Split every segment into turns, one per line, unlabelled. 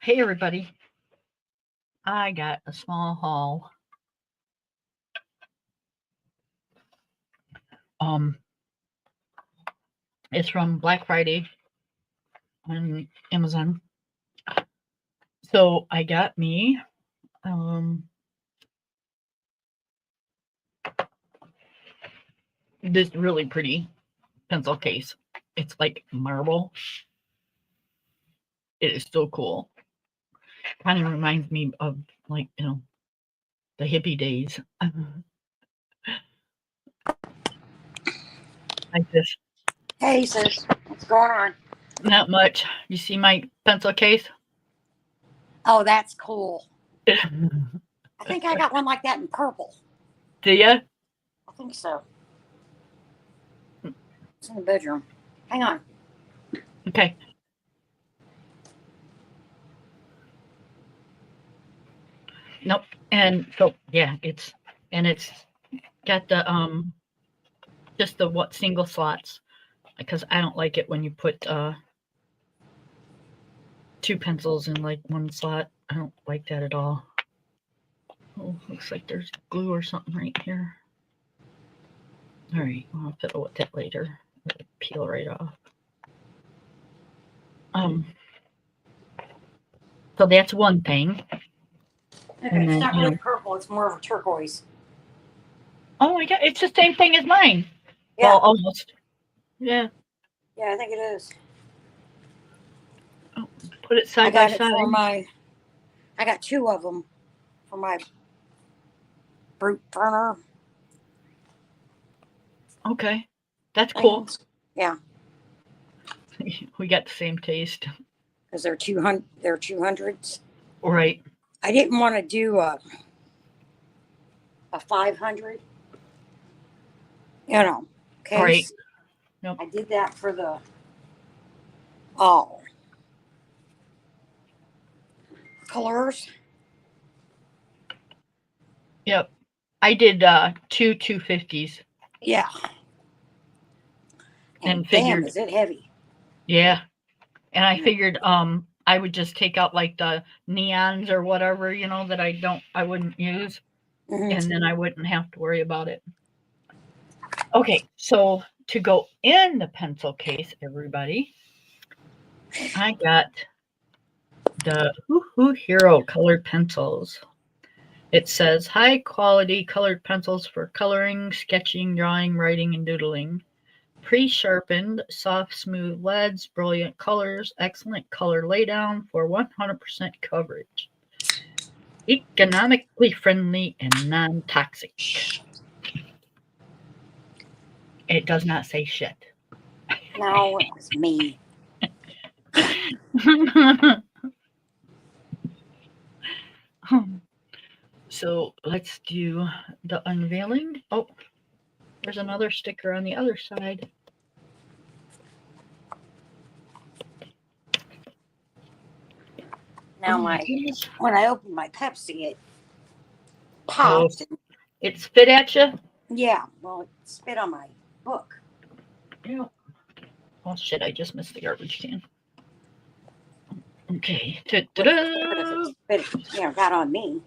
Hey everybody, I got a small haul. Um, it's from Black Friday on Amazon. So I got me this really pretty pencil case. It's like marble. It is so cool. Kind of reminds me of like the hippie days. Like this.
Hey, sis. What's going on?
Not much. You see my pencil case?
Oh, that's cool.
Do
I think I got one like that in purple.
you?
I think so. It's in the bedroom. Hang on.
Okay. Nope. And so yeah, it's got the just the what single slots because I don't like it when you put two pencils in like one slot. I don't like that at all. Oh, looks like there's glue or something right here. All right, I'll fiddle with that later. It'll peel right off. So that's one thing.
Okay,
And
it's
then,
not really purple. It's more of a turquoise.
Oh my god, it's the same thing as mine.
Yeah.
Well, almost. Yeah.
Yeah, I think it is.
Oh, put it side
I
by
got it
side.
for my. I got two of them for my brute burner.
Okay, that's cool.
Yeah.
We got the same taste.
Because they're 200. They're 200s.
Right.
I didn't want to do a 500. Case.
Right. Nope.
I did that for the colors.
Yep. I did two 250s.
Yeah. And
figured,
damn, is it heavy?
Yeah. And I figured I would just take out like the neons or whatever, that I wouldn't use.
Mm-hmm.
And then I wouldn't have to worry about it. Okay, so to go in the pencil case, everybody, I got the Hoo Hero colored pencils. It says high quality colored pencils for coloring, sketching, drawing, writing, and doodling. Pre-sharpened, soft, smooth leads, brilliant colors, excellent color laydown for 100% coverage. Economically friendly and non-toxic. It does not say shit.
No, it was me.
So let's do the unveiling. Oh, there's another sticker on the other side.
Now when I opened my Pepsi, it popped.
Oh, it spit at you?
Yeah, well, it spit on my book.
Yeah. Oh shit, I just missed the garbage can. Okay.
It got on me.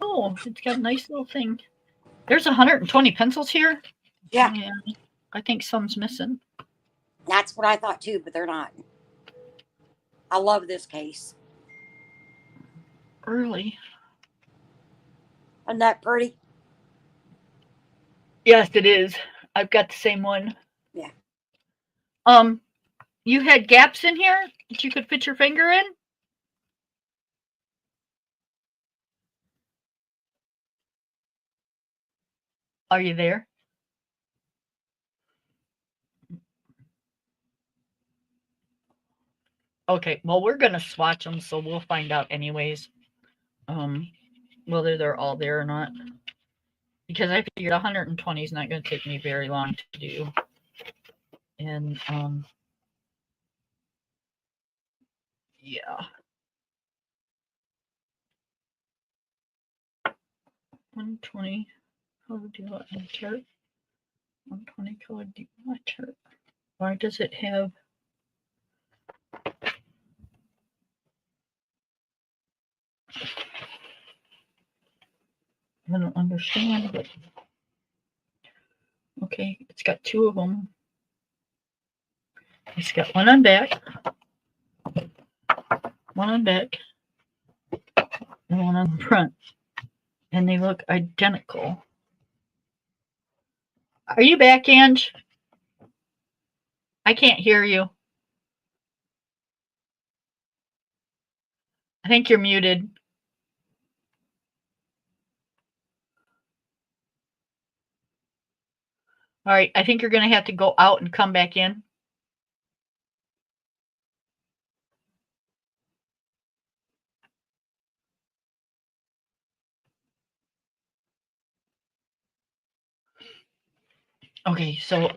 Oh, it's got a nice little thing. There's 120 pencils here.
Yeah.
I think some's missing.
That's what I thought too, but they're not. I love this case.
Really?
Isn't that pretty?
Yes, it is. I've got the same one.
Yeah.
You had gaps in here that you could fit your finger in? Are you there? Okay, well, we're going to swatch them, so we'll find out anyways, whether they're all there or not. Because I figured 120 is not going to take me very long to do. And, yeah. 120, color do you want enter? 120 color do you want enter? Why does it have I don't understand, but okay, it's got two of them. It's got one on back, and one on front, and they look identical. Are you back, Ange? I can't hear you. I think you're muted. All right, I think you're going to have to go out and come back in. Okay, so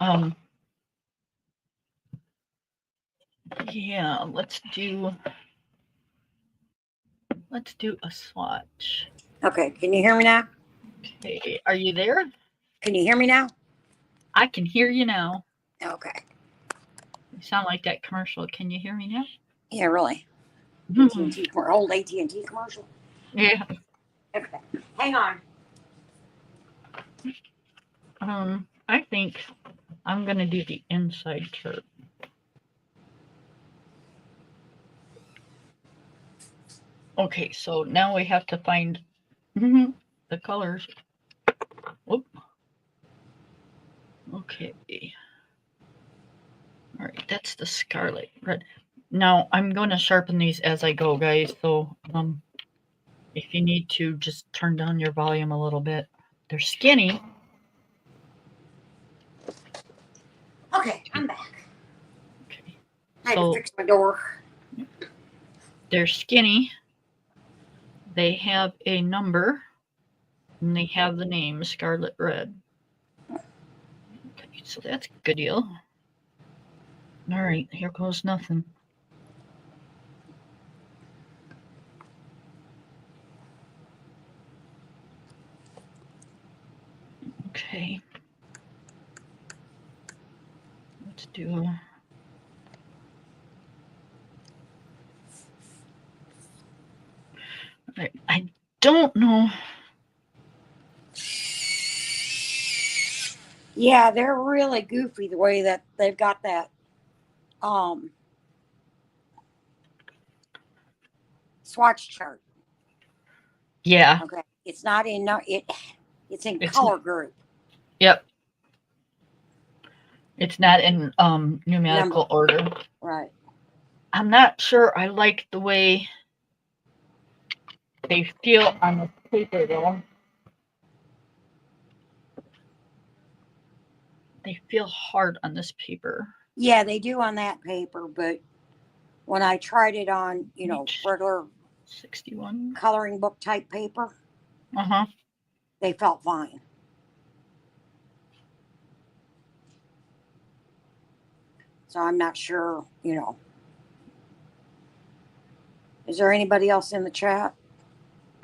yeah, let's do a swatch.
Okay, can you hear me now?
Okay, are you there?
Can you hear me now?
I can hear you now.
Okay.
You sound like that commercial. Can you hear me now?
Yeah, really.
Mhm.
AT&T, old AT&T commercial.
Yeah.
Okay, hang on.
I think I'm gonna do the inside chart. Okay, so now we have to find the colors. Whoop. Okay. All right, that's the scarlet red. Now I'm going to sharpen these as I go, guys. So if you need to, just turn down your volume a little bit. They're skinny.
Okay, I'm back.
Okay.
I had to fix my door.
They're skinny. They have a number, and they have the name Scarlet Red. Okay, so that's a good deal. All right, here goes nothing. Okay. Let's do I don't know.
Yeah, they're really goofy the way that they've got that swatch chart.
Yeah.
Okay, it's not in it's in
It's
color group.
Yep. It's not in numerical order.
Right.
I'm not sure I like the way they feel on the paper though. They feel hard on this paper.
Yeah, they do on that paper, but when I tried it on, regular
61.
coloring book type paper,
Uh-huh.
they felt fine. So I'm not sure, Is there anybody else in the chat?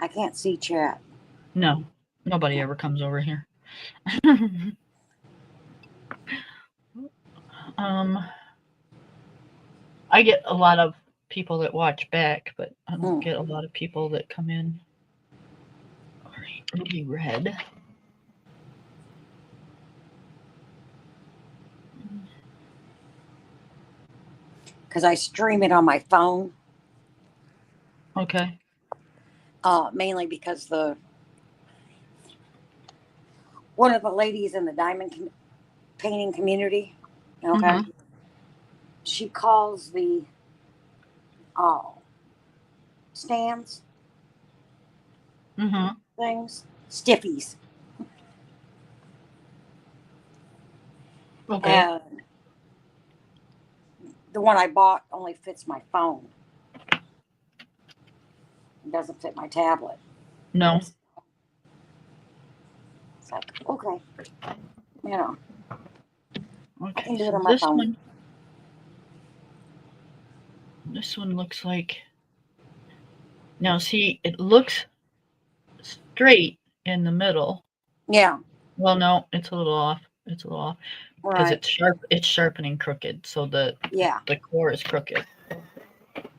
I can't see chat.
No. Nobody ever comes over here. I get a lot of people that watch back, but I don't get a lot of people that come in. All right, ruby red.
Because I stream it on my phone.
Okay.
Mainly because one of the ladies in the diamond painting community, okay, she calls the stands things stiffies.
Okay.
And the one I bought only fits my phone. It doesn't fit my tablet.
No.
It's like, okay.
Okay,
I can do it on my phone.
This one looks like. Now, see, it looks straight in the middle.
Yeah.
Well, no, it's a little off. It's a little off because
Right.
it's sharp. It's sharpening crooked, so the core is crooked.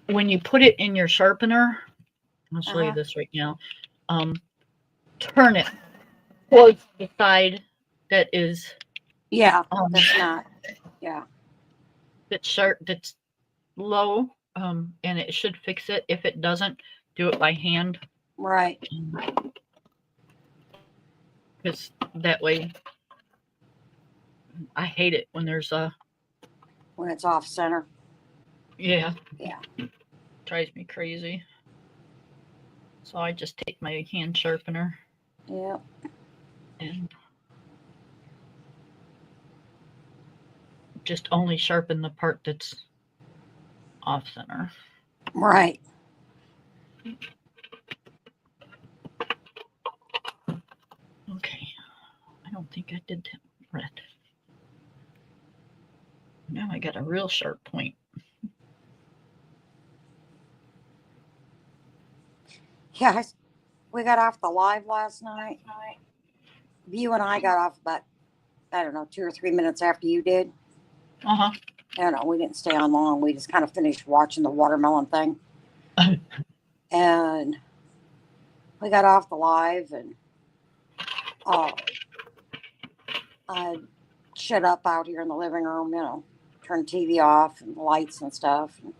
When you put it in your sharpener, I'll show you this right now. turn it towards the side that is
Yeah, that's not. Yeah.
that's sharp, that's low, and it should fix it. If it doesn't, do it by hand,
Right.
because that way, I hate it when there's a
When it's off center.
yeah,
Yeah.
drives me crazy. So I just take my hand sharpener
Yeah.
and just only sharpen the part that's off center.
Right.
Okay, I don't think I did that red. Now I got a real sharp point.
Yeah. We got off the live last night. You and I got off about, I don't know, 2 or 3 minutes after you did.
Uh
I don't know. We didn't stay on long. We just kind of finished watching the watermelon thing.
huh.
And we got off the live and I shut up out here in the living room, turned TV off and the lights and stuff. And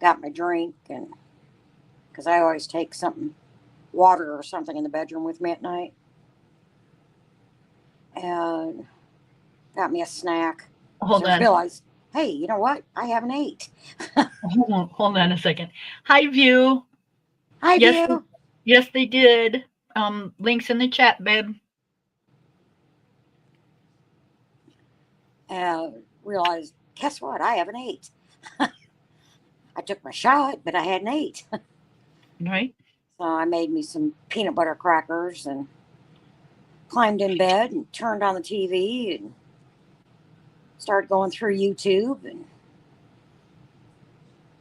got my drink, and because I always take something, water or something in the bedroom with me at night. And got me a snack.
Hold
So I
on.
realized, hey, you know what? I haven't ate.
Hold on a second. Hi, View.
Hi,
Yes,
View.
yes, they did. Links in the chat, babe.
And realized, guess what? I haven't ate. I took my shot, but I hadn't ate.
Right.
So I made me some peanut butter crackers and climbed in bed and turned on the TV and started going through YouTube and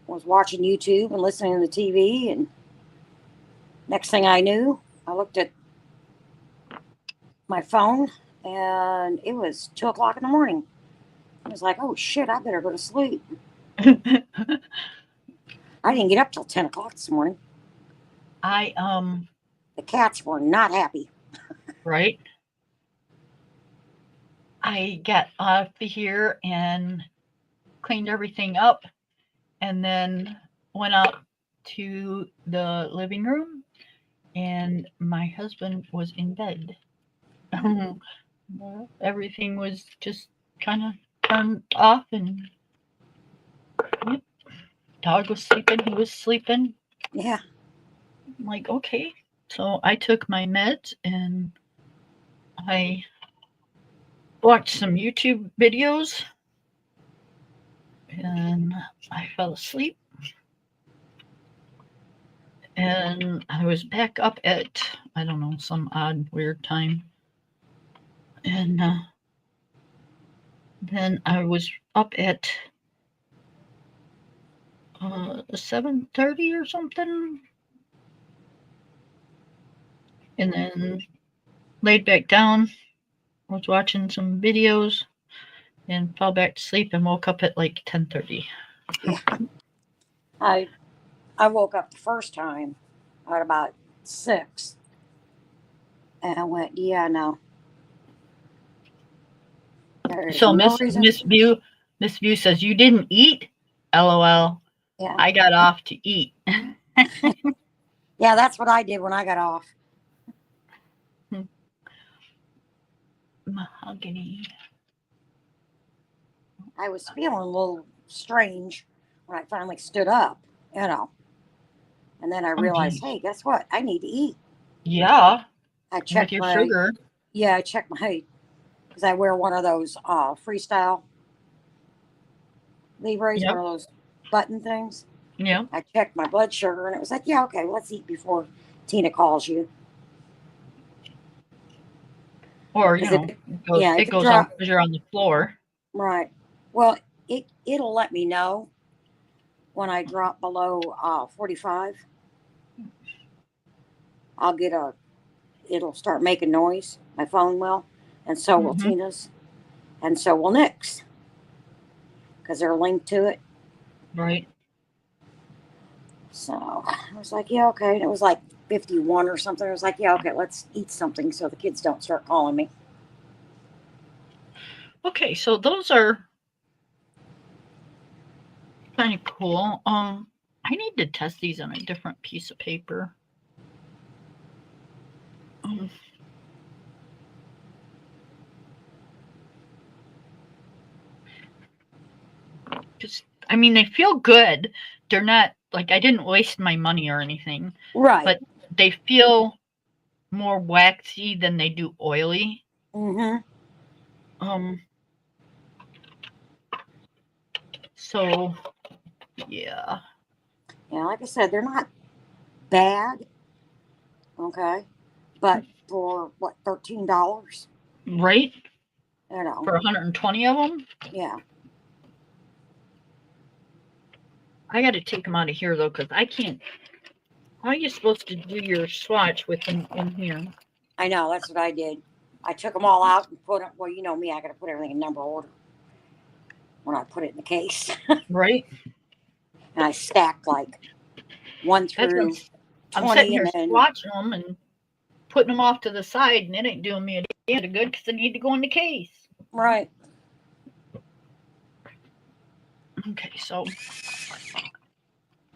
was watching YouTube and listening to the TV. And next thing I knew, I looked at my phone and it was 2 o'clock in the morning. I was like, oh shit, I better go to sleep. I didn't get up till 10 o'clock this morning. The cats were not happy.
Right. I got off here and cleaned everything up and then went out to the living room and my husband was in bed. Everything was just kind of turned off and yep, dog was sleeping, he was sleeping.
Yeah.
I'm like, okay. So I took my meds and I watched some YouTube videos and I fell asleep. And I was back up at, I don't know, some odd, weird time. And then I was up at 7:30 or something. And then laid back down, was watching some videos, and fell back to sleep and woke up at like 10:30.
Yeah. I woke up the first time at about 6. And I went, yeah, no. There's
So
no reason.
Miss View says you didn't eat. LOL.
Yeah.
I got off to eat.
Yeah, that's what I did when I got off.
Mahogany.
I was feeling a little strange when I finally stood up, And then I realized, hey, guess what? I need to eat.
Yeah.
I
With
checked
your
my
sugar.
Yeah, I checked my, because I wear one of those freestyle Libres,
Yep.
one of those button things.
Yeah.
I checked my blood sugar and it was like, yeah, okay, let's eat before Tina calls you.
Or,
Because
it goes on because you're on the floor.
Right. Well, it'll let me know when I drop below 45. It'll start making noise. My phone will, and so will Tina's, and so will Nick's, because they're linked to it.
Right.
So I was like, yeah, okay. And it was like 51 or something. I was like, yeah, okay, let's eat something so the kids don't start calling me.
Okay, so those are kind of cool. I need to test these on a different piece of paper. Just, I mean, they feel good. They're not like I didn't waste my money or anything,
Right.
but they feel more waxy than they do oily.
Mm-hmm.
So yeah.
Yeah, like I said, they're not bad. Okay. But for what, $13?
Right?
You know.
For 120 of them?
Yeah.
I got to take them out of here though, because I can't. How are you supposed to do your swatch with them in here?
I know, that's what I did. I took them all out and put them, well, you know me, I got to put everything in number order when I put it in the case.
Right?
And I stacked like 1
That's what
through
I'm sitting
20
here
and then,
swatching them and putting them off to the side, and it ain't doing me a damn bit of good because they need to go in the case.
right.
Okay, so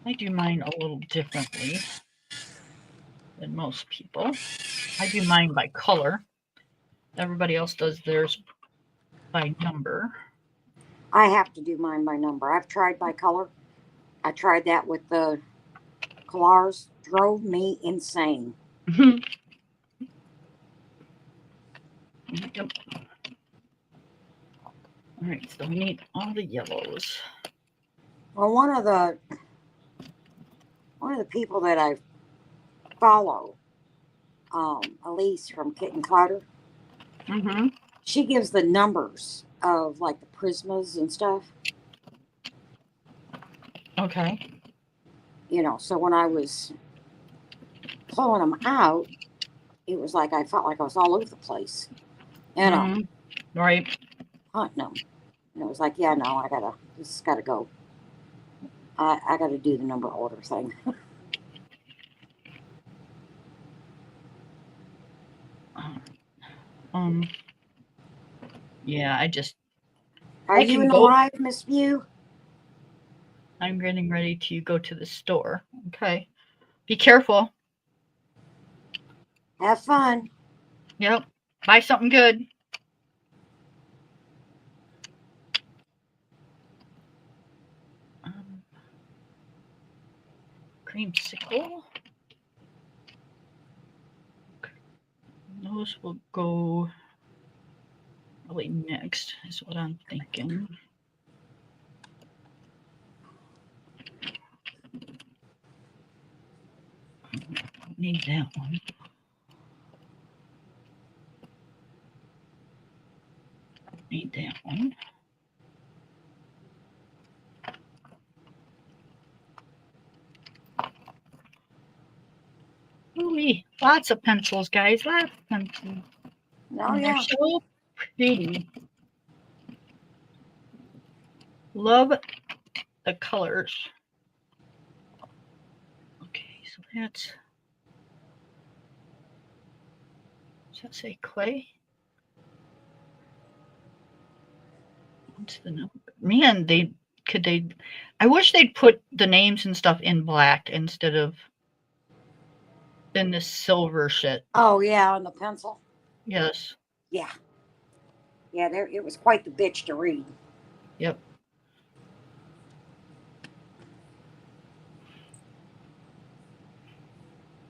I do mine a little differently than most people. I do mine by color. Everybody else does theirs by number.
I have to do mine by number. I've tried by color. I tried that with the collars. Drove me insane.
Yep. All right, so we need all the yellows.
Well, one of the people that I follow, Elise from Kitten Carter,
Mm-hmm.
she gives the numbers of like the prismas and stuff.
Okay.
You know, so when I was pulling them out, it was like I felt like I was all over the place. You know,
Right.
hunting them. And it was like, yeah, no, this has got to go. I got to do the number order thing.
Yeah, I just.
Are
I
you
can
in the
go.
live, Miss View?
I'm getting ready to go to the store. Okay. Be careful.
Have fun.
Yep. Buy something good. Creamsicle. Those will go probably next, is what I'm thinking. Need that one. Need that one. Ooh, lots of pencils, guys. Lots of pencils.
Oh,
And
yeah.
they're so pretty. Love the colors. Okay, so that's. Does that say clay? What's the number? Man, I wish they'd put the names and stuff in black instead of in this silver shit.
Oh, yeah, on the pencil.
Yes.
Yeah. Yeah, it was quite the bitch to read.
Yep.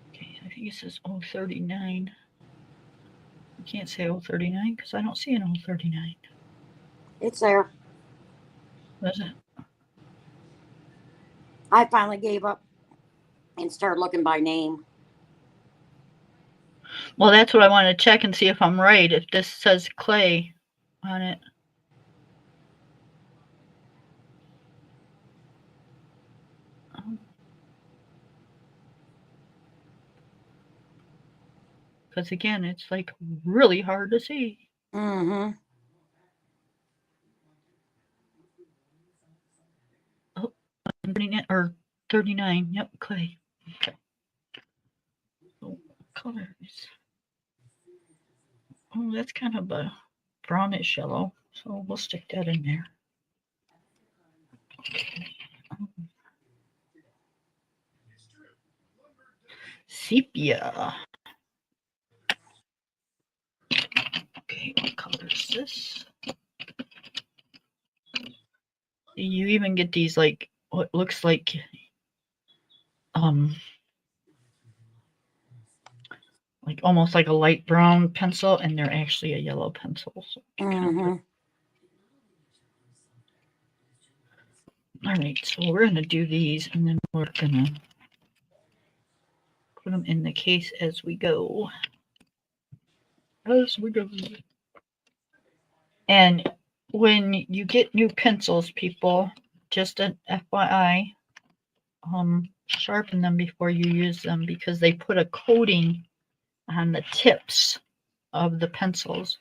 Okay, I think it says 039. I can't say 039 because I don't see an 039.
It's there.
What is it?
I finally gave up and started looking by name.
Well, that's what I want to check and see if I'm right. If this says clay on it. Because again, it's like really hard to see.
Mm-hmm.
Oh, or 39. Yep, clay. Okay. So, colors. Oh, that's kind of a brownish yellow. So we'll stick that in there. Okay. Sepia. Okay, what color is this? You even get these like what looks like like almost like a light brown pencil, and they're actually a yellow pencil. So
Mm-hmm.
All right, so we're gonna do these, and then we're gonna put them in the case as we go. As we go. And when you get new pencils, people, just an FYI, sharpen them before you use them because they put a coating on the tips of the pencils,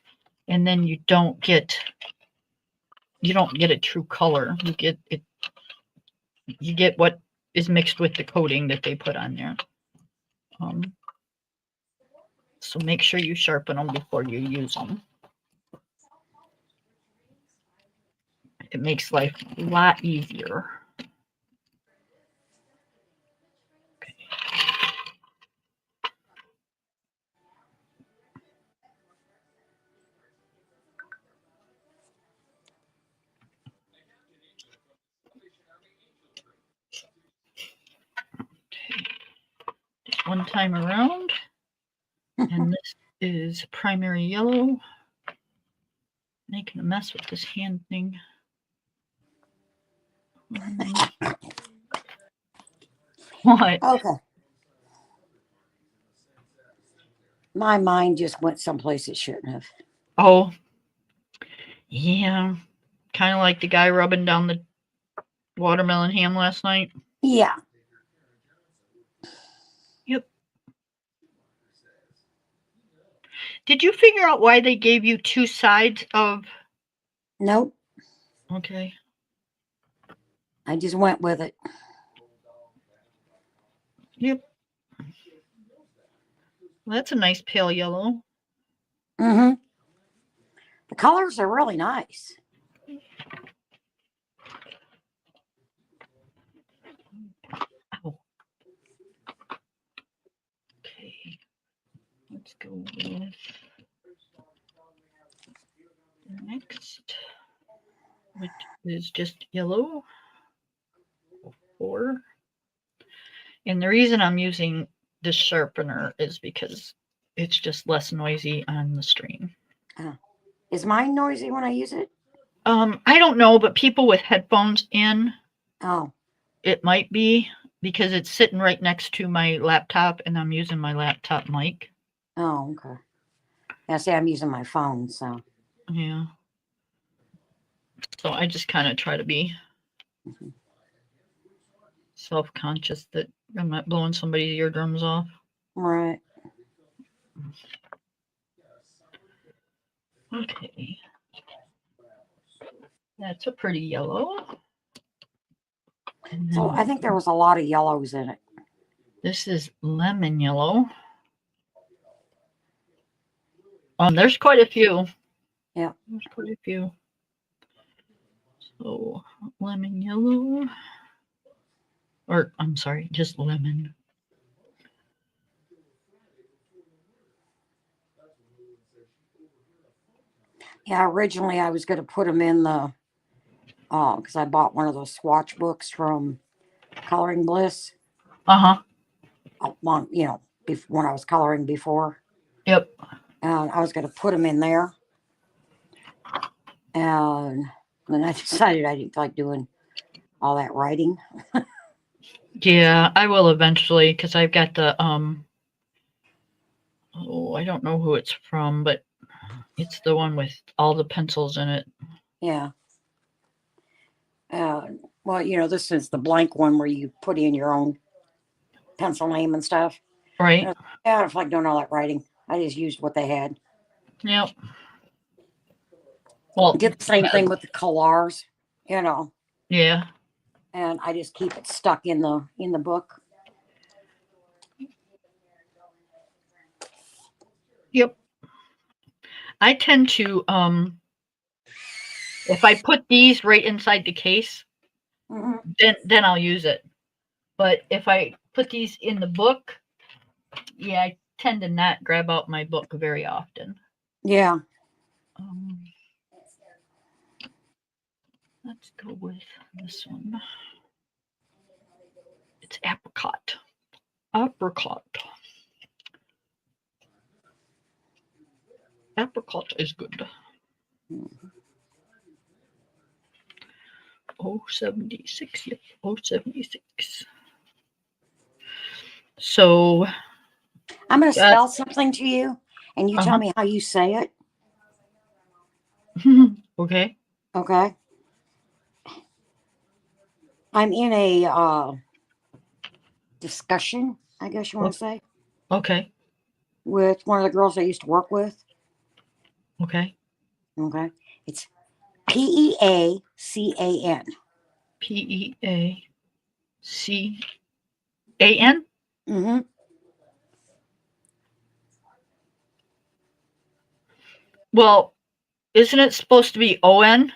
and then you don't get a true color. You get what is mixed with the coating that they put on there. So make sure you sharpen them before you use them. It makes life a lot easier. Okay. Just one time around. And this is primary yellow. Making a mess with this hand thing. What?
Okay. My mind just went someplace it shouldn't have.
Oh, yeah. Kind of like the guy rubbing down the watermelon ham last night.
Yeah.
Yep. Did you figure out why they gave you two sides of?
Nope.
Okay.
I just went with it.
Yep. Well, that's a nice pale yellow.
Mm-hmm. The colors are really nice.
Ow. Okay. Let's go with the next, which is just yellow. 4. And the reason I'm using this sharpener is because it's just less noisy on the stream.
Is mine noisy when I use it?
I don't know, but people with headphones in, it might be because it's sitting right next to my laptop and I'm using my laptop mic.
Oh, okay. Yeah, see, I'm using my phone, so.
Yeah. So I just kind of try to be self-conscious that I'm not blowing somebody's eardrums off.
Right.
Okay. That's a pretty yellow.
So I think there was a lot of yellows in it.
This is lemon yellow. There's quite a few.
Yeah.
There's quite a few. So lemon yellow. Or I'm sorry, just lemon.
Yeah, originally I was going to put them in the, because I bought one of those swatch books from Coloring Bliss.
Uh-huh.
One, when I was coloring before.
Yep.
And I was going to put them in there. And then I decided I didn't feel like doing all that writing.
Yeah, I will eventually because I've got the I don't know who it's from, but it's the one with all the pencils in it.
Yeah. Well, this is the blank one where you put in your own pencil name and stuff.
Right.
Yeah, I don't feel like doing all that writing. I just used what they had.
Yep. Well,
did the same thing with the collars,
Yeah.
and I just keep it stuck in the book.
Yep. I tend to if I put these right inside the case, then I'll use it. But if I put these in the book, yeah, I tend to not grab out my book very often.
Yeah.
Let's go with this one. It's apricot. Apricot. Apricot is good. 076. Yep, 076. So
I'm going to spell something to you, and you tell me how you say it.
Okay.
Okay. I'm in a discussion, I guess you want to say,
Okay.
with one of the girls I used to work with.
Okay.
Okay. It's Peacan.
Peacan.
Mm-hmm.
Well, isn't it supposed to be on?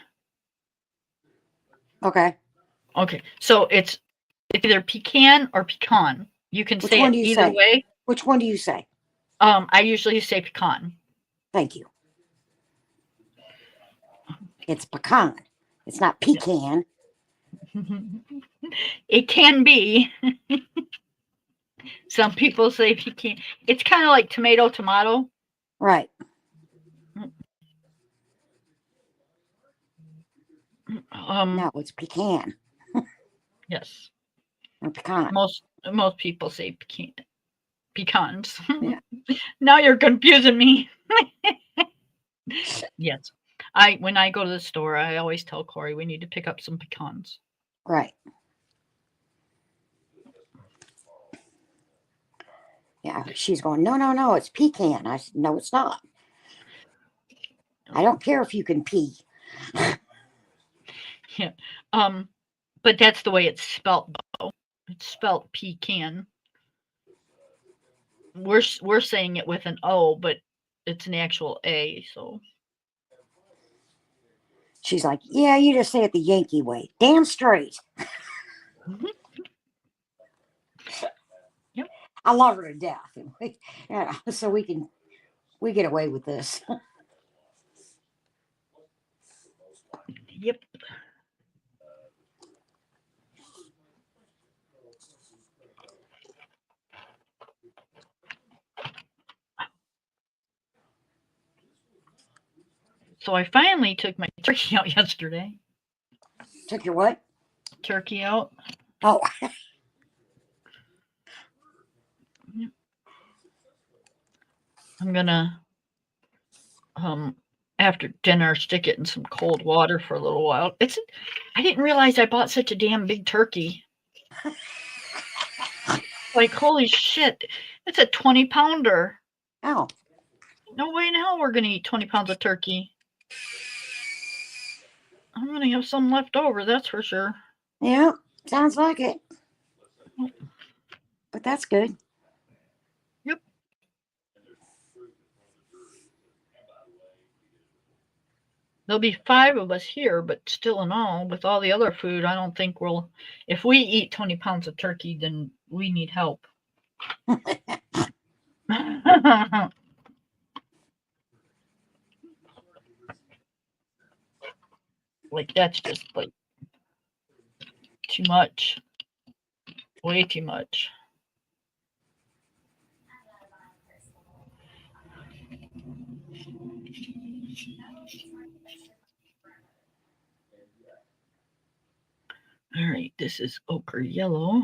Okay.
Okay. So it's either pecan or pecan. You can
Which
say
one
it
do you
either
say?
way.
Which one do you say?
I usually say pecan.
Thank you. It's pecan. It's not pecan.
It can be. Some people say pecan. It's kind of like tomato.
Right. No, it's pecan.
Yes.
Or pecan.
Most people say pecans.
Yeah.
Now you're confusing me. Yes. When I go to the store, I always tell Corey we need to pick up some pecans.
Right. Yeah. She's going, no, it's pecan. I said, no, it's not. I don't care if you can pee.
Yeah. But that's the way it's spelt though. It's spelt pecan. We're saying it with an O, but it's an actual A, so
She's like, yeah, you just say it the Yankee way. Damn straight.
Yep.
I love her to death. Yeah, so we get away with this.
Yep. So I finally took my turkey out yesterday.
Took your what?
Turkey out.
Oh.
I'm gonna after dinner stick it in some cold water for a little while. I didn't realize I bought such a damn big turkey. Like holy shit. It's a 20-pounder.
Oh.
No way in hell we're gonna eat 20 pounds of turkey. I'm gonna have some left over, that's for sure.
Yeah, sounds like it. But that's good.
Yep. There'll be 5 of us here, but still in all, with all the other food, I don't think if we eat 20 pounds of turkey, then we need help. Like, that's just like too much. Way too much. All right, this is ochre yellow.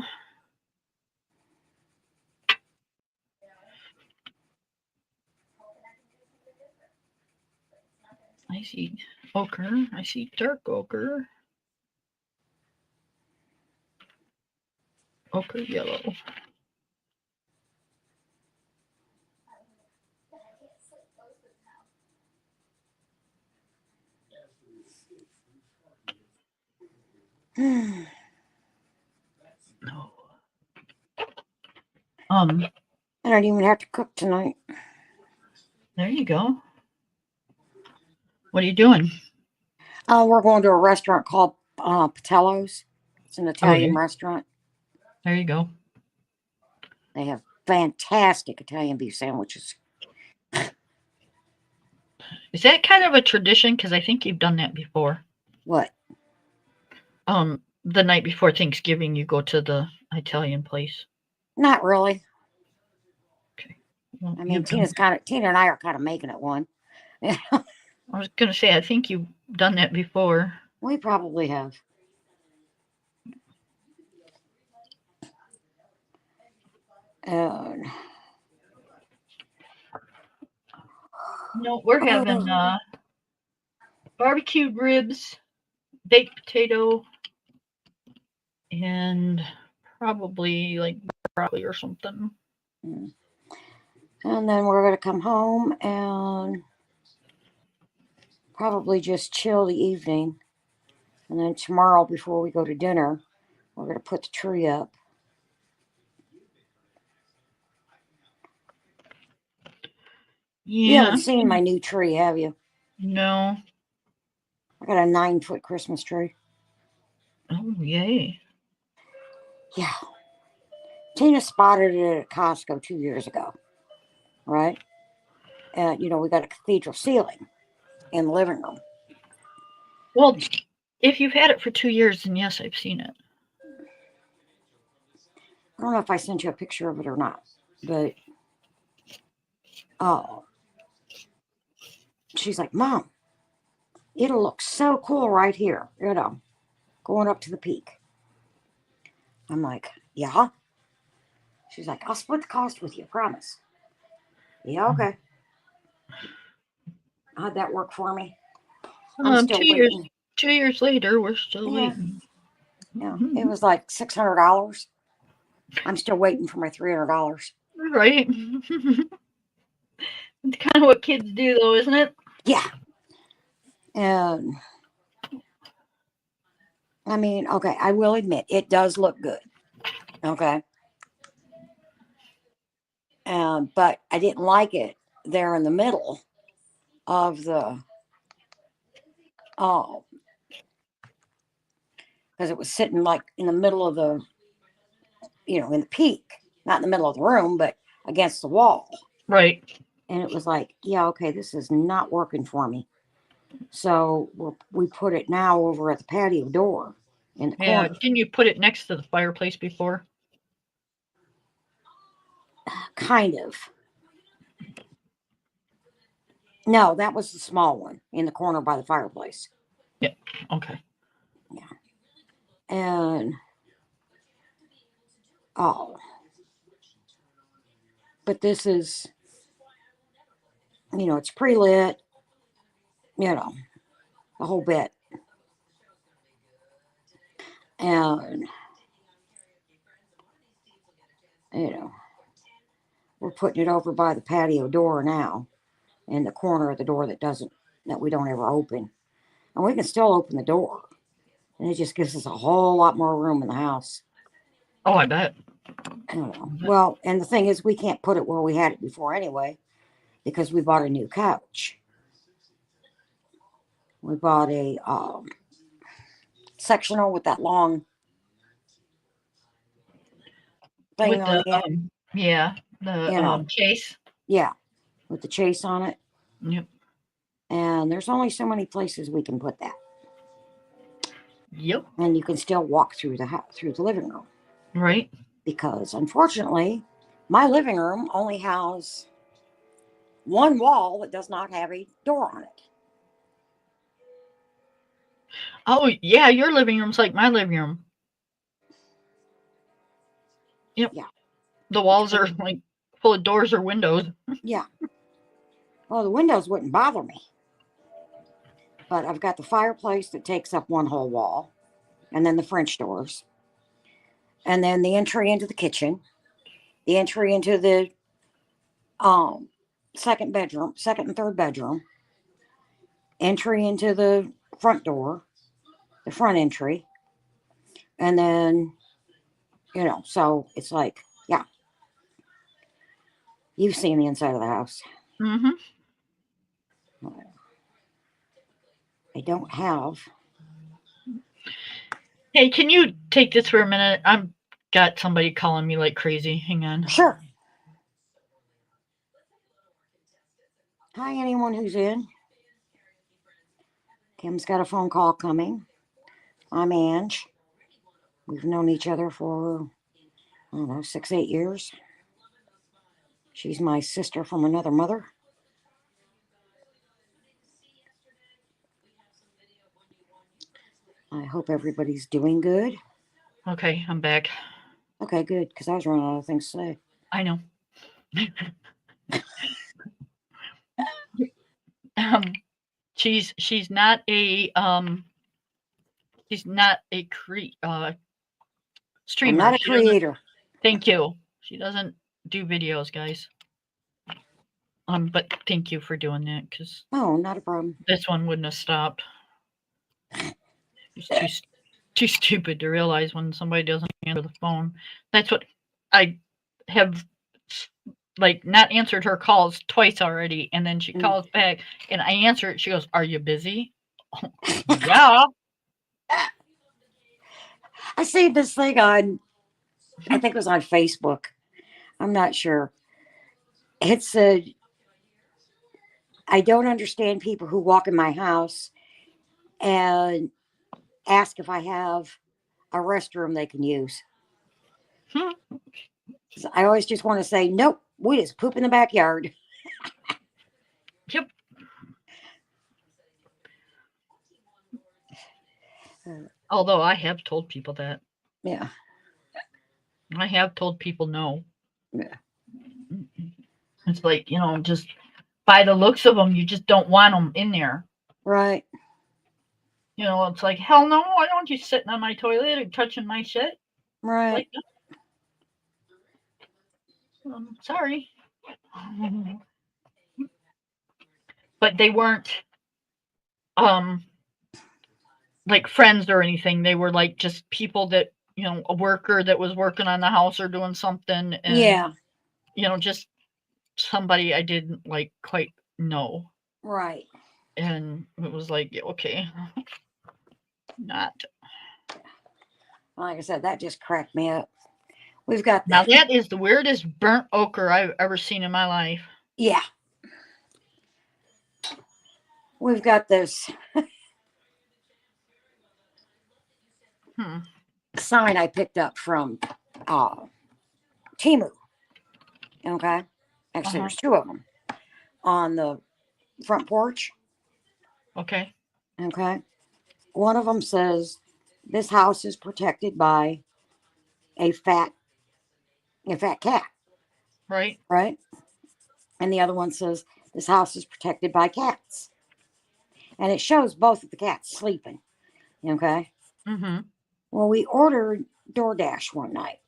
I see ochre. I see dark ochre. Ochre yellow.
I don't even have to cook tonight.
There you go. What are you doing?
We're going to a restaurant called Patello's. It's an Italian
Okay.
restaurant.
There you go.
They have fantastic Italian beef sandwiches.
Is that kind of a tradition? Because I think you've done that before.
What?
The night before Thanksgiving, you go to the Italian place.
Not really.
Okay. Well,
I mean, Tina and I are kind of making it one.
I was gonna say, I think you've done that before.
We probably have.
No, we're having barbecued ribs, baked potato, and probably like broccoli or something.
And then we're going to come home and probably just chill the evening. And then tomorrow, before we go to dinner, we're going to put the tree up. You
Yeah.
haven't seen my new tree, have you?
No.
I got a 9-foot Christmas tree.
Oh, yay.
Yeah. Tina spotted it at Costco 2 years ago, right? And, we got a cathedral ceiling in the living room.
Well, if you've had it for 2 years, then yes, I've seen it.
I don't know if I sent you a picture of it or not, but she's like, Mom, it'll look so cool right here, going up to the peak. I'm like, yeah. She's like, I'll split the cost with you, promise. Yeah, okay. How'd that work for me? I'm still
2 years.
waiting.
2 years later, we're still waiting.
Yeah, it was like $600. I'm still waiting for my $300.
Right. It's kind of what kids do, though, isn't it?
Yeah. And I mean, okay, I will admit it does look good. Okay. But I didn't like it there in the middle of the because it was sitting like in the middle of the in the peak, not in the middle of the room, but against the wall.
Right.
And it was like, yeah, okay, this is not working for me. So we put it now over at the patio door in the corner.
Didn't you put it next to the fireplace before?
Kind of. No, that was the small one in the corner by the fireplace.
Yeah. Okay.
Yeah. And but this is, it's pre-lit, the whole bit. And we're putting it over by the patio door now, in the corner of the door that we don't ever open. And we can still open the door. And it just gives us a whole lot more room in the house.
Oh, I bet.
Well, and the thing is, we can't put it where we had it before anyway, because we bought a new couch. We bought a sectional with that long thing
With
on
the
the end.
the chase.
Yeah, with the chase on it.
Yep.
And there's only so many places we can put that.
Yep.
And you can still walk through the living room.
Right.
Because unfortunately, my living room only has one wall that does not have a door on it.
Oh, yeah, your living room's like my living room. Yep.
Yeah.
The walls are like full of doors or windows.
Yeah. Well, the windows wouldn't bother me. But I've got the fireplace that takes up one whole wall, and then the French doors, and then the entry into the kitchen, the entry into the second and third bedroom, entry into the front door, the front entry, and then, so it's like, yeah. You've seen the inside of the house.
Mm-hmm.
I don't have.
Hey, can you take this for a minute? I've got somebody calling me like crazy. Hang on.
Sure. Hi, anyone who's in. Kim's got a phone call coming. I'm Ange. We've known each other for, I don't know, 6, 8 years. She's my sister from another mother. I hope everybody's doing good.
Okay, I'm back.
Okay, good, because I was running out of things to say.
I know. She's not a streamer.
I'm not a creator.
Thank you. She doesn't do videos, guys. But thank you for doing that, because
Oh, not a problem.
this one wouldn't have stopped. She's too stupid to realize when somebody doesn't answer the phone. That's what I have, like, not answered her calls twice already, and then she calls back, and I answer it. She goes, "Are you busy?" Yeah.
I saved this thing on, I think it was on Facebook. I'm not sure. It said, I don't understand people who walk in my house and ask if I have a restroom they can use. I always just want to say, nope, we just poop in the backyard.
Yep. Although I have told people that.
Yeah.
I have told people no.
Yeah.
It's like, just by the looks of them, you just don't want them in there.
Right.
It's like, hell no, I don't want you sitting on my toilet and touching my shit.
Right.
Like, sorry. But they weren't like friends or anything. They were like just people that, a worker that was working on the house or doing something, and
yeah,
just somebody I didn't like quite know.
Right.
And it was like, okay. Not.
Like I said, that just cracked me up. We've got
Now that is the weirdest burnt ochre I've ever seen in my life.
Yeah. We've got this sign I picked up from Timu. Okay. Actually, there's 2 of them on the front porch.
Okay.
Okay. One of them says, this house is protected by a fat cat.
Right.
Right. And the other one says, this house is protected by cats. And it shows both of the cats sleeping. Okay.
Mm-hmm.
Well, we ordered DoorDash one night.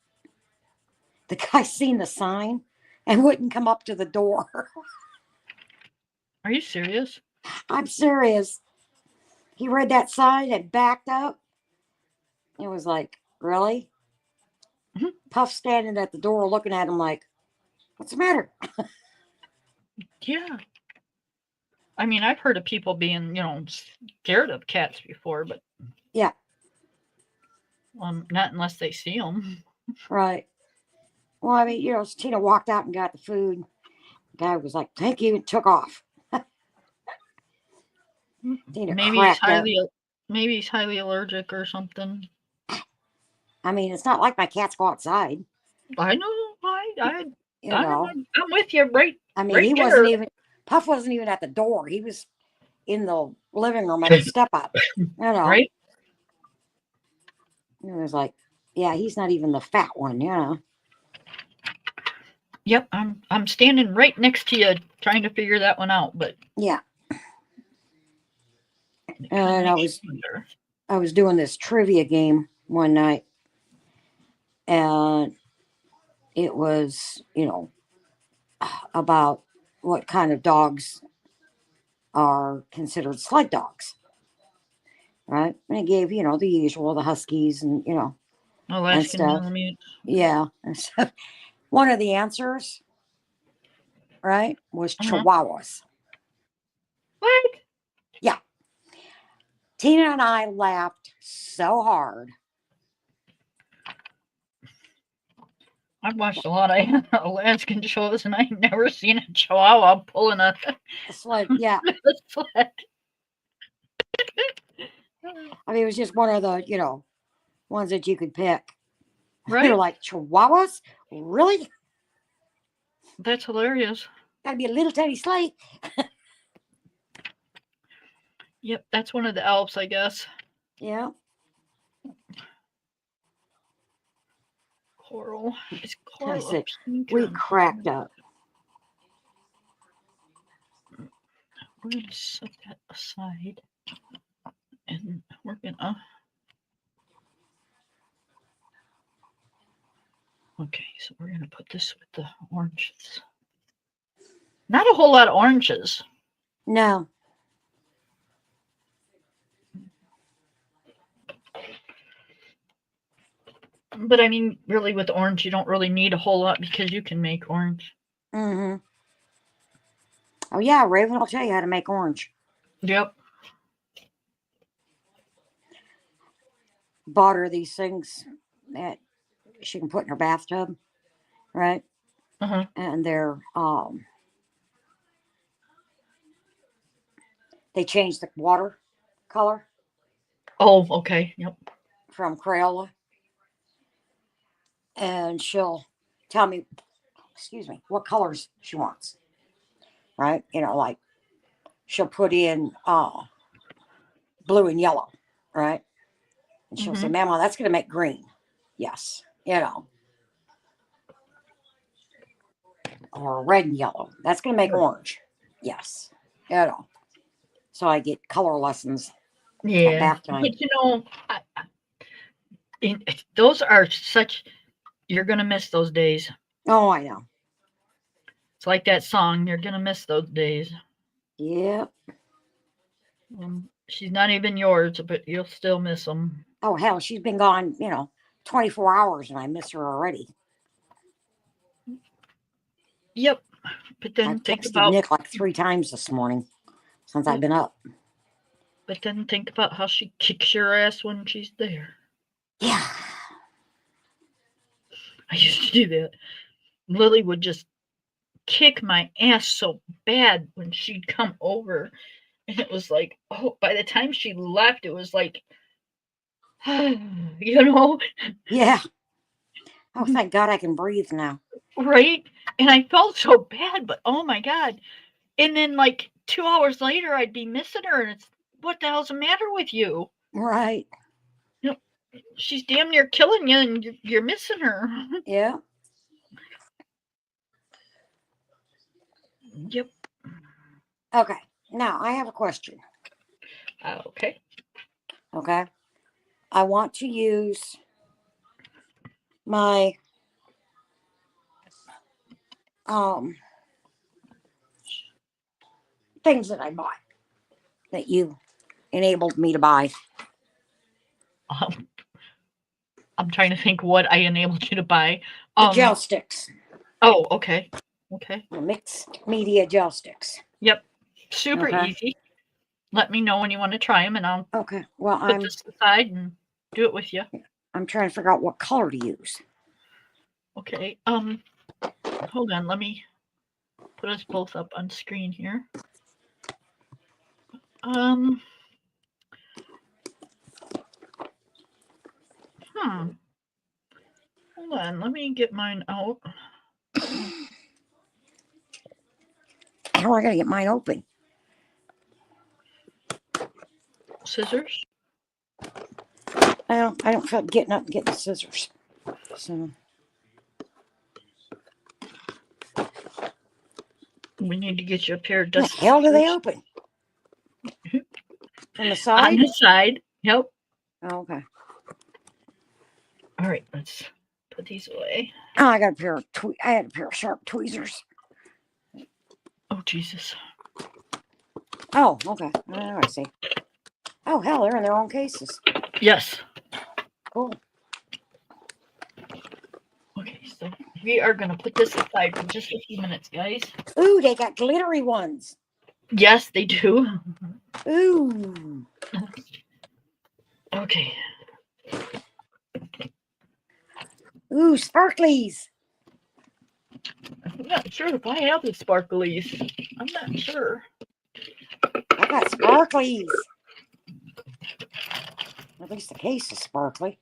The guy seen the sign and wouldn't come up to the door.
Are you serious?
I'm serious. He read that sign and backed up. It was like, really?
Mm-hmm.
Puff standing at the door looking at him like, what's the matter?
Yeah. I mean, I've heard of people being, scared of cats before, but
yeah,
not unless they see them.
Right. Well, I mean, Tina walked out and got the food. The guy was like, thank you, and took off. Tina cracked up.
Maybe he's highly allergic or something.
I mean, it's not like my cats go outside.
I know. I'm with you, right?
I mean,
right
he
there.
wasn't even, Puff wasn't even at the door. He was in the living room at the step up.
Right?
It was like, yeah, he's not even the fat one,
Yep, I'm standing right next to you trying to figure that one out, but
yeah. And I was doing this trivia game one night, and it was, about what kind of dogs are considered sled dogs, right? And it gave, the usual, the huskies and, and stuff. Yeah. And so one of the answers right, was
Uh-huh.
Chihuahuas.
What?
Yeah. Tina and I laughed so hard.
I've watched a lot of Alaskan shows, and I've never seen a Chihuahua pulling a
Sled, yeah.
sled.
I mean, it was just one of the, ones that you could pick.
Right?
They're like, Chihuahuas? Really?
That's hilarious.
Gotta be a little tiny sleigh.
Yep, that's one of the Alps, I guess.
Yeah.
Coral. Is
I
coral a
said,
pink
we
or
cracked up.
we're gonna set that aside, and we're gonna. Okay, so we're gonna put this with the oranges. Not a whole lot of oranges.
No.
But I mean, really, with orange, you don't really need a whole lot because you can make orange.
Mm-hmm. Oh, yeah, Raven will tell you how to make orange.
Yep.
Bought her these things that she can put in her bathtub, right?
Uh-huh.
And they change the water color
Oh, okay. Yep.
from Crayola. And she'll tell me, what colors she wants, right? Like she'll put in blue and yellow, right? And she'll say,
Mm-hmm.
Mama, that's going to make green. Yes. Or red and yellow. That's going to make orange. Yes. So I get color lessons at
Yeah,
bath time.
but those are such. You're gonna miss those days.
Oh, I know.
It's like that song. You're gonna miss those days.
Yep.
She's not even yours, but you'll still miss them.
Oh, hell, she's been gone, 24 hours and I miss her already.
Yep. But then
I've
think
texted
about.
Nick like 3 times this morning since I've been up.
But then think about how she kicks your ass when she's there.
Yeah.
I used to do that. Lily would just kick my ass so bad when she'd come over. And it was like, oh, by the time she left, it was like, you know?
Yeah. Oh, thank God I can breathe now.
Right? And I felt so bad, but oh my God. And then, like, 2 hours later, I'd be missing her. And it's, what the hell's the matter with you?
Right.
You know, she's damn near killing you, and you're missing her.
Yeah.
Yep.
Okay. Now I have a question.
Okay.
Okay. I want to use my things that I bought that you enabled me to buy.
I'm trying to think what I enabled you to buy.
The gel sticks.
Oh, okay. Okay.
The mixed media gel sticks.
Yep. Super easy. Let me know when you want to try them, and I'll
Well,
put this aside and do it with you.
I'm trying to figure out what color to use.
Okay. Hold on. Let me put us both up on screen here. Hold on. Let me get mine out.
How I gotta get mine open?
Scissors?
I don't feel like getting up and getting the scissors. So
we need to get you a pair of
dust. The hell do they open? From the side?
On the side. Yep.
Oh, okay.
All right, let's put these away.
Oh, I got a pair of I had a pair of sharp tweezers.
Oh, Jesus.
Oh, okay. Oh, I see. Oh, hell, they're in their own cases.
Yes.
Cool.
Okay, so we are going to put this aside for just a few minutes, guys.
Ooh, they got glittery ones.
Yes, they do.
Ooh.
Okay.
Ooh, sparklies.
I'm not sure if I have the sparklies. I'm not sure.
I got sparklies. At least the case is sparkly.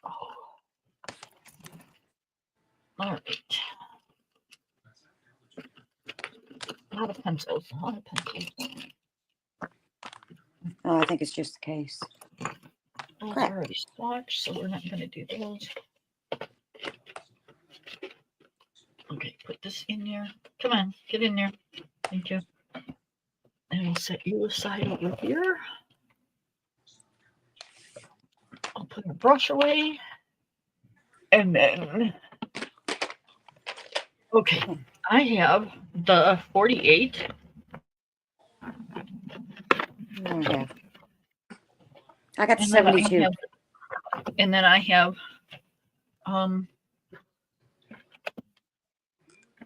Oh. All right. A lot of pencils. A lot of pencils.
Oh, I think it's just the case.
Those
Crap.
are already swatched, so we're not going to do those. Okay, put this in there. Come on, get in there. Thank you. And we'll set you aside over here. I'll put my brush away. And then, okay, I have the 48.
Okay. I got the
And then
72.
I have,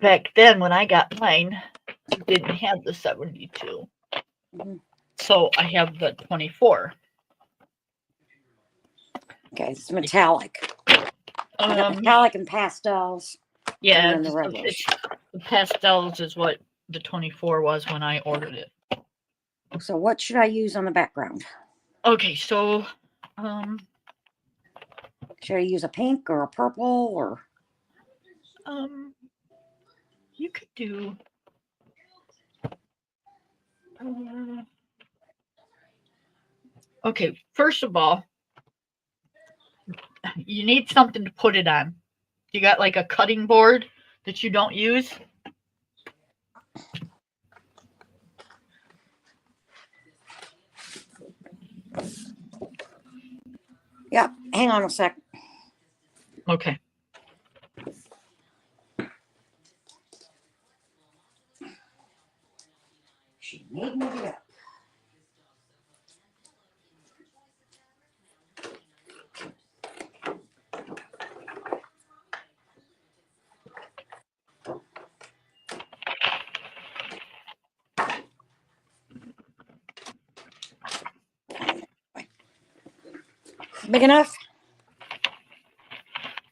back then when I got mine, it didn't have the 72.
Mm-hmm.
So I have the 24.
Okay, it's metallic. I got metallic and pastels.
Yeah,
and then the regulars.
The pastels is what the 24 was when I ordered it.
So what should I use on the background?
Okay, so
should I use a pink or a purple or
you could do okay, first of all, you need something to put it on. You got like a cutting board that you don't use?
Yeah, hang on a sec.
Okay.
She made me get up. Big enough?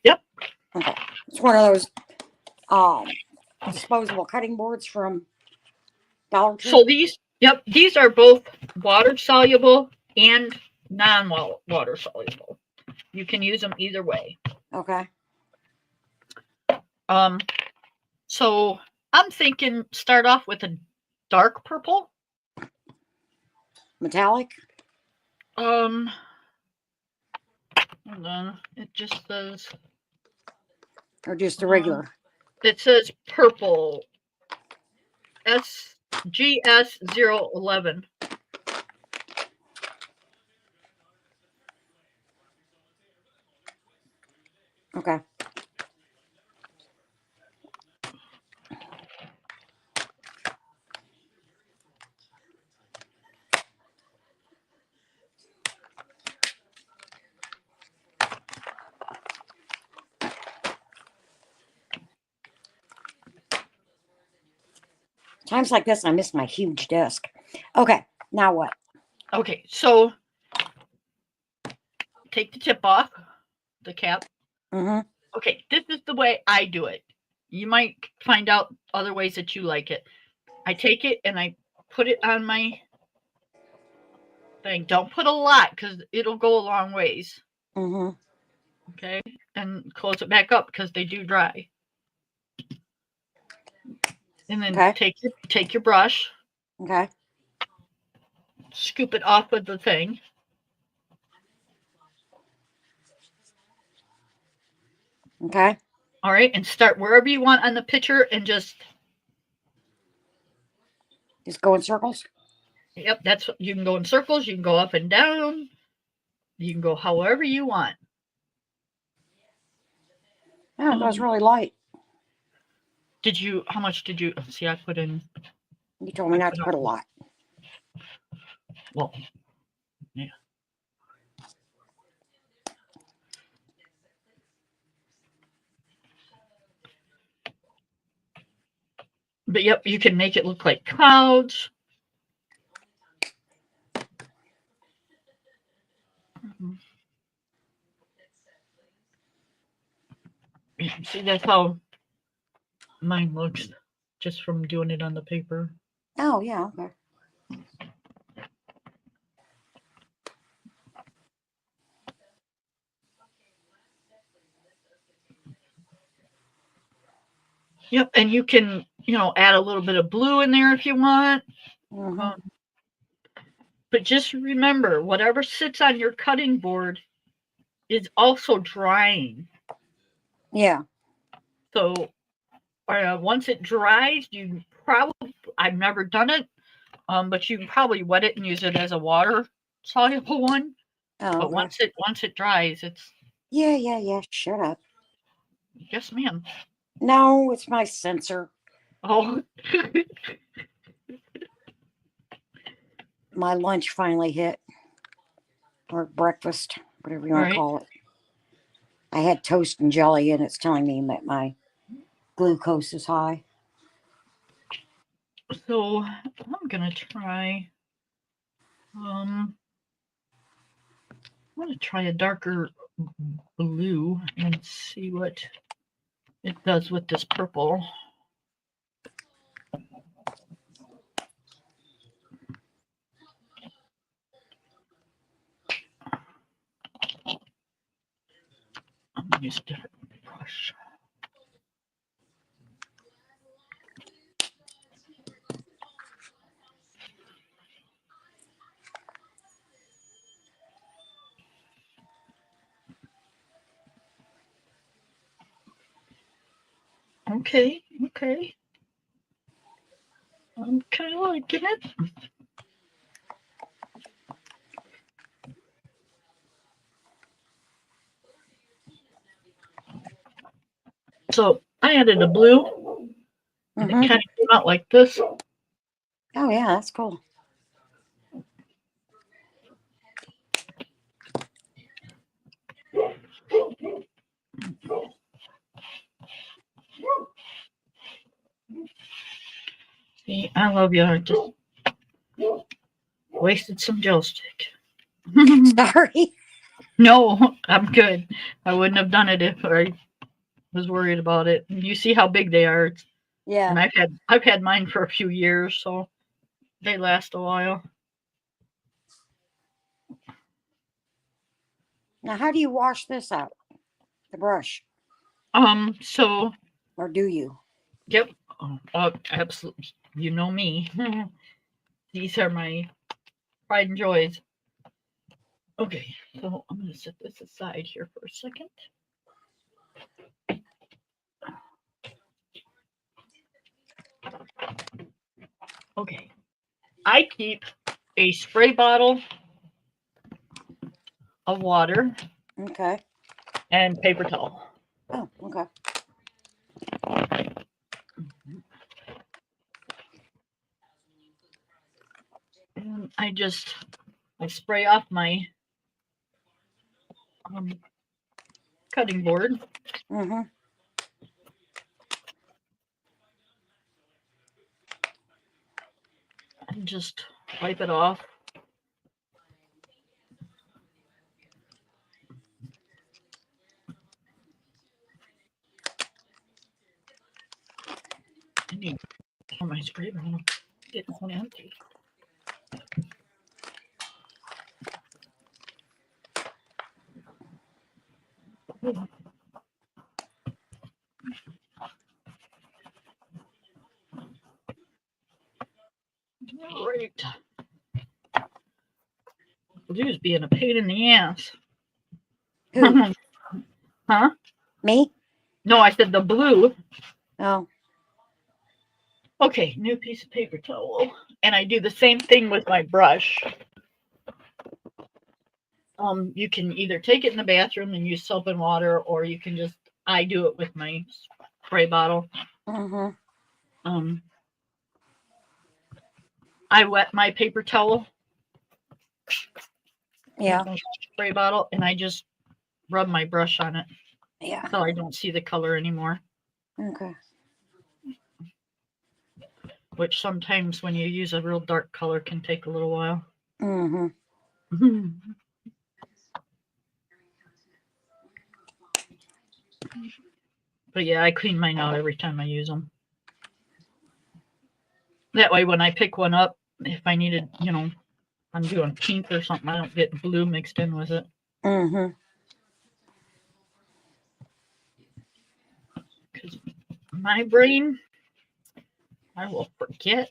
Yep.
Okay. It's one of those disposable cutting boards from Dollar Tree.
So these are both water soluble and non-water soluble. You can use them either way.
Okay.
So I'm thinking start off with a dark purple.
Metallic?
Hold on. It just says
Or just a regular?
It says purple. SGS011.
Okay. Times like this, I miss my huge desk. Okay, now what?
Okay, so take the tip off, the cap.
Mm-hmm.
Okay, this is the way I do it. You might find out other ways that you like it. I take it and I put it on my thing. Don't put a lot because it'll go a long ways.
Mm-hmm.
Okay, and close it back up because they do dry. And then take your brush.
Okay.
Scoop it off with the thing.
Okay.
All right, and start wherever you want on the picture and just
go in circles?
Yep, that's you can go in circles, you can go up and down, you can go however you want.
Yeah, it goes really light.
How much did you see? I put in.
You told me not to put a lot.
Well, yeah. But yep, you can make it look like clouds. See, that's how mine looks just from doing it on the paper.
Oh, yeah, okay.
Yep, and you can, add a little bit of blue in there if you want.
Mm-hmm.
But just remember, whatever sits on your cutting board is also drying.
Yeah.
So once it dries, you probably, I've never done it, but you can probably wet it and use it as a water soluble one.
Oh,
But
okay.
once it dries, it's
Yeah. Shut up.
yes, ma'am.
No, it's my sensor.
Oh,
My lunch finally hit, or breakfast, whatever you
all
want to
right.
call it. I had toast and jelly, and it's telling me that my glucose is high.
So I'm gonna try. I'm gonna try a darker blue and see what it does with this purple. I'm gonna use a different brush. Okay. I'm kind of liking it. So I added a blue, and it
Mm-hmm.
kind of came out like this.
Oh, yeah, that's cool.
See, I love you. I just wasted some gel stick.
Sorry.
No, I'm good. I wouldn't have done it if I was worried about it. You see how big they are,
Yeah.
and I've had mine for a few years, so they last a while.
Now, how do you wash this out? The brush.
So
Or do you?
yep, absolutely. You know me. These are my pride and joys. Okay, so I'm gonna set this aside here for a second. Okay, I keep a spray bottle of water
Okay.
and paper towel.
Oh, okay.
And I spray off my um, cutting board
Mm-hmm.
and just wipe it off. I need my spray bottle. It's empty. Right. Blue's being a pain in the ass.
Who?
Huh?
Me?
No, I said the blue.
Oh.
Okay, new piece of paper towel. And I do the same thing with my brush. You can either take it in the bathroom and use soap and water, or you can I do it with my spray bottle.
Mm-hmm.
Um, I wet my paper towel with
Yeah.
my spray bottle, and I just rub my brush on it
Yeah.
so I don't see the color anymore.
Okay.
which sometimes when you use a real dark color can take a little while.
Mm-hmm.
But yeah, I clean mine out every time I use them. That way, when I pick one up, if I needed, I'm doing pink or something, I don't get blue mixed in with it.
Mm-hmm.
Because my brain, I will forget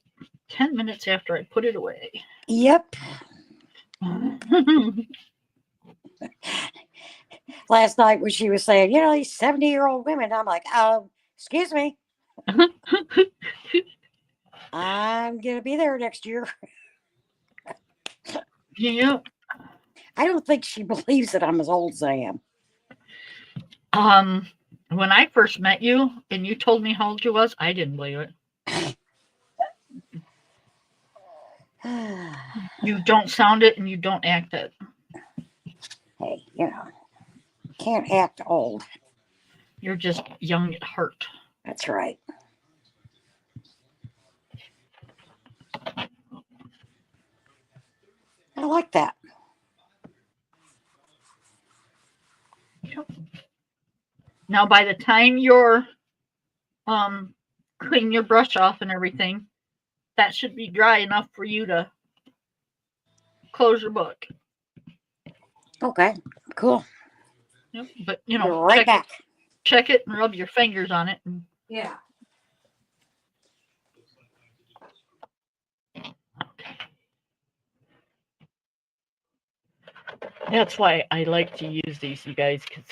10 minutes after I put it away.
Yep. Last night when she was saying, these 70-year-old women, I'm like, excuse me. I'm going to be there next year.
Yeah.
I don't think she believes that I'm as old as I
am. When I first met you and you told me how old you was, I didn't believe it. You don't sound it and you don't act it.
Hey, can't act old.
You're just young at heart.
That's right. I like that.
Yep. Now, by the time you're clean your brush off and everything, that should be dry enough for you to close your book.
Okay, cool.
Yep. But
Be right back.
Check it and rub your fingers on it.
Yeah.
Okay. That's why I like to use these, you guys, because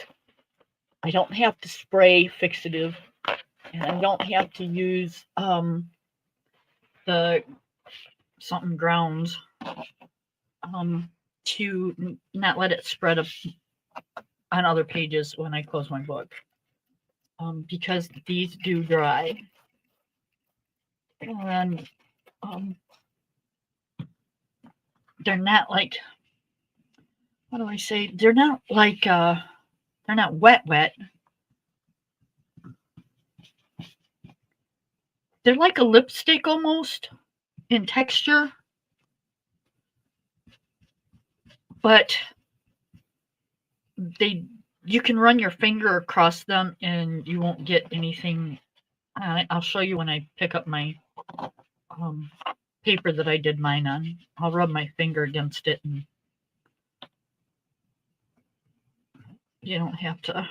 I don't have to spray fixative, and I don't have to use the something grounds to not let it spread up on other pages when I close my book, because these do dry, and they're not like, what do I say? They're not like they're not wet. They're like a lipstick almost in texture, but you can run your finger across them and you won't get anything. I'll show you when I pick up my paper that I did mine on. I'll rub my finger against it and you don't have to.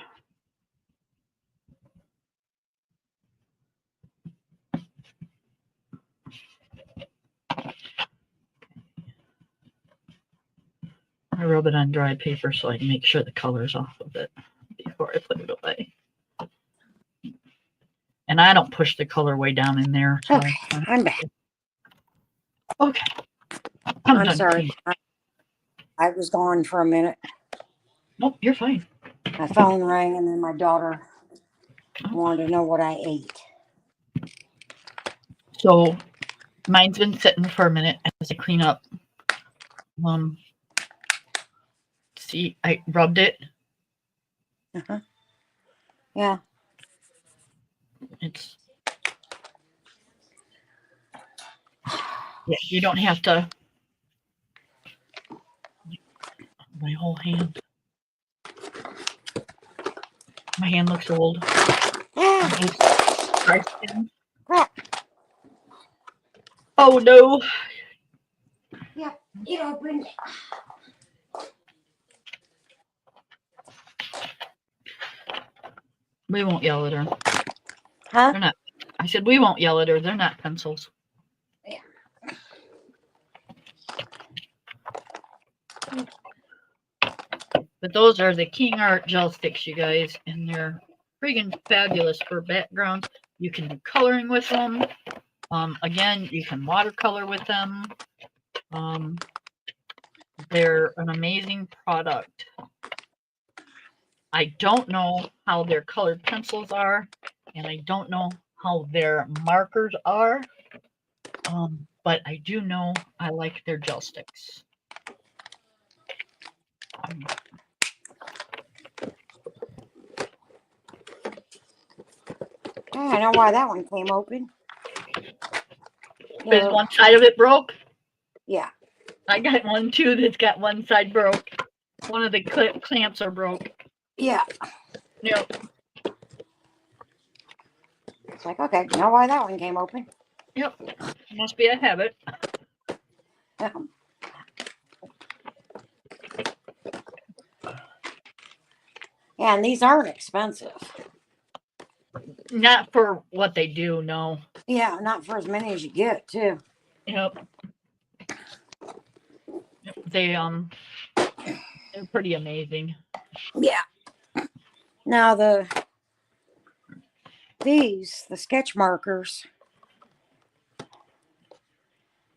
I rub it on dry paper so I can make sure the color's off of it before I put it away. And I don't push the color way down in there. So.
Okay, I'm back.
Okay.
I'm sorry. I was gone for a minute.
Nope, you're fine.
My phone rang and then my daughter wanted to know what I ate.
So mine's been sitting for a minute as I clean up. See, I rubbed it.
Uh-huh. Yeah.
Yeah, you don't have to. My whole hand. My hand looks old. Oh no.
Yeah, it opened.
We won't yell at her.
Huh?
They're not. I said we won't yell at her. They're not pencils.
Yeah.
But those are the King Art gel sticks, you guys, and they're friggin' fabulous for backgrounds. You can do coloring with them. Again, you can watercolor with them. They're an amazing product. I don't know how their colored pencils are, and I don't know how their markers are, but I do know I like their gel sticks.
I know why that one came open.
Is one side of it broke?
Yeah.
I got one too that's got one side broke. One of the clamps are broke.
Yeah.
Yep.
It's like, okay, know why that one came open.
Yep. Must be a habit.
And these aren't expensive.
Not for what they do, no.
Yeah, not for as many as you get, too.
Yep. They're pretty amazing.
Yeah. Now the sketch markers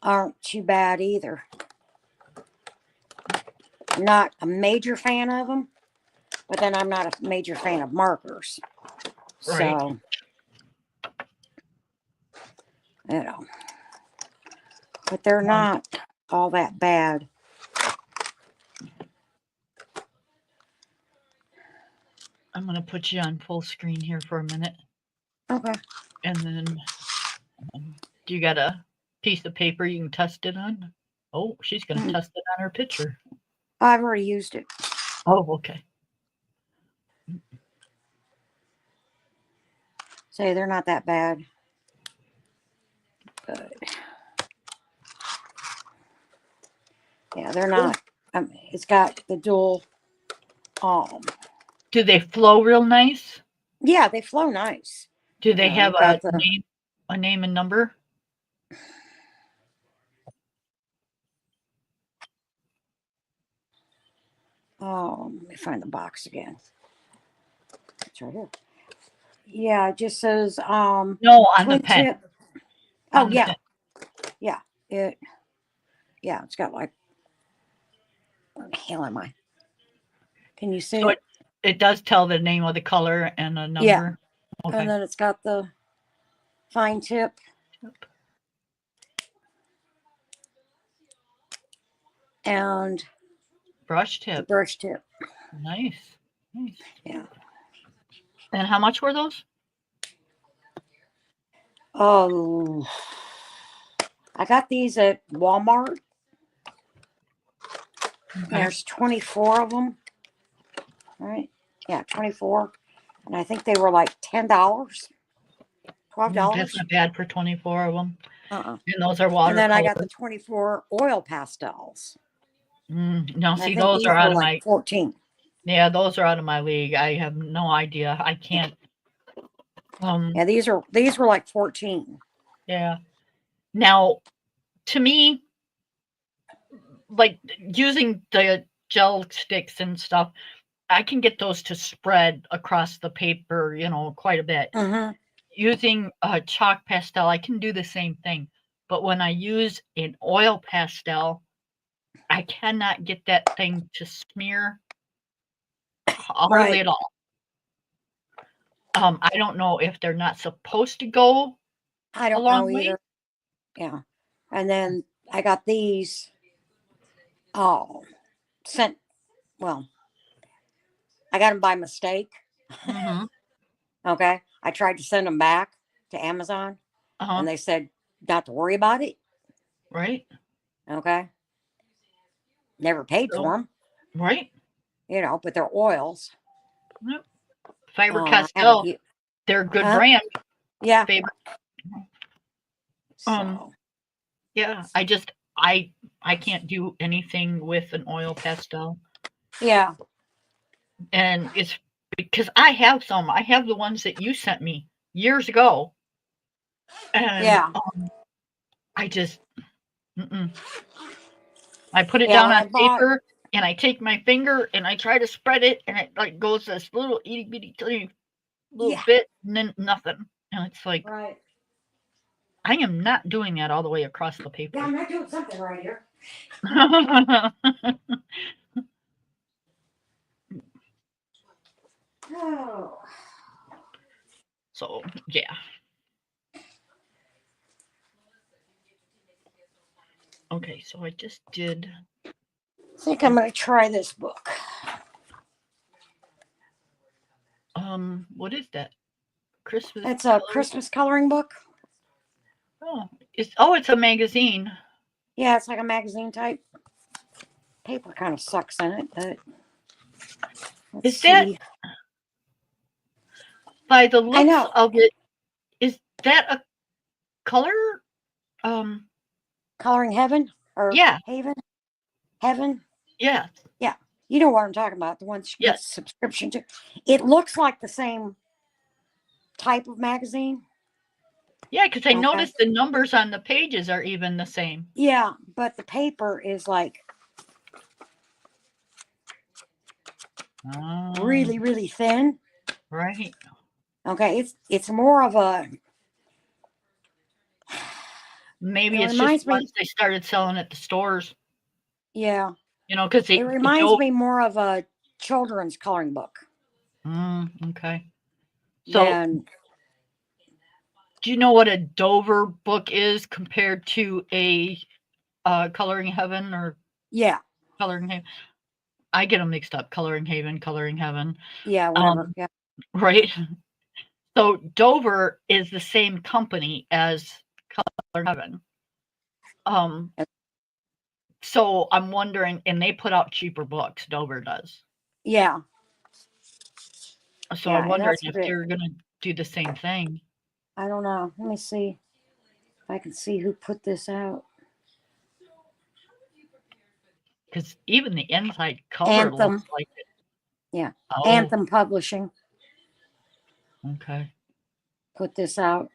aren't too bad either. Not a major fan of them, but then I'm not a major fan of markers.
Right.
So, you know, but they're not all that bad.
I'm going to put you on full screen here for a minute.
Okay.
And then, do you got a piece of paper you can test it on? Oh, she's going to test it on her picture.
I've already used it.
Oh, okay.
Say they're not that bad. But yeah, they're not. It's got the dual.
Do they flow real nice?
Yeah, they flow nice.
Do they have
got
a name and number?
Let me find the box again. It's right here. Yeah, it just says
No, on the
twin
pen.
tip. Oh
On the
yeah,
pen.
yeah. It's got like. Where the hell am I? Can you see
So
it?
It does tell the name of the color and a number.
Yeah.
Okay.
And then it's got the fine tip.
Yep.
And
Brush tip.
Brush tip.
Nice.
Yeah.
And how much were those?
Oh, I got these at Walmart. Okay. There's 24 of them. All right. Yeah, 24. And I think they were like $10, $12.
That's not bad for 24 of them.
And
those are watercolor.
And then I got the 24 oil pastels.
No,
and
see, those are out of
like 14.
Yeah, those are out of my league. I have no idea. I can't.
Yeah, these were like 14.
Yeah. Now, to me, like using the gel sticks and stuff, I can get those to spread across the paper, quite a bit.
Mm-hmm.
Using a chalk pastel, I can do the same thing. But when I use an oil pastel, I cannot get that thing to smear hardly at all. I don't know if they're not supposed to go.
I don't know either. Yeah. And then I got these sent. Well, I got them by mistake.
Mm-hmm.
Okay. I tried to send them back to Amazon. And they said not to worry about it.
Right.
Okay. Never paid for them.
Right.
But they're oils.
Yep. Faber-Castell. They're a good brand.
Yeah.
Faber. Yeah. I can't do anything with an oil pastel.
Yeah.
And it's because I have some. I have the ones that you sent me years ago. And I just, I put it down on paper and I take my finger and I try to spread it and it like goes this little itty bitty tiny little bit and then nothing. And it's like, I am not doing that all the way across the paper.
Yeah, I'm not doing something right here. Oh.
So, yeah. Okay, so I just did.
I think I'm going to try this book.
What is that? Christmas.
It's a Christmas coloring book.
Oh, it's a magazine.
Yeah, it's like a magazine type. Paper kind of sucks in it, but let's
Is that,
see.
by the
I
looks
know.
of it, is that a color?
Coloring Heaven or
Yeah,
Haven? Heaven?
yes,
Yeah. You know what I'm talking about. The ones you get
yes.
subscription to. It looks like the same type of magazine.
Yeah, because I
Okay.
noticed the numbers on the pages are even the same.
Yeah, but the paper is like
Oh,
really, really thin.
right.
Okay. It's more of a it
Maybe it's just
reminds
the ones
me
they started selling at the stores,
yeah.
because
It
the
reminds
dough.
me more of a children's coloring book
Okay. So,
than
do you know what a Dover book is compared to a Coloring Heaven or
yeah,
Coloring Haven? I get them mixed up. Coloring Haven, Coloring Heaven.
yeah, whatever.
Um,
Yeah.
right. So Dover is the same company as Coloring Heaven. Um, so I'm wondering, and they put out cheaper books. Dover does.
Yeah.
So I'm
Yeah, and
wondering
that's
if
what it
they're gonna do the same thing.
I don't know. Let me see if I can see who put this out.
Because even the inside cover looks
Anthem.
like it.
Yeah.
Oh,
Anthem Publishing
okay.
put this out.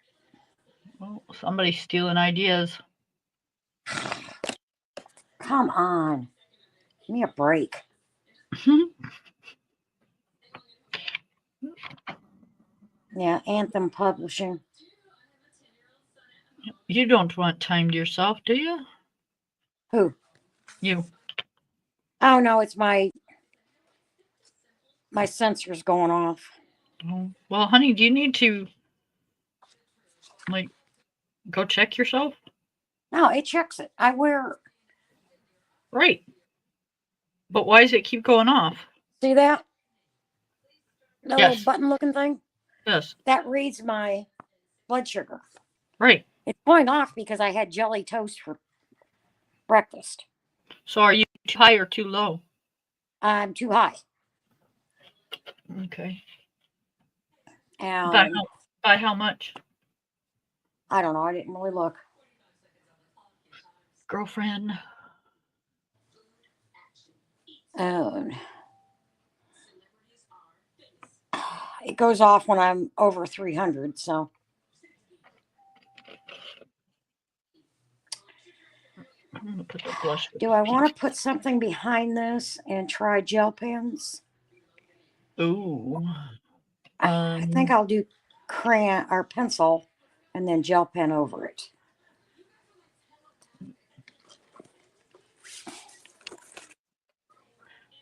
Well, somebody's stealing ideas.
Come on. Give me a break. Yeah, Anthem Publishing.
You don't want time to yourself, do you?
Who?
You.
Oh no, it's my sensor's going off.
Oh, well, honey, do you need to like go check yourself?
No, it checks it. I wear
Right. But why does it keep going off?
see that? The little
Yes.
button looking thing?
Yes.
That reads my blood sugar.
Right.
It's going off because I had jelly toast for breakfast.
So are you too high or too low?
I'm too high.
Okay. By
And
how by how much?
I don't know, I didn't really look.
Girlfriend.
And it goes off when I'm over 300. So
I'm gonna put the blush with
do
the
I
pink.
want to put something behind this and try gel pens?
Ooh.
I think I'll do crayon or pencil and then gel pen over it.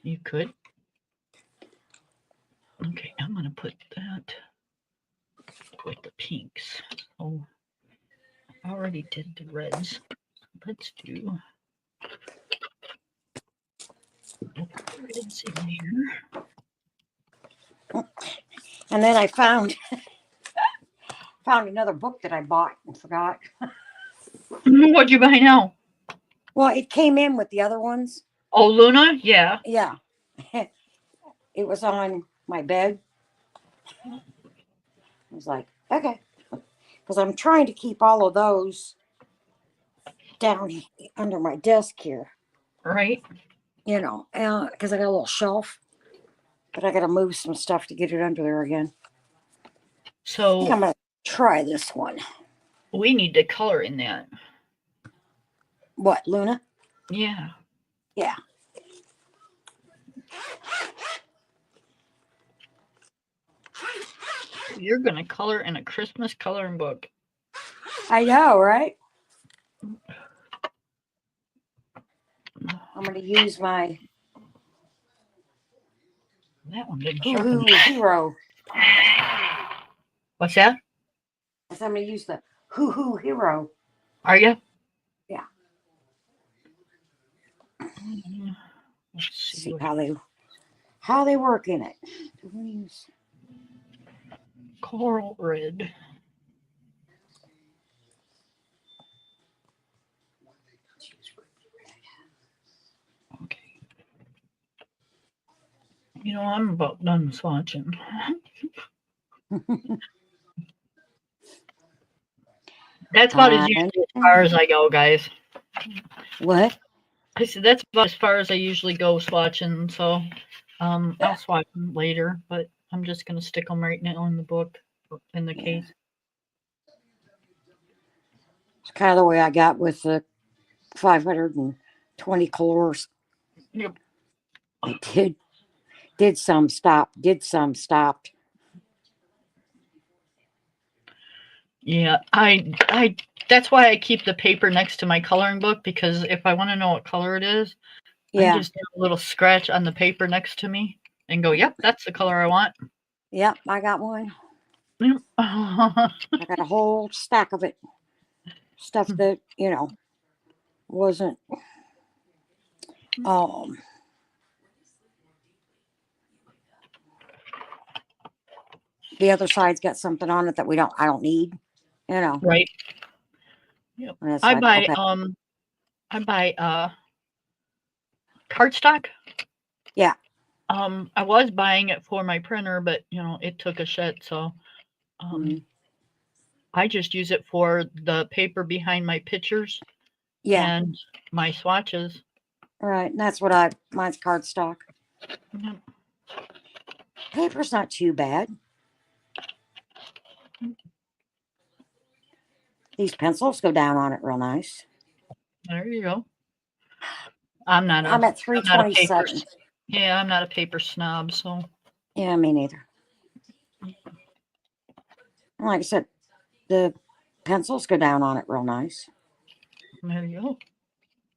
You could. Okay, I'm gonna put that with the pinks. Oh, I already did the reds. Let's do reds in here.
And then I found another book that I bought and forgot.
What'd you buy now?
Well, it came in with the other ones.
Oh, Luna? Yeah.
Yeah. It was on my bed. I was like, okay. Because I'm trying to keep all of those down under my desk here,
Right.
because I got a little shelf, but I got to move some stuff to get it under there again. I think I'm
So
going to try this one.
we need to color in that.
What, Luna?
Yeah.
Yeah.
You're gonna color in a Christmas coloring book.
I know, right? I'm going to use my
That one didn't
Hoo
sharpen.
Hoo Hero.
What's that?
I'm going to use the Hoo Hoo Hero.
Are you?
Yeah.
Let's see.
See how they work in it.
Coral red. I'm about done swatching. That's about as usually as far as I go, guys.
What?
I said that's about as far as I usually go swatching. So, I'll swatch them later, but I'm just gonna stick them right now in the book, in the case.
It's kind of the way I got with the 520 colors.
Yep.
I did some stopped, did some stopped.
Yeah, I. That's why I keep the paper next to my coloring book, because if I want to know what color it is, I
Yeah,
just do a little scratch on the paper next to me and go, "Yep, that's the color I want."
yep, I got one.
Yep.
I got a whole stack of it. Stuff that, wasn't um the other side's got something on it that I don't need,
Right. Yep.
And it's
I
like,
buy
okay.
I buy cardstock.
Yeah.
I was buying it for my printer, but it took a shit, so
Mhm.
I just use it for the paper behind my pictures
Yeah.
and my swatches.
Right. And that's mine's cardstock.
Yep.
Paper's not too bad. These pencils go down on it real nice.
There you go. I'm not
I'm at
a paper.
327.
Yeah, I'm not a paper snob, so
Yeah, me neither. Like I said, the pencils go down on it real nice.
there you go.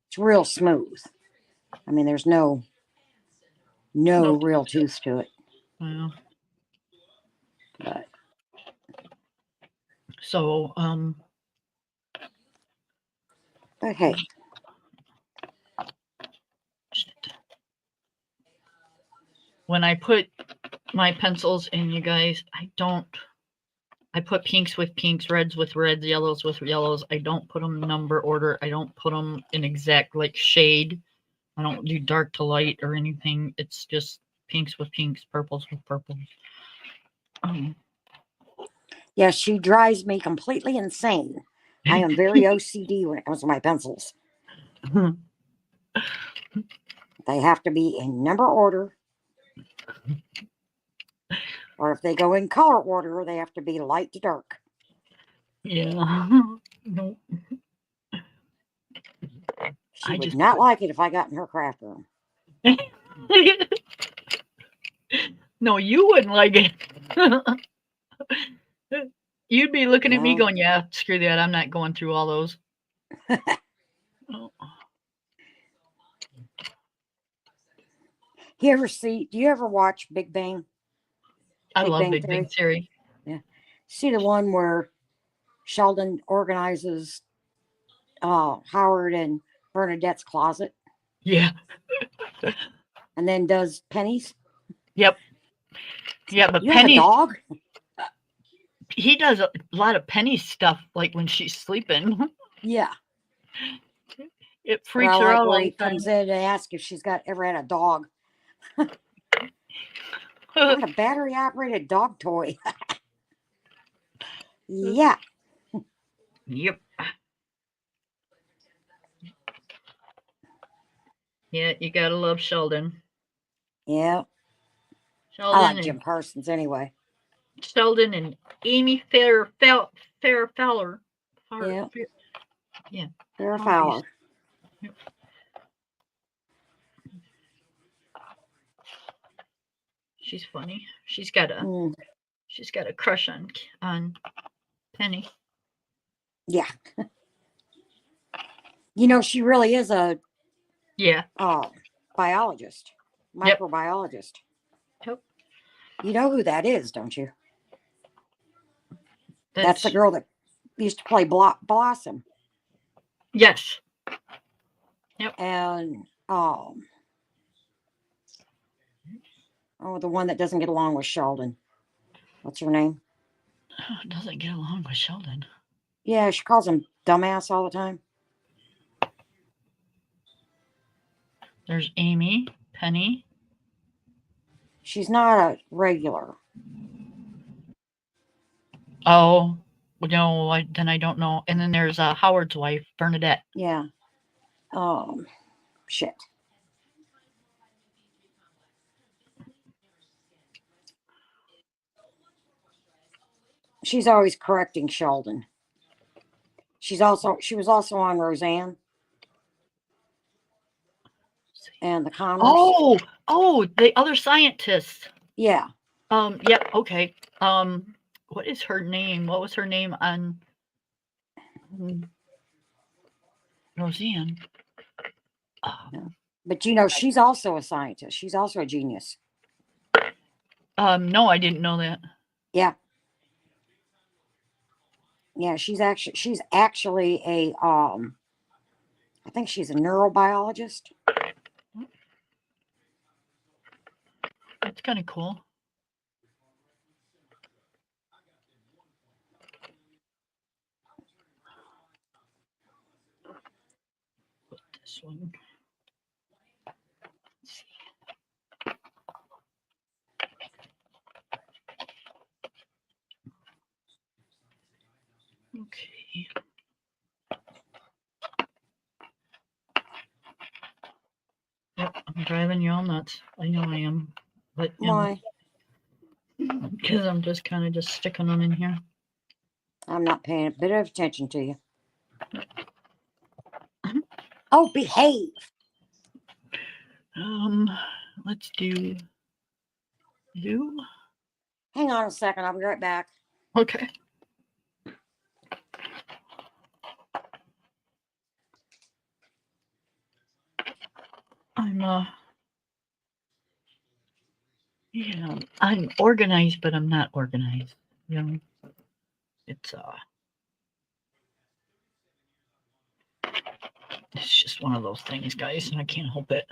It's real smooth. I mean, there's no
No,
real tooth to it.
well,
But
so
hey,
when I put my pencils in, you guys, I put pinks with pinks, reds with reds, yellows with yellows. I don't put them number order. I don't put them in exact like shade. I don't do dark to light or anything. It's just pinks with pinks, purples with purples.
yeah, she drives me completely insane. I am very OCD when it comes to my pencils. They have to be in number order. Or if they go in color order, they have to be light to dark.
Yeah. No.
She would not like it if I got in her craft room.
No, you wouldn't like it. You'd be looking at me
No.
going, yeah, screw that. I'm not going through all those. Oh.
Do you ever watch Big Bang?
I love Big Bang Theory.
Yeah. See the one where Sheldon organizes Howard and Bernadette's closet
Yeah.
and then does Penny's?
Yep. Yeah, but
You have a
Penny,
dog?
he does a lot of Penny stuff, like when she's sleeping.
Yeah.
It
But
freaks
I
her
like
out
where
all
he
the time.
comes in and asks if she's ever had a dog. I want a battery operated dog toy. Yeah.
Yep. Yeah, you gotta love Sheldon.
Yeah. I
Sheldon
like
and
Jim Parsons anyway.
Sheldon and Amy Fowler.
Yeah.
Yeah.
Sarah Fowler.
Yep. She's funny. She's got a crush on Penny.
Yeah. She really is a
Yeah.
biologist,
Yep.
microbiologist.
Yep.
You know who that is, don't you? That's
That's
the girl that used to play Blossom.
yes. Yep.
And the one that doesn't get along with Sheldon. What's her name?
Doesn't get along with Sheldon.
Yeah, she calls him dumbass all the time.
There's Amy, Penny.
She's not a regular.
Oh, no, then I don't know. And then there's Howard's wife, Bernadette.
Yeah. Shit. She's always correcting Sheldon. She was also on Roseanne and the Connors.
Oh, the other scientist.
Yeah.
Yep, okay. What is her name? What was her name on Roseanne?
But she's also a scientist. She's also a genius.
No, I didn't know that.
Yeah. Yeah, she's actually a I think she's a neurobiologist.
That's kind of cool. Put this one. Let's see. Okay. Yep, I'm driving you all nuts. I know I am. But
Why?
Because I'm just kind of just sticking them in here.
I'm not paying a bit of attention to you. Oh, behave.
Let's do you.
Hang on a second. I'll be right back.
Okay. I'm organized, but I'm not organized. You know, it's just one of those things, guys, and I can't help it.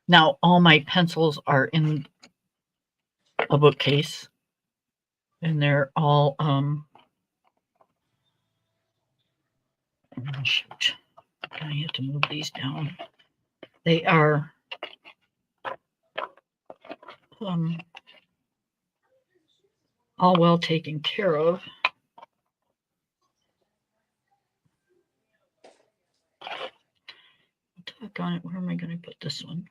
Now, all my pencils are in a bookcase, and they're all oh, shoot. I have to move these down. They are all well taken care of. Doggone it, where am I going to put this one?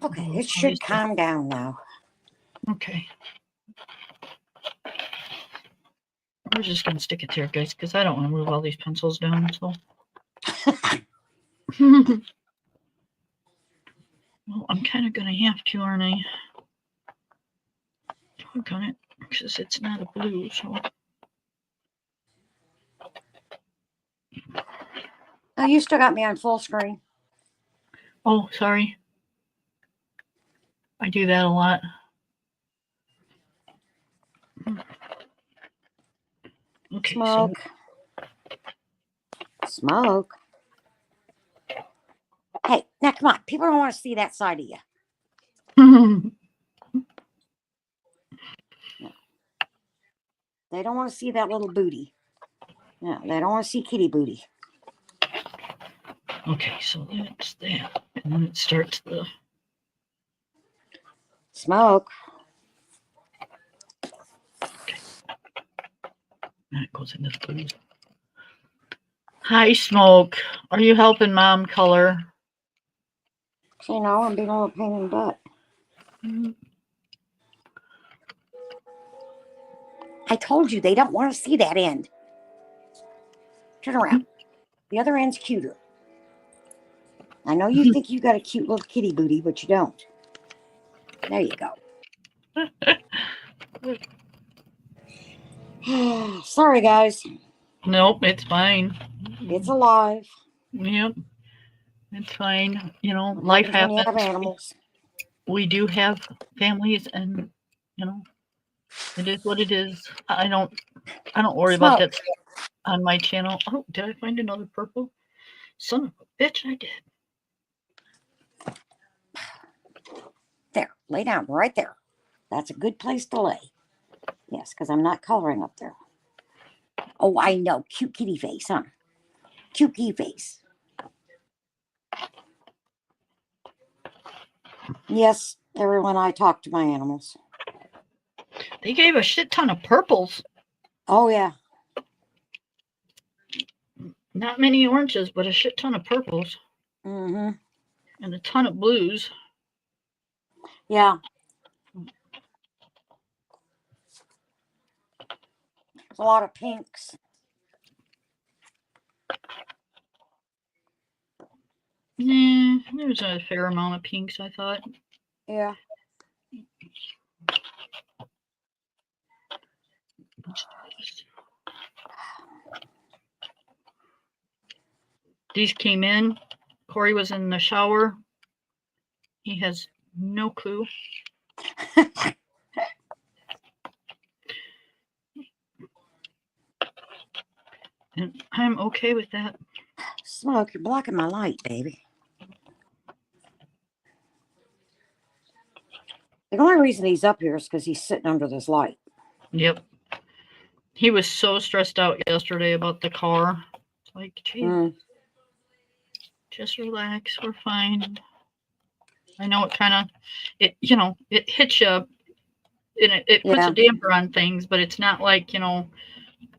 Okay, it should calm down now. Okay.
We're just going to stick it there, guys, because I don't want to move all these pencils down. So, well, I'm kind of going to have to, aren't I? Click on it because it's not a blue. So,
oh, you still got me on full screen.
Oh, sorry. I do that a lot. Okay.
Smoke. Smoke. Hey, now come on. People don't want to see that side of you.
No.
They don't want to see that little booty. No, they don't want to see kitty booty.
Okay, so that's that. And then it starts the
smoke.
Okay. That goes into the blue. Hi, Smoke. Are you helping Mom color?
You know, I'm being a little pain in the butt. I told you they don't want to see that end. Turn around. The other end's cuter. I know you think you got a cute little kitty booty, but you don't. There you go. Sorry, guys.
Nope, it's fine.
It's alive.
Yep, it's fine. You know, life happens.
When you have animals.
We do have families, and you know, it is what it is. I don't worry about that on my channel. Oh, did I find another purple? Son of a bitch, I did.
There, lay down right there. That's a good place to lay. Yes, because I'm not coloring up there. Oh, I know. Cute kitty face, huh? Cute kitty face. Yes, everyone I talk to my animals.
They gave a shit ton of purples.
Oh, yeah.
Not many oranges, but a shit ton of purples.
Mm-hmm.
And a ton of blues.
Yeah. There's a lot of pinks.
Yeah, there's a fair amount of pinks, I thought.
Yeah.
These came in. Corey was in the shower. He has no clue. And I'm okay with that.
Smoke, you're blocking my light, baby. The only reason he's up here is because he's sitting under this light.
Yep. He was so stressed out yesterday about the car. It's like, geez, just relax. We're fine. I know it kind of, it hits you and it puts a
Yeah.
damper on things, but it's not like,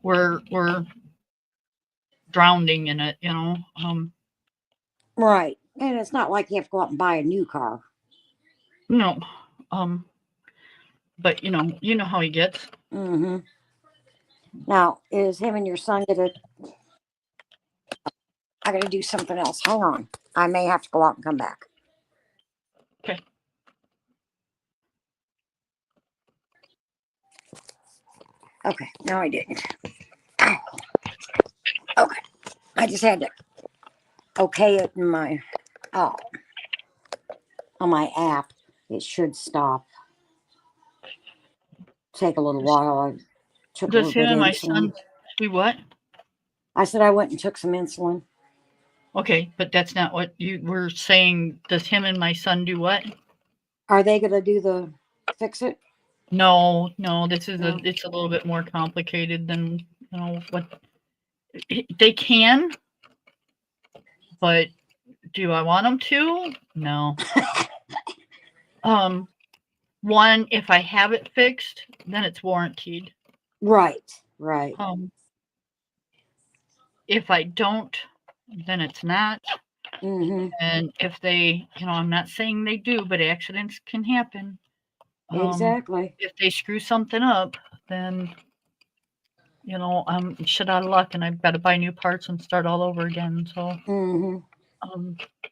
we're drowning in it,
Right. And it's not like you have to go out and buy a new car.
No. But you know how he gets.
Mm-hmm. Now, is him and your son gonna... I gotta do something else. Hang on. I may have to go out and come back.
Okay.
Okay. No, I didn't. Okay. I just had to okay it in my on my app. It should stop. Take a little while. I took a
Does
little
him
bit of
and my
insulin.
son do what?
I said I went and took some insulin.
Okay, but that's not what you were saying. Does him and my son do what?
Are they gonna do the fix it?
No, this is
No.
it's a little bit more complicated than what they can, but do I want them to? No. One, if I have it fixed, then it's warranted.
Right.
If I don't, then it's not.
Mm-hmm.
And if they, I'm not saying they do, but accidents can happen.
Exactly.
If they screw something up, then I'm shit out of luck, and I've got to buy new parts and start all over again. So,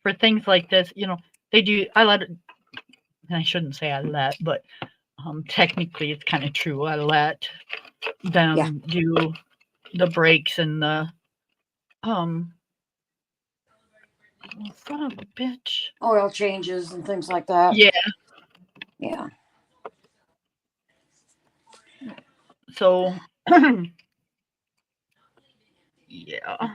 for things like this, they do. I let it. I shouldn't say I let, but technically, it's kind of true. I let them do the brakes and the son of a bitch.
Oil changes and things like that.
Yeah.
Yeah.
So, yeah.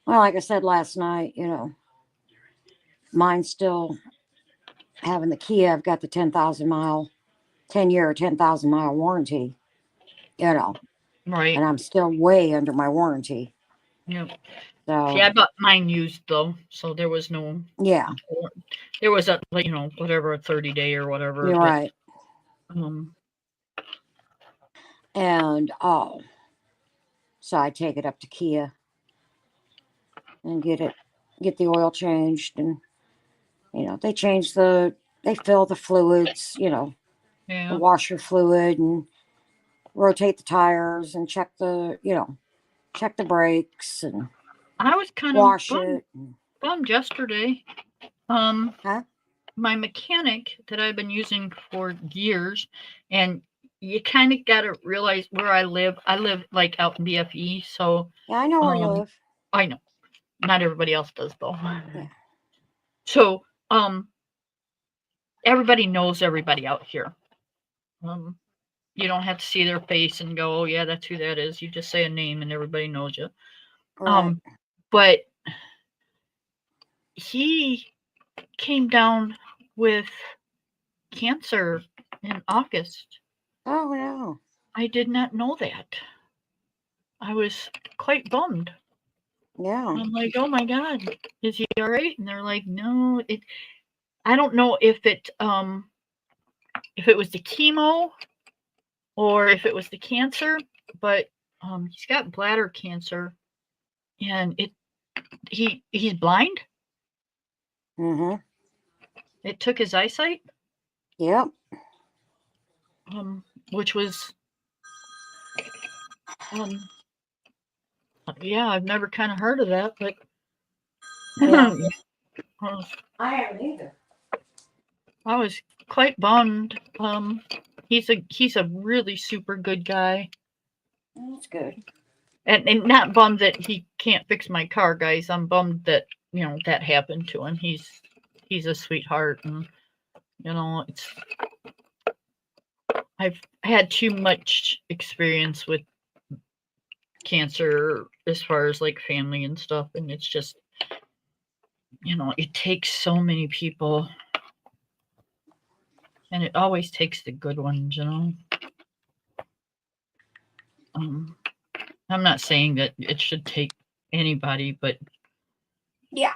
Well, like I said last night, mine's still having the Kia. I've got the 10-year, 10,000 mile warranty,
Right.
and I'm still way under my warranty.
Yep.
So,
See, I bought mine used though, so there was no.
yeah.
There was a whatever, a 30-day or whatever.
You're right. And so I take it up to Kia and get the oil changed, and they fill the fluids, the washer fluid, and rotate the tires and check the brakes and
I was kind
wash
of
it.
bummed yesterday.
Huh?
My mechanic that I've been using for years, and you kind of got to realize where I live. I live like out in BFE, so
Yeah, I know where you live.
I know. Not everybody else does though.
Yeah.
So, everybody knows everybody out here. You don't have to see their face and go, "Oh yeah, that's who that is." You just say a name and everybody knows you.
Right.
But he came down with cancer in August.
Oh no.
I did not know that. I was quite bummed.
Yeah.
I'm like, oh my God, is he all right? And they're like, no, I don't know if it was the chemo or if it was the cancer, but he's got bladder cancer, and he's blind.
Mm-hmm.
It took his eyesight,
Yep.
which was yeah, I've never kind of heard of that, but
Yeah.
uh,
I haven't either.
I was quite bummed. He's a really super good guy,
That's good.
and not bummed that he can't fix my car, guys. I'm bummed that that happened to him. He's a sweetheart, and it's I've had too much experience with cancer as far as like family and stuff, and it's just it takes so many people, and it always takes the good ones. Um, I'm not saying that it should take anybody, but
Yeah.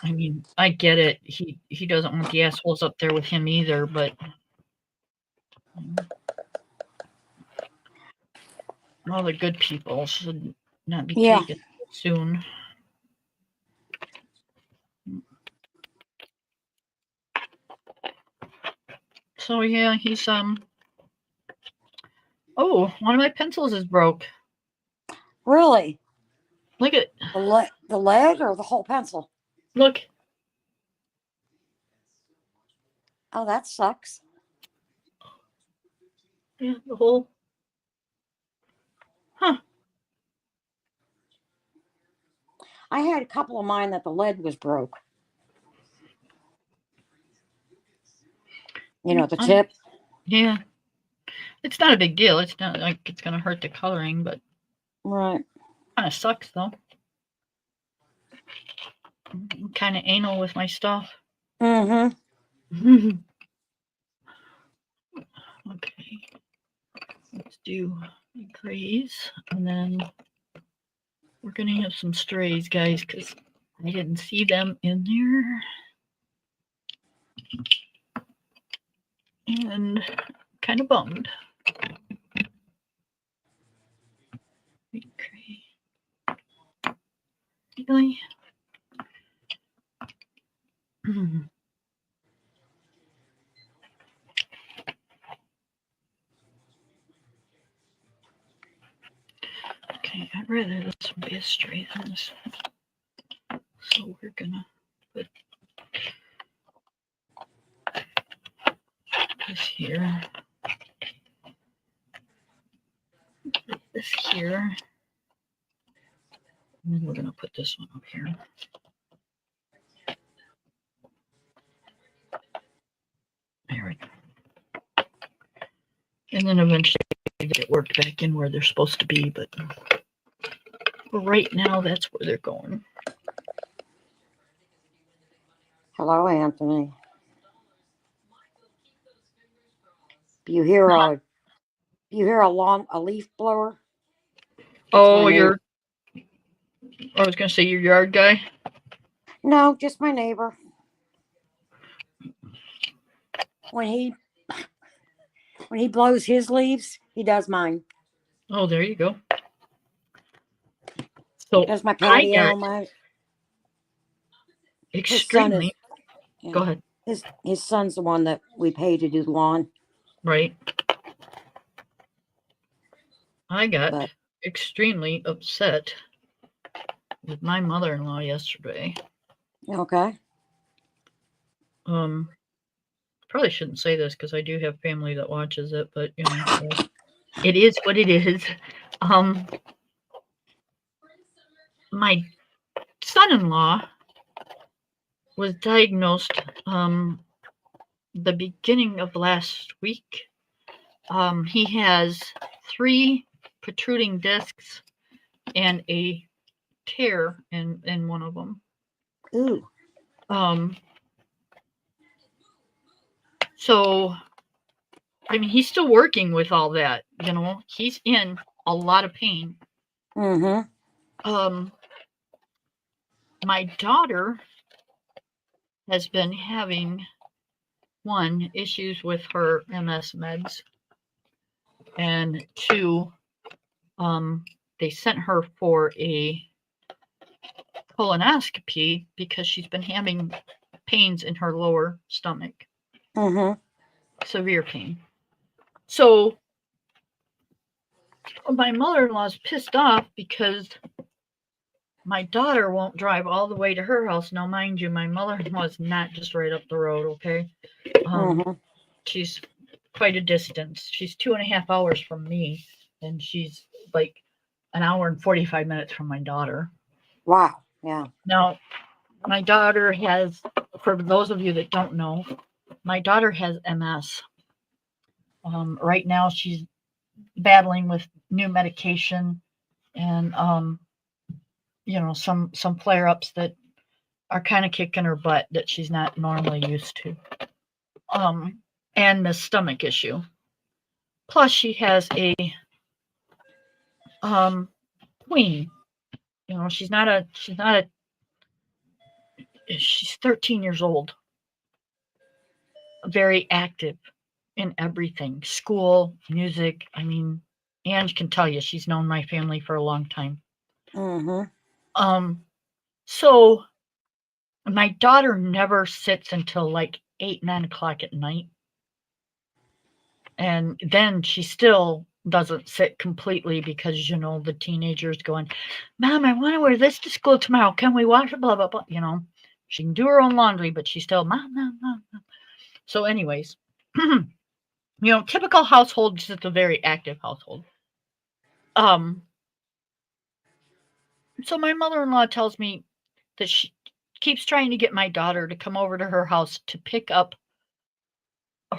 I mean, I get it. He doesn't want the assholes up there with him either, but all the good people should not be
Yeah.
taken soon. So yeah, he's oh, one of my pencils is broke.
Really?
Look at
The lead or the whole pencil?
look.
Oh, that sucks.
Yeah, the whole huh.
I had a couple of mine that the lead was broke. The tip.
Yeah. It's not a big deal. It's not like it's gonna hurt the coloring, but
Right.
kind of sucks though. I'm kind of anal with my stuff.
Mm-hmm.
Okay. Let's do grays, and then we're gonna have some strays, guys, because I didn't see them in there. And kind of bummed. Okay. Really? Okay, I'd rather this one be a straight than this one. So we're gonna put this here. Put this here. And then we're gonna put this one up here. There we go. And then eventually they get worked back in where they're supposed to be, but for right now, that's where they're going.
Hello, Anthony. You hear a leaf blower?
Oh, I was gonna say your yard guy.
No, just my neighbor. When he blows his leaves, he does mine.
Oh, there you go. So
Does my
I
patio,
got
his son is.
extremely.
Yeah,
Go ahead.
his son's the one that we pay to do the lawn.
Right. I got
But
extremely upset with my mother-in-law yesterday.
okay.
Probably shouldn't say this because I do have family that watches it, but it is what it is. My son-in-law was diagnosed the beginning of last week. He has 3 protruding discs and a tear in one of them.
Ooh.
So, I mean, he's still working with all that. He's in a lot of pain.
Mm-hmm.
My daughter has been having, one, issues with her MS meds, and two, they sent her for a colonoscopy because she's been having pains in her lower stomach,
Mm-hmm.
severe pain. So my mother-in-law's pissed off because my daughter won't drive all the way to her house. Now, mind you, my mother-in-law is not just right up the road, okay?
Mm-hmm.
She's quite a distance. She's 2.5 hours from me, and she's like an hour and 45 minutes from my daughter.
Wow. Yeah.
Now, my daughter has, for those of you that don't know, my daughter has MS. Right now, she's battling with new medication and some flare ups that are kind of kicking her butt that she's not normally used to. And the stomach issue. Plus, she has a queen. She's 13 years old, very active in everything, school, music. I mean, Ange can tell you she's known my family for a long time.
Mm-hmm.
So my daughter never sits until like 8, 9 o'clock at night. And then she still doesn't sit completely because, the teenager's going, Mom, I want to wear this to school tomorrow. Can we wash it? Blah, blah, blah. She can do her own laundry, but she's still, Mom, Mom, Mom, Mom. So, anyways, typical household, just a very active household. So my mother-in-law tells me that she keeps trying to get my daughter to come over to her house to pick up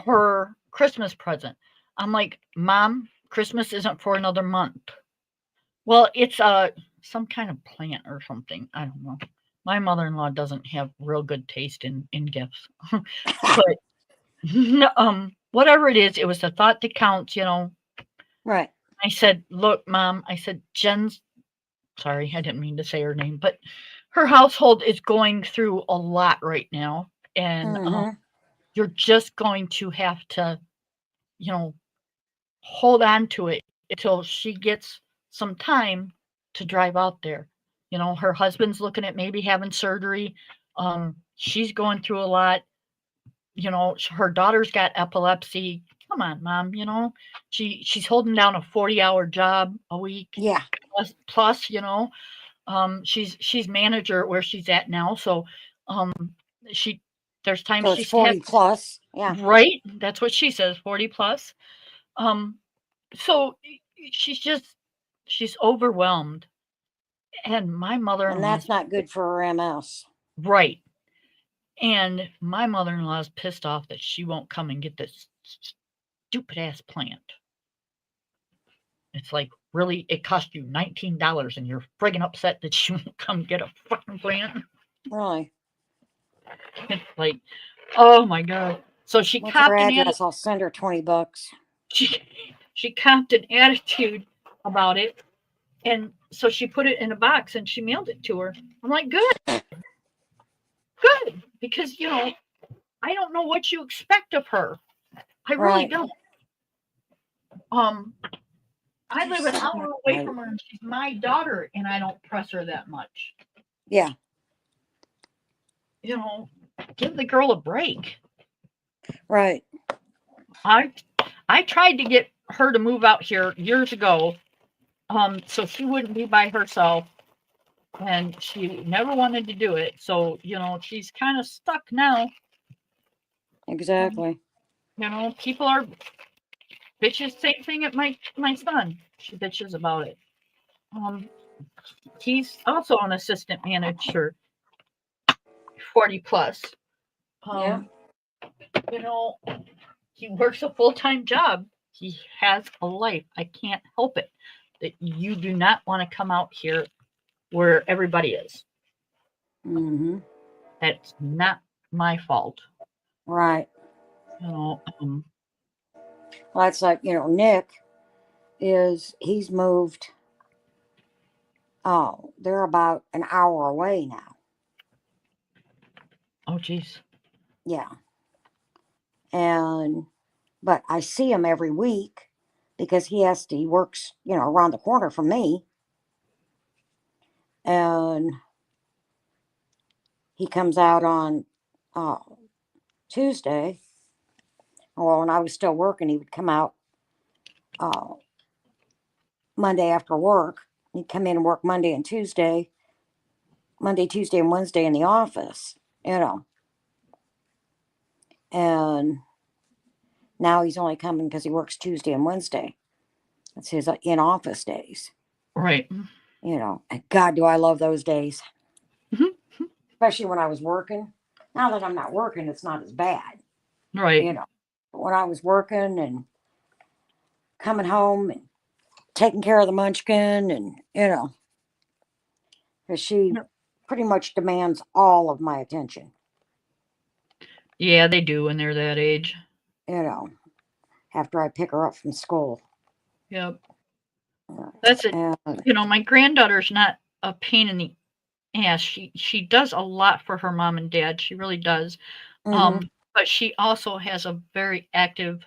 her Christmas present. I'm like, Mom, Christmas isn't for another month. Well, it's some kind of plant or something. I don't know. My mother-in-law doesn't have real good taste in gifts. But whatever it was the thought that counts.
Right.
I said, look, Mom, I said, Jen's, sorry, I didn't mean to say her name, but her household is going through a lot right now. And
Mm-hmm.
you're just going to have to, hold on to it until she gets some time to drive out there. Her husband's looking at maybe having surgery. She's going through a lot. Her daughter's got epilepsy. Come on, Mom. She's holding down a 40-hour job a week.
Yeah.
Plus, she's manager where she's at now. So, she there's times
So it's
she's had
40 plus. Yeah.
right. That's what she says, 40 plus. So she's overwhelmed, and my
And
mother-in-law's
that's not good for her MS.
right. And my mother-in-law's pissed off that she won't come and get this stupid ass plant. It's like, really, it cost you $19 and you're friggin' upset that she won't come get a fucking plant.
Really?
It's like, oh my God. So she
What's her
copped an
address? I'll send her $20.
she copped an attitude about it. And so she put it in a box and she mailed it to her. I'm like, good, because I don't know what you expect of her. I really
Right.
don't. I live an hour away from her, and she's my daughter, and I don't press her that much.
Yeah.
Give the girl a break.
Right.
I tried to get her to move out here years ago, so she wouldn't be by herself, and she never wanted to do it. So she's kind of stuck now.
Exactly.
People are bitches. Same thing at my son. She bitches about it. He's also an assistant manager, 40 plus.
Yeah.
He works a full-time job. He has a life. I can't help it that you do not want to come out here where everybody is.
Mm-hmm.
That's not my fault.
Right.
Well,
that's like, Nick he's moved Oh, they're about an hour away now.
Oh, geez.
Yeah. And, but I see him every week because he works, around the corner from me. And he comes out on uh, Tuesday. Well, when I was still working, he would come out uh, Monday after work. He'd come in and work Monday, Tuesday, and Wednesday in the office, And now he's only coming because he works Tuesday and Wednesday. That's his in office days.
Right.
And God, do I love those days.
Mhm.
Especially when I was working. Now that I'm not working, it's not as bad.
Right.
But when I was working and coming home and taking care of the munchkin and, because she pretty much demands all of my attention,
Yeah, they do when they're that age.
you know, after I pick her up from school.
Yep. That's it.
And,
My granddaughter's not a pain in the ass. She does a lot for her mom and dad. She really does.
mm-hmm.
But she also has a very active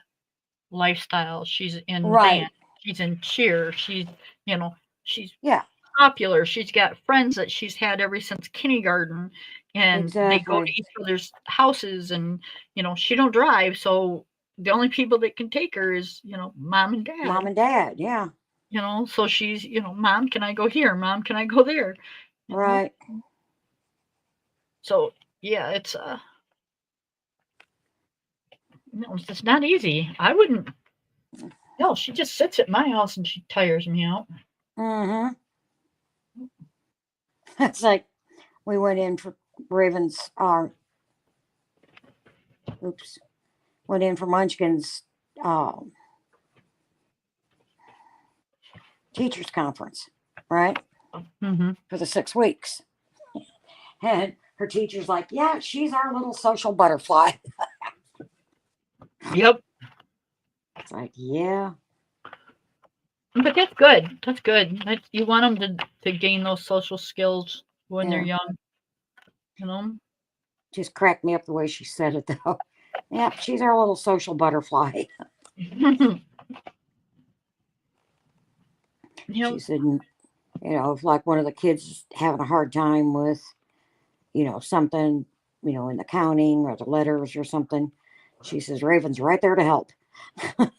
lifestyle. She's in
Right.
band. She's in cheer. She's
Yeah,
popular. She's got friends that she's had ever since kindergarten, and they go to
exactly.
each other's houses. And she don't drive, so the only people that can take her is mom and
Mom
dad.
and dad. Yeah,
So she's mom, can I go here? Mom, can I go there? You know,
right.
so yeah, it's just not easy. I wouldn't. No, she just sits at my house and she tires me out.
Mm-hmm. It's like we went in for Raven's, oops, went in for Munchkin's uh, teachers conference, right?
Mm-hmm.
For the 6 weeks. And her teacher's like, yeah, she's our little social butterfly.
Yep.
It's like, yeah,
But that's good. That's good. You want them to gain those social skills when they're
yeah.
young. You know.
Just cracked me up the way she said it, though. Yeah, she's our little social butterfly.
you
She
know.
said, if like one of the kids is having a hard time with, something, in the counting or the letters or something, she says, Raven's right there to help.
That's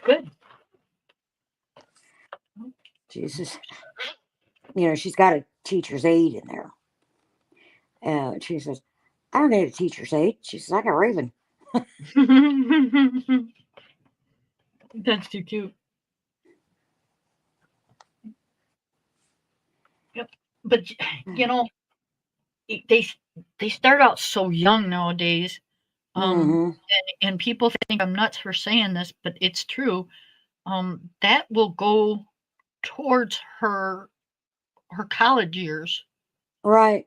good.
She says, she's got a teacher's aide in there. And she says, I don't need a teacher's aide. She says, I got Raven.
That's too cute. Yep. But you know, they they start out so young nowadays.
Mm-hmm.
And people think I'm nuts for saying this, but it's true. That will go towards her college years.
Right.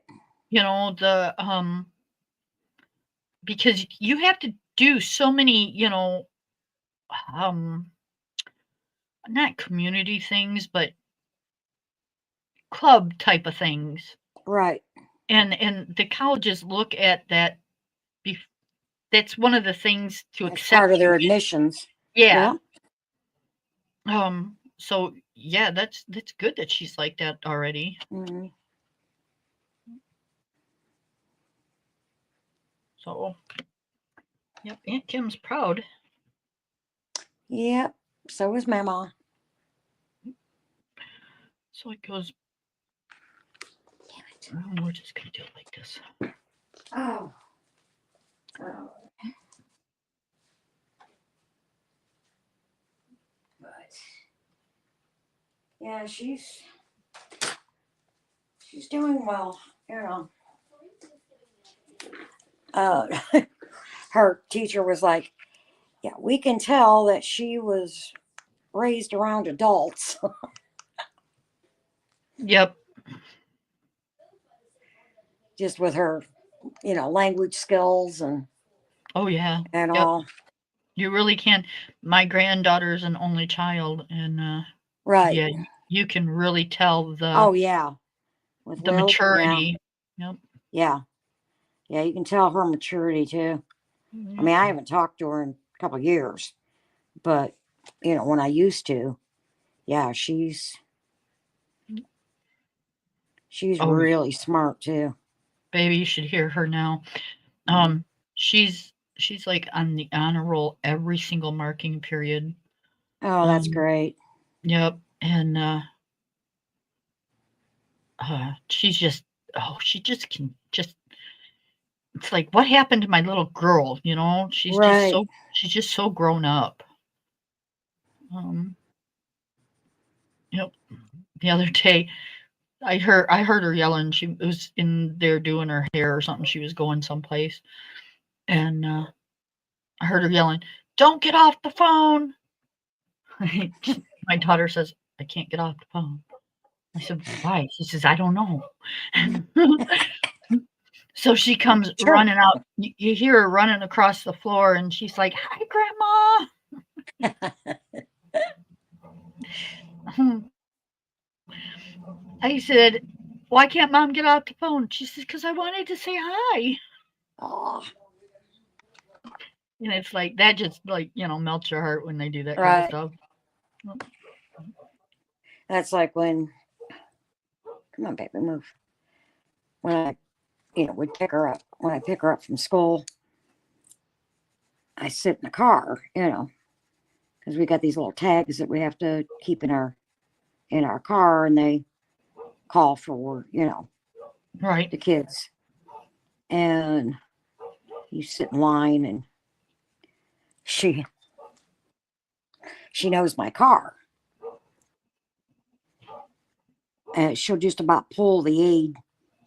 The because you have to do so many, um not community things, but club type of things.
Right.
And the colleges look at that. bef- That's one of the things to
As part
accept
of their
you.
admissions.
Yeah.
Yeah.
So yeah, that's good that she's like that already.
Mm-hmm.
So yep, Aunt Kim's proud.
Yep. So is Mama.
So it goes.
Damn it.
Oh, we're just gonna do it like this.
Oh. Oh. But yeah, she's doing well. Uh, her teacher was like, "Yeah, we can tell that she was raised around adults,
Yep.
just with her, language skills
Oh yeah.
and
Yep.
all."
You really can. My granddaughter's an only child, and
Right.
yeah, you can really tell
Oh yeah, with
the
Will. Yeah,
maturity. Yep.
yeah, yeah. You can tell her maturity too. I
Yep.
mean, I haven't talked to her in a couple of years, but when I used to, yeah, she's
Oh,
really smart too.
baby, you should hear her now.
Mm.
Um, she's like on the honor roll every single marking period.
Oh, that's
Um,
great.
yep, and she's just she just can just. It's like what happened to my little girl?
Right.
She's just so grown up. Um, yep. The other day, I heard her yelling. She was in there doing her hair or something. She was going someplace, and I heard her yelling, "Don't get off the phone!" My daughter says, "I can't get off the phone." I said, "Why?" She says, "I don't know." So she comes
Sure.
running out. You hear her running across the floor, and she's like, "Hi, Grandma." I said, "Why can't Mom get off the phone?" She says, "Because I wanted to say hi."
Oh,
And it's like that just like melts your heart when they do that kind of
right.
stuff.
That's like when, come on, baby, move. When would pick her up. When I pick her up from school, I sit in the car, because we got these little tags that we have to keep in our car, and they call for
Right.
the kids, and you sit in line, and she she knows my car, and she'll just about pull the aid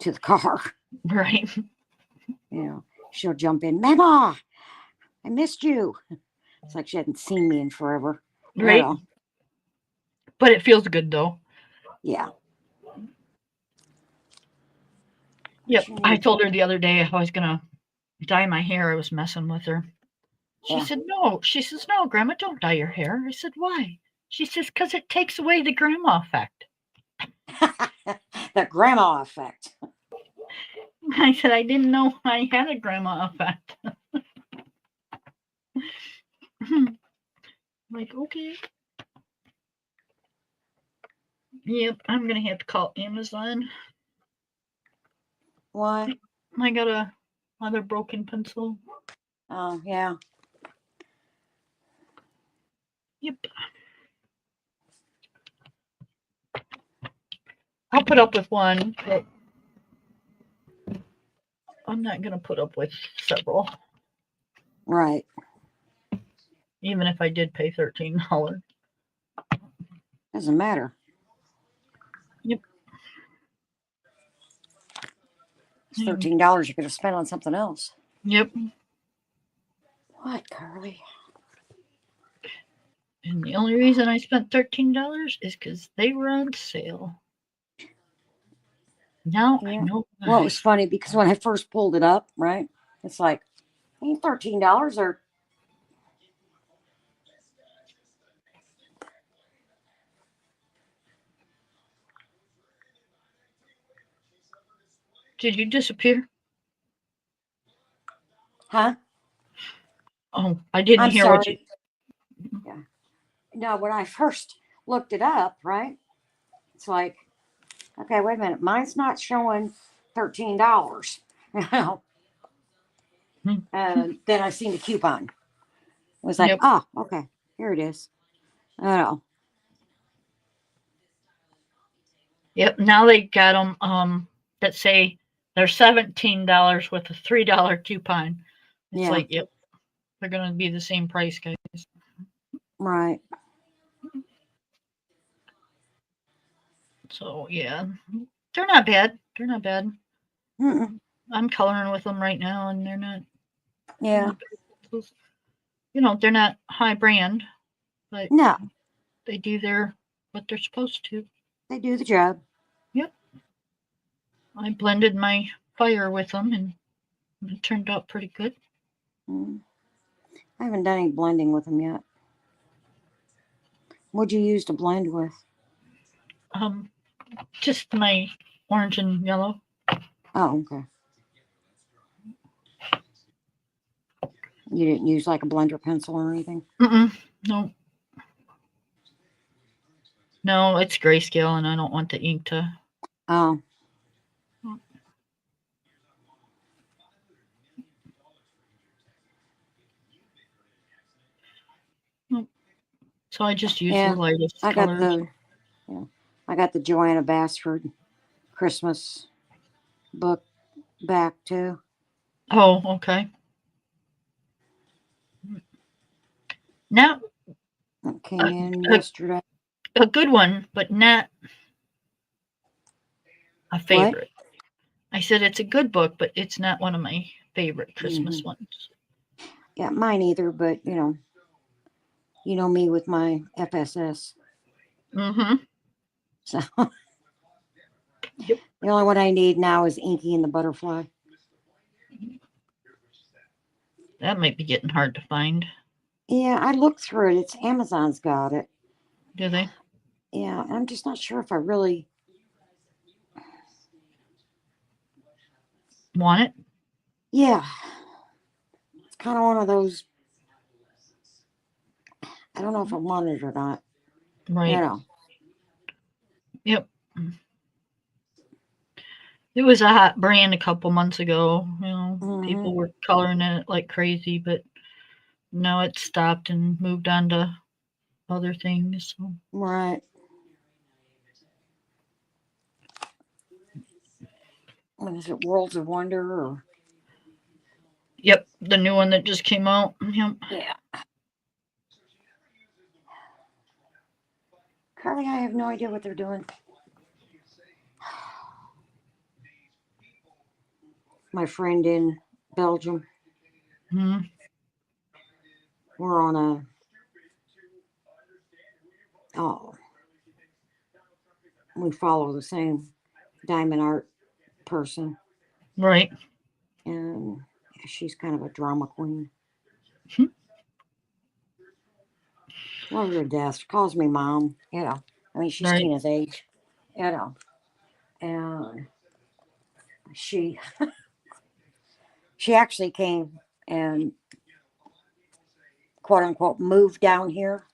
to the car.
Right.
She'll jump in, Mama, I missed you. It's like she hadn't seen me in forever.
Right. But it feels good though.
Yeah.
Yep.
She
I
needs,
told her the other day I was gonna dye my hair. I was messing with her. She
yeah.
said, "No." She says, "No, Grandma, don't dye your hair." I said, "Why?" She says, "Because it takes away the grandma effect."
The grandma effect.
I said, "I didn't know I had a grandma effect." Like, okay. Yep, I'm gonna have to call Amazon.
Why?
I got another broken pencil.
Oh, yeah.
Yep. I'll put up with one, but I'm not gonna put up with several,
Right.
even if I did pay $13.
Doesn't matter.
Yep.
It's $13 you could have spent on something else.
Yep.
What, Carly?
And the only reason I spent $13 is because they were on sale. Now I
Yeah.
know
Well, it
why.
was funny because when I first pulled it up, right, it's like, ain't $13 or
Did you disappear?
huh?
Oh, I didn't
I'm
hear what you.
sorry. Yeah. No, when I first looked it up, right, it's like, okay, wait a minute, mine's not showing $13. You know,
Hmm.
and then I seen the coupon. It was like,
Yep.
oh, okay, here it is. Oh,
Yep. Now they got them that say they're $17 with a $3 coupon. It's
yeah,
like, yep, they're gonna be the same price, guys.
right.
So yeah, they're not bad. They're not bad.
Mm-mm.
I'm coloring with them right now, and they're
Yeah,
not bad. They're not high brand, but
no,
they do their what they're supposed to.
they do the job.
Yep. I blended my fire with them, and it turned out pretty good.
Mm. I haven't done any blending with them yet. What'd you use to blend with?
Um, just my orange and yellow.
Oh, okay. You didn't use like a blender pencil or anything?
Mm-mm. No, no, it's grayscale, and I don't want the ink to.
Oh,
Nope. So I just use the
yeah.
lightest
I got
colors.
the yeah, I got the Joanna Basford Christmas book back too.
Oh, okay. Not
It came
a,
in
a,
yesterday.
a good one, but not a
What?
favorite. I said it's a good book, but it's not one of my favorite
Hmm.
Christmas ones.
Yeah, mine either. But you know me with my FSS.
Mm-hmm.
So
Yep.
the only one I need now is Inky and the Butterfly.
That might be getting hard to find.
Yeah, I looked through it. It's Amazon's got it.
Do they?
Yeah, I'm just not sure if I really.
Want it?
Yeah, it's kind of one of those. I don't know if I want it or not. You
Right.
know.
Yep. It was a hot brand a couple months ago.
Hmm.
People were coloring it like crazy, but now it's stopped and moved on to other things. So.
Right. What is it? Worlds of Wonder or
Yep, the new one that just came out. Yep.
yeah. Carly, I have no idea what they're doing. My friend in Belgium.
Mm,
We're on a oh, we follow the same diamond art person,
right.
and she's kind of a drama queen.
Hmm.
Love her to death. She calls me mom. I mean, she's
Right.
Tina's age. You know, and she she actually came and quote unquote moved down here.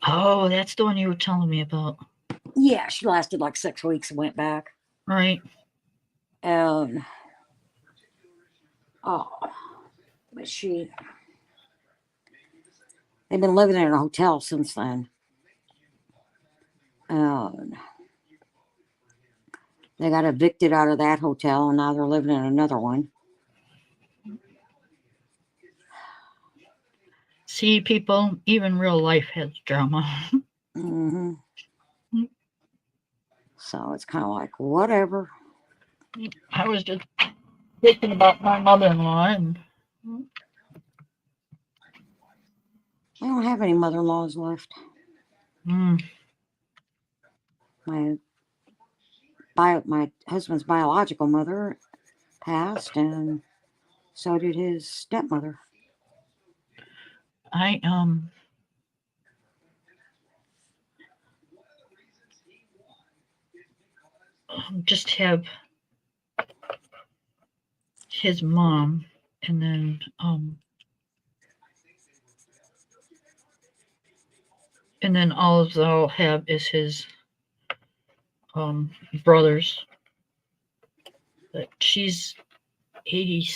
Oh, that's the one you were telling me about.
Yeah, she lasted like 6 weeks and went back.
Right.
And oh, but they've been living in a hotel since then. And they got evicted out of that hotel, and now they're living in another one.
See, people, even real life has drama.
Hmm. So it's kind of like whatever.
I was just thinking about my mother-in-law, and
I don't have any mother-in-laws left.
mm,
My my husband's biological mother passed, and so did his stepmother.
I just have his mom, and then all I'll have is his um brothers. But she's 80,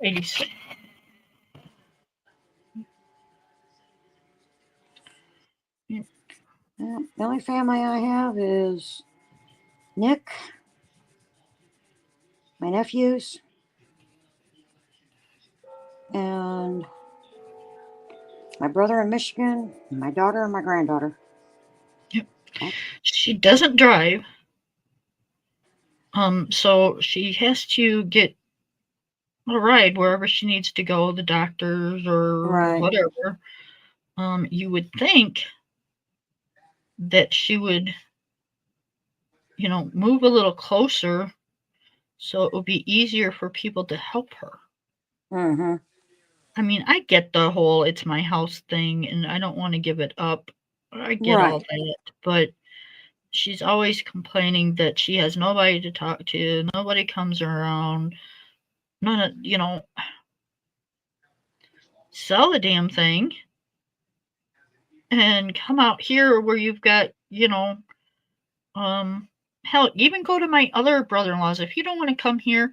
86.
Yeah, the only family I have is Nick, my nephews, and my brother in Michigan, my daughter, and my granddaughter.
Yep.
That,
She doesn't drive, so she has to get a ride wherever she needs to go, the doctors or
right.
whatever. You would think that she would, move a little closer so it would be easier for people to help her.
Mm-hmm.
I mean, I get the whole it's my house thing and I don't want to give it up, I get all
Right.
that, but she's always complaining that she has nobody to talk to, nobody comes around, none of, sell the damn thing and come out here where you've got, um, hell, even go to my other brother-in-laws. If you don't want to come here,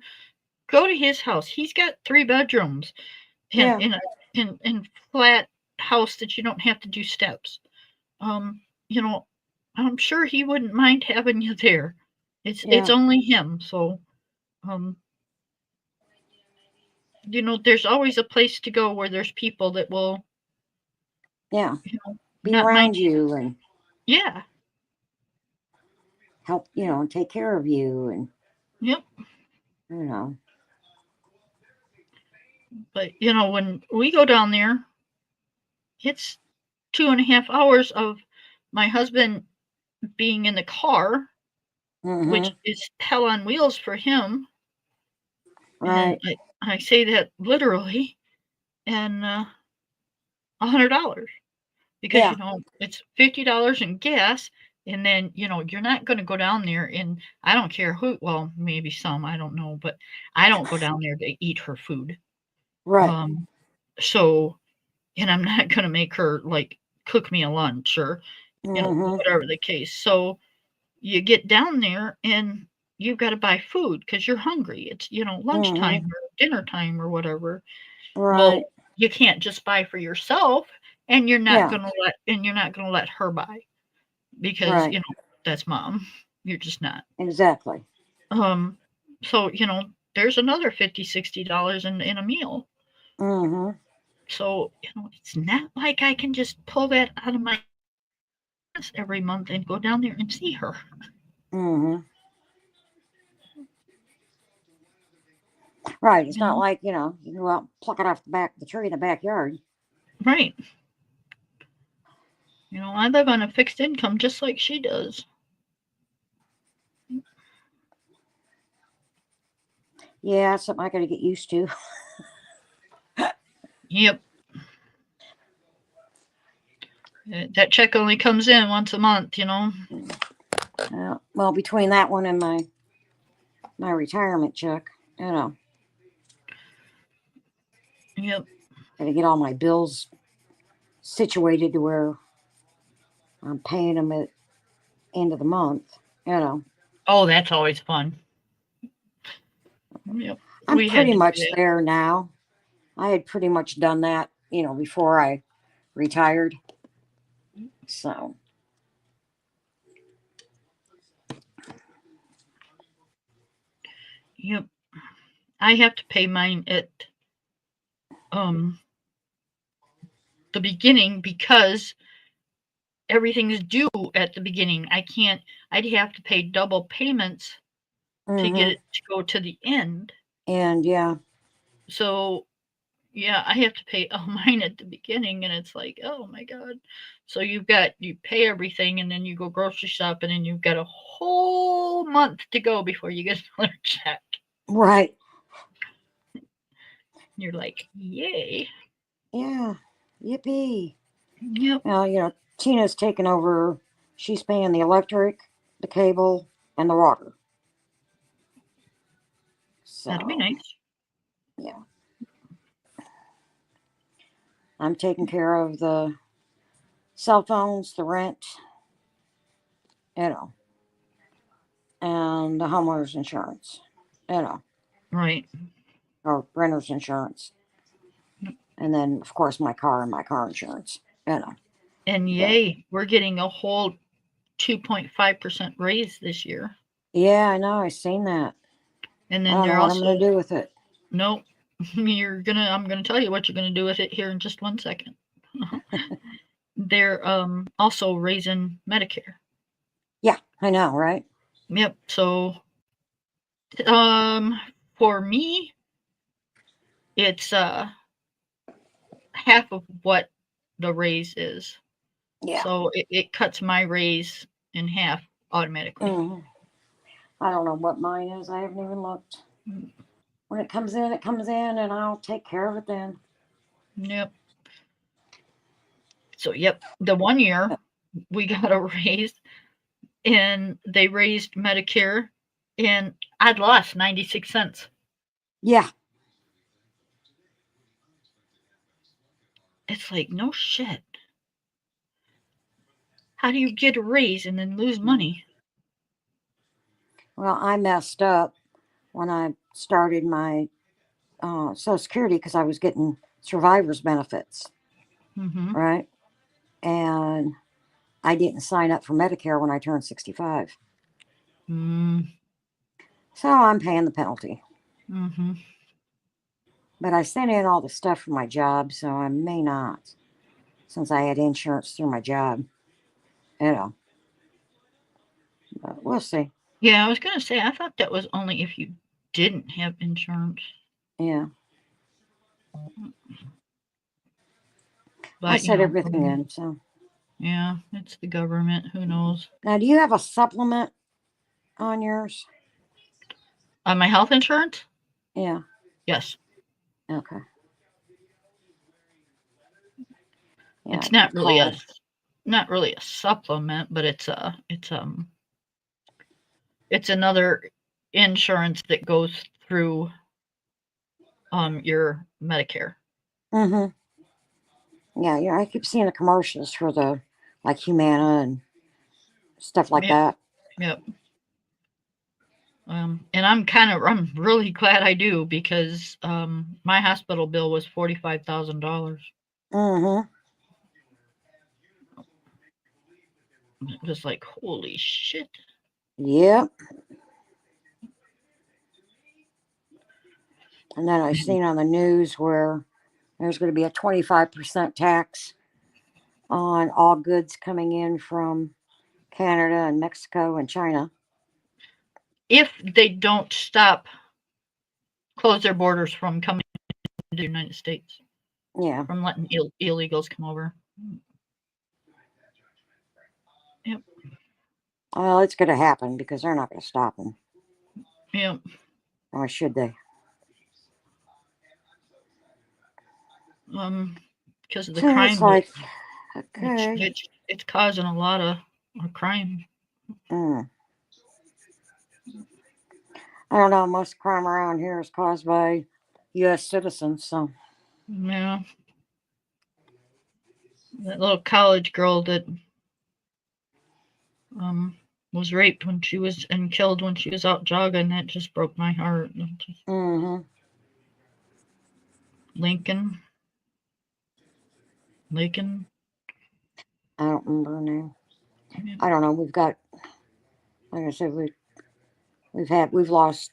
go to his house. He's got 3 bedrooms in
Yeah.
in a in flat house that you don't have to do steps. Um, you know, I'm sure he wouldn't mind having you there. It's
Yeah.
only him, so um, there's always a place to go where there's people that will,
Yeah. Be
not mind.
around you and
Yeah,
help, and take care of you and,
yep.
you know.
But when we go down there, it's 2.5 hours of my husband being in the car, which
Mm-hmm.
is hell on wheels for him, and
Right.
I say that literally, and $100 because
Yeah.
it's $50 in gas, and then you're not going to go down there, and I don't care who. Well, maybe some, I don't know, but I don't go down there to eat her food.
Right.
Um, so, and I'm not going to make her like cook me a lunch or
Mm-hmm.
whatever the case. So you get down there and you've got to buy food because you're hungry. It's lunchtime
Mm-hmm.
or dinner time or whatever. Well,
Right.
you can't just buy for yourself, and
Yeah.
you're not gonna let her buy because
Right.
that's mom. You're just not.
Exactly.
Um, so there's another $50-$60 in a meal.
Mm-hmm.
So it's not like I can just pull that out of my ass every month and go down there and see her.
Mm-hmm. Right. It's
You
not
know,
like, you go out and pluck it off the back of the tree in the backyard.
right? I live on a fixed income just like she does.
Yeah, it's something I gotta get used to.
Yep. That check only comes in once a month.
Well, between that one and my retirement check, you know,
Yep.
gotta get all my bills situated to where I'm paying them at end of the month. You know,
Oh, that's always fun. Yep.
I'm
We had
pretty
to do
much
that.
there now. I had pretty much done that, before I retired. So,
Yep. I have to pay mine at um the beginning because everything is due at the beginning. I'd have to pay double payments to get
hmm
it to go to the end.
and yeah,
So yeah, I have to pay all mine at the beginning, and it's like, oh my god. So you pay everything, and then you go grocery shopping, and you've got a whole month to go before you get another check.
right.
You're like, yay.
Yeah, yippee.
Yep.
Well, Tina's taken over. She's paying the electric, the cable, and the water.
That'd be
So,
nice.
yeah, I'm taking care of the cell phones, the rent, you know, and the homeowner's insurance, you know,
Right.
or renter's insurance. And then, of course, my car and my car insurance, you know.
And
But
yay, we're getting a whole 2.5% raise this year.
yeah, I know, I seen that.
And
I
then
don't know
they're
what I'm
also,
going to do with it.
nope, I'm gonna tell you what you're gonna do with it here in just 1 second. They're also raising Medicare.
Yeah, I know, right?
Yep. So um for me, it's half of what the raise is.
Yeah.
So it cuts my raise in half automatically.
hmm I don't know what mine is. I haven't even looked. When it comes in, and I'll take care of it then.
Yep. So yep, the one year we got a raise, and they raised Medicare, and I'd lost 96 cents.
Yeah.
It's like, no shit. How do you get a raise and then lose money?
Well, I messed up when I started my Social Security because I was getting survivor's benefits,
Mm-hmm.
right? And I didn't sign up for Medicare when I turned 65.
Mm,
So I'm paying the penalty.
mm-hmm.
But I sent in all the stuff for my job, so I may not, since I had insurance through my job. You know, but we'll see.
Yeah, I was gonna say I thought that was only if you didn't have insurance.
Yeah. I
But
set everything in. So
yeah, it's the government. Who knows?
now, do you have a supplement on yours?
On my health insurance?
Yeah.
Yes.
Okay. Yeah,
It's
I got called.
not really a supplement, but it's another insurance that goes through your Medicare.
Mm-hmm. Yeah, yeah. I keep seeing the commercials for the like Humana and stuff like
Yep.
that.
Yep. And I'm really glad I do because my hospital bill was $45,000.
Mm-hmm.
Just like holy shit.
Yep. And then I seen on the news where there's going to be a 25% tax on all goods coming in from Canada and Mexico and China.
If they don't close their borders from coming to the United States,
Yeah.
from letting illegals come over. Yep.
Well, it's going to happen because they're not going to stop them.
Yep.
Or should they?
Because of the
So it's
crime rate,
like, okay.
it's causing a lot of crime.
Mm. I don't know. Most crime around here is caused by U.S. citizens. So,
Yeah. That little college girl that um was raped when she was and killed when she was out jogging, that just broke my heart.
mm-hmm.
Lincoln. Lincoln.
I don't remember her name.
Yeah.
I don't know. We've got, like I said, we've lost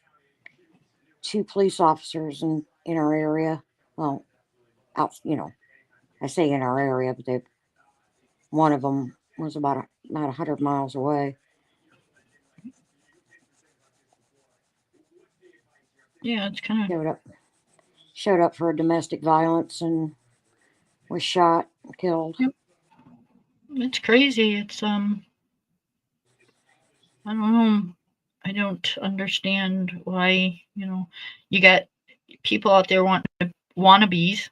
2 police officers in our area. Well, out, I say in our area, but one of them was about 100 miles away.
Yeah, it's kind of
Showed up showed up for domestic violence and was shot and killed.
yep, it's crazy. I don't know. I don't understand why, you got people out there wannabes.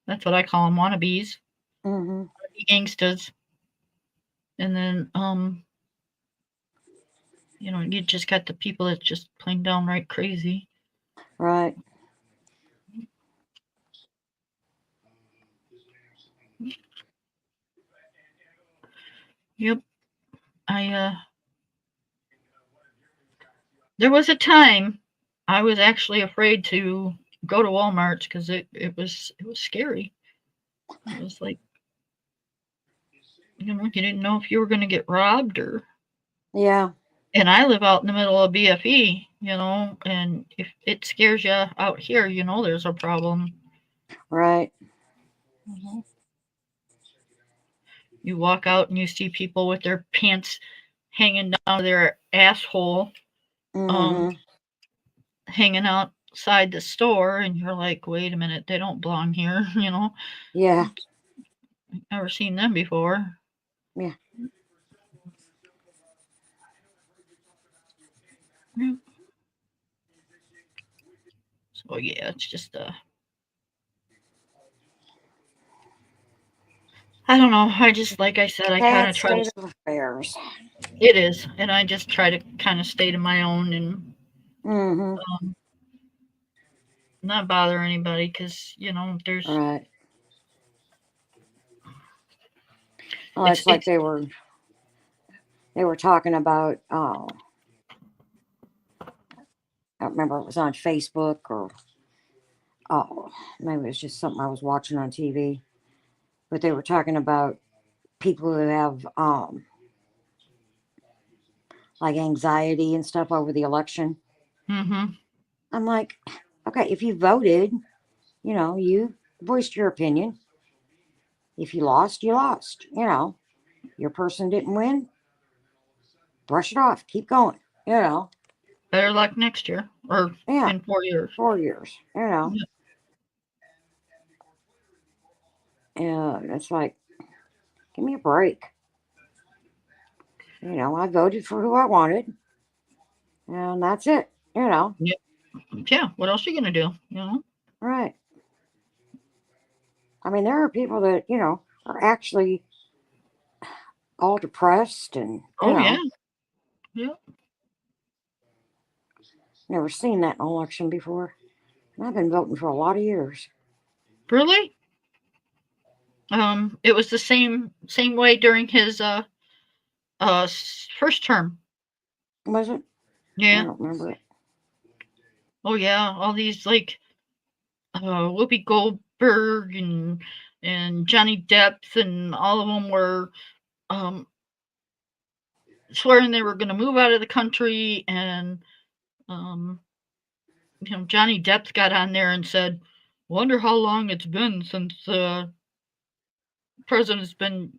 That's what I call them, wannabes,
Mm-hmm.
gangsters. And then, you just got the people that's just plain downright crazy.
Right.
Yep. I, there was a time I was actually afraid to go to Walmart because it was scary. It was like, you didn't know if you were going to get robbed or.
Yeah.
And I live out in the middle of BFE, and if it scares you out here, there's a problem.
Right.
Mhm. You walk out and you see people with their pants hanging down to their asshole, um,
Mm-hmm.
hanging outside the store, and you're like, wait a minute, they don't belong here,
Yeah.
Never seen them before.
Yeah.
Yeah. So yeah, it's just I don't know. I just, like I said, I kind
Sad
of try to.
state of affairs.
It is, and I just try to kind of stay to my own and
Mm-hmm.
um, not bother anybody because there's
Right. Well,
it's
it's like
it's
they were talking about. I don't remember if it was on Facebook or maybe it was just something I was watching on TV. But they were talking about people who have like anxiety and stuff over the election.
mm-hmm.
I'm like, okay, if you voted, you voiced your opinion. If you lost, you lost. Your person didn't win, brush it off, keep going. You know,
Better luck next year or
yeah,
in 4 years.
4 years.
Yeah.
And it's like, give me a break. I voted for who I wanted, and that's it.
Yeah. Yeah. What else are you gonna do?
Right. I mean, there are people that, are actually all depressed and,
Oh yeah. Yeah.
never seen that in an election before. And I've been voting for a lot of years.
Really? It was the same way during his first term.
Was it? I
Yeah.
don't remember it.
Oh yeah. All these like Whoopi Goldberg and Johnny Depp and all of them were um swearing they were going to move out of the country and um Johnny Depp got on there and said, "Wonder how long it's been since the president's been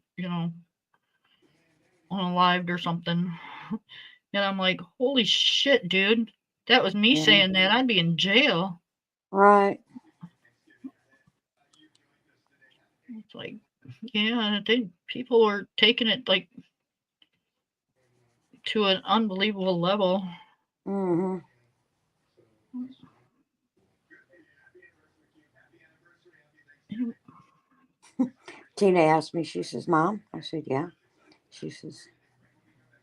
unalived or something." And I'm like, "Holy shit, dude! That was me
Yeah.
saying that. I'd be in jail."
Right.
It's like, yeah, people are taking it like to an unbelievable level.
Mm-hmm. Tina asked me, she says, Mom? I said, yeah. She says,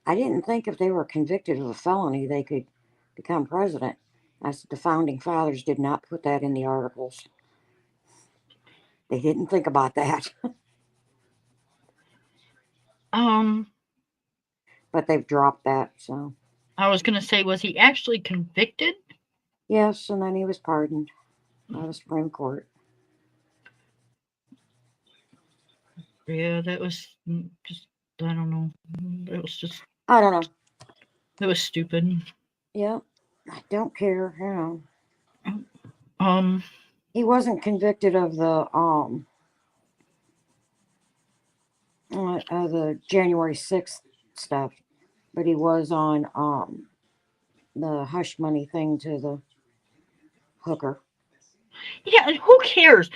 I didn't think if they were convicted of a felony, they could become president. I said, the founding fathers did not put that in the articles. They didn't think about that,
Um,
but they've dropped that. So,
I was gonna say, was he actually convicted?
yes, and then he was pardoned by the Supreme Court.
Yeah, that was just, I don't know. It was just,
I don't know.
it was stupid.
Yeah, I don't care.
Um,
He wasn't convicted of the January 6th stuff, but he was on the hush money thing to the hooker.
yeah, and who cares?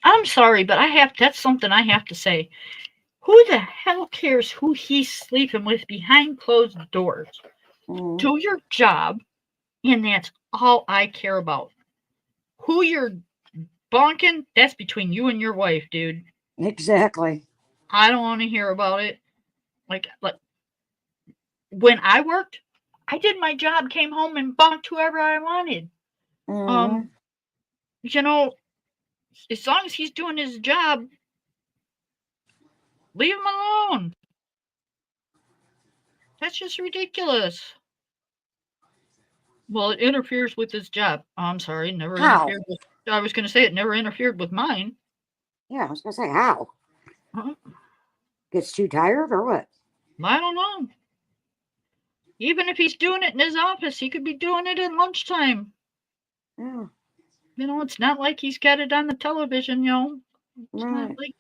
I'm sorry, but that's something I have to say. Who the hell cares who he's sleeping with behind closed doors?
Mm,
Do your job, and that's all I care about. Who you're bonking, that's between you and your wife, dude.
exactly.
I don't want to hear about it. Like when I worked, I did my job, came home and bonked whoever I wanted.
Hmm.
Um, you know, as long as he's doing his job, leave him alone. That's just ridiculous. Well, it interferes with his job. I'm sorry, never
How?
interfered with. I was going to say it never interfered with mine.
Yeah, I was gonna say how.
Uh,
Gets too tired or what?
I don't know. Even if he's doing it in his office, he could be doing it at lunchtime.
Yeah,
It's not like he's got it on the television. It's not
right.
like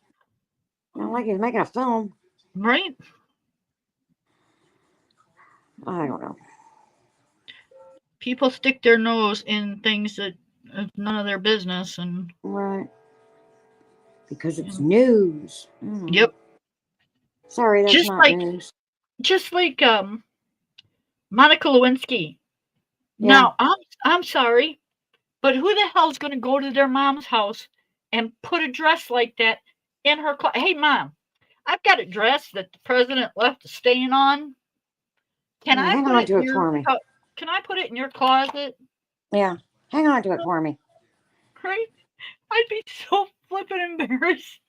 Not like he's making a film.
right.
I don't know.
People stick their nose in things that are none of their business, and
Right. Because
you
it's
know,
news.
yep.
Sorry, that's
Just
not
like
news.
just like Monica Lewinsky.
Yeah.
Now I'm sorry, but who the hell's going to go to their mom's house and put a dress like that in her Hey, mom. I've got a dress that the president left a stain on. Can I
Hang
put
on
it
to
in
it for me.
Can I put it in your closet?
Yeah, hang on to it for me.
Right? I'd be so flippin' embarrassed.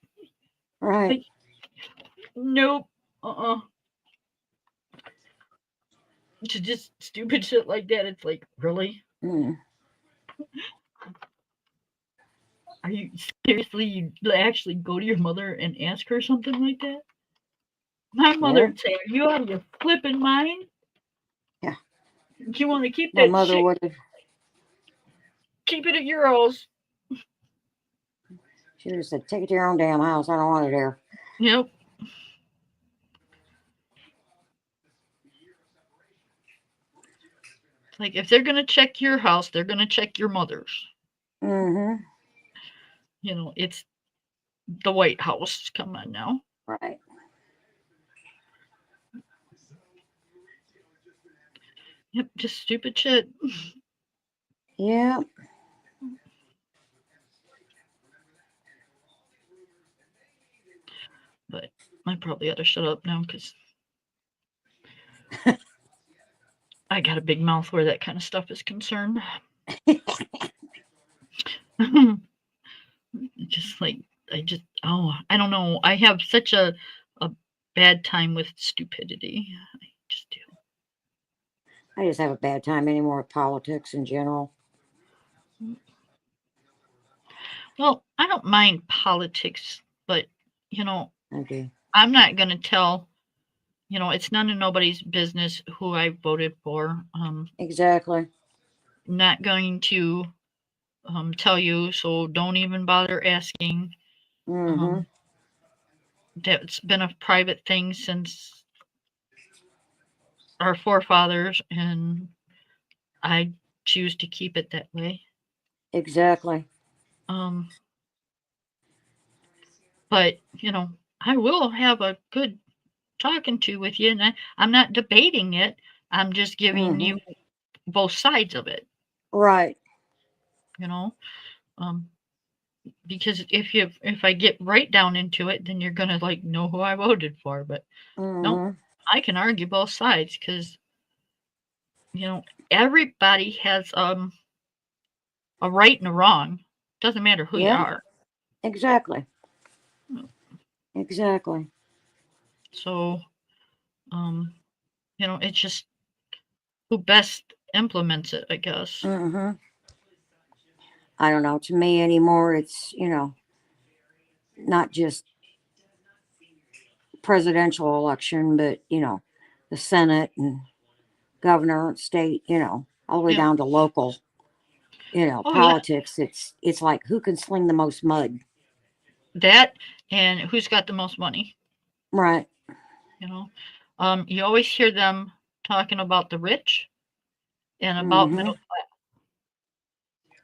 Right.
Like, nope. To just stupid shit like that. It's like, really?
Mm.
Are you seriously? You actually go to your mother and ask her something like that? My mother
Yeah.
would say, "Are you out of your flippin' mind?
Yeah.
Do you want to keep
My
that
mother
shit?
would have.
Keep it at your house."
She would have said, "Take it to your own damn house. I don't want it there."
Yep. Like if they're gonna check your house, they're gonna check your mother's.
Mm-hmm.
It's the White House. Come on now.
Right.
Yep, just stupid shit.
Yeah.
But I probably ought to shut up now because I got a big mouth where that kind of stuff is concerned. Just like I don't know. I have such a bad time with stupidity. I just do.
I just have a bad time anymore with politics in general.
Well, I don't mind politics, but
I do.
I'm not gonna tell. It's none of nobody's business who I voted for.
Exactly.
Not going to tell you, so don't even bother asking.
Mm-hmm.
Um, that's been a private thing since our forefathers, and I choose to keep it that way.
Exactly.
Um, but I will have a good talking to with you, and I'm not debating it. I'm just giving
Mm-hmm.
you both sides of it.
Right.
You know, um, because if I get right down into it, then you're gonna like know who I voted for. But no,
Mm-hmm.
I can argue both sides because everybody has a right and a wrong. Doesn't matter who you
Yeah.
are.
Exactly. Exactly.
So um, it's just who best implements it, I guess.
Mm-hmm. I don't know. To me anymore, it's, not just presidential election, but, the Senate and governor, state, all the way
Yeah.
down to local,
Oh yeah.
politics. It's like who can sling the most mud.
That and who's got the most money.
Right.
You know, you always hear them talking about the rich and about
Mm-hmm.
middle class.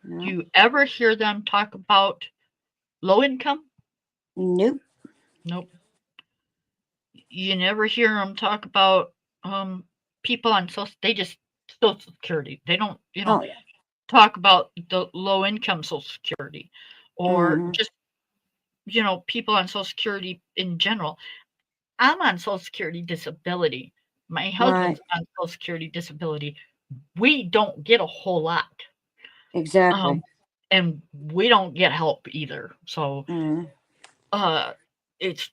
Do
Yep.
you ever hear them talk about low income?
Nope.
Nope. You never hear them talk about people on social. They just Social Security. They don't,
Oh yeah.
talk about the low income Social Security, or
Mm-hmm.
just people on Social Security in general. I'm on Social Security disability. My
Right.
husband's on Social Security disability. We don't get a whole lot.
Exactly.
Um, and we don't get help either. So,
Mm-hmm.
uh, it's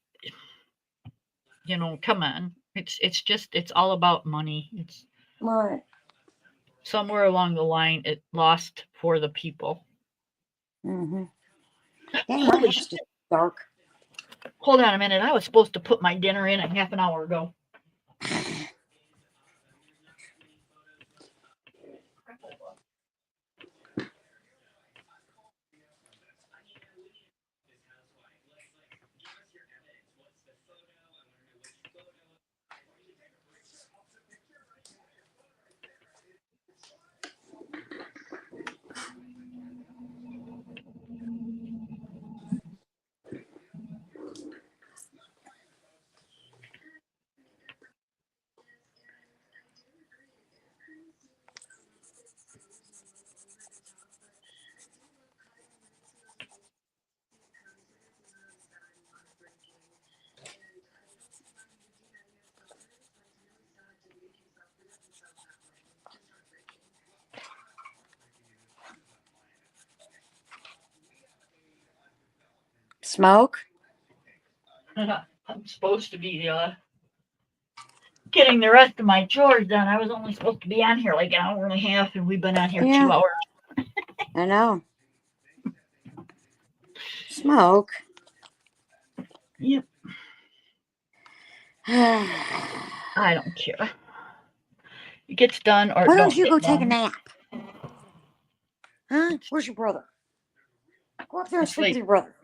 come on. It's all about money. It's
Right.
somewhere along the line it lost for the people.
Mm-hmm. Dang, my
Holy
house
shit!
just dark.
Hold on a minute. I was supposed to put my dinner in a half an hour ago.
Smoke?
I'm supposed to be getting the rest of my chores done. I was only supposed to be on here like an hour and a half, and we've been on here 2 hours.
I know. Smoke?
Yep.
Why
I don't care. It gets done or
don't you
get
go take a
done.
nap? Huh? Where's your brother? Go up there and
It's
sleep
like
with your brother.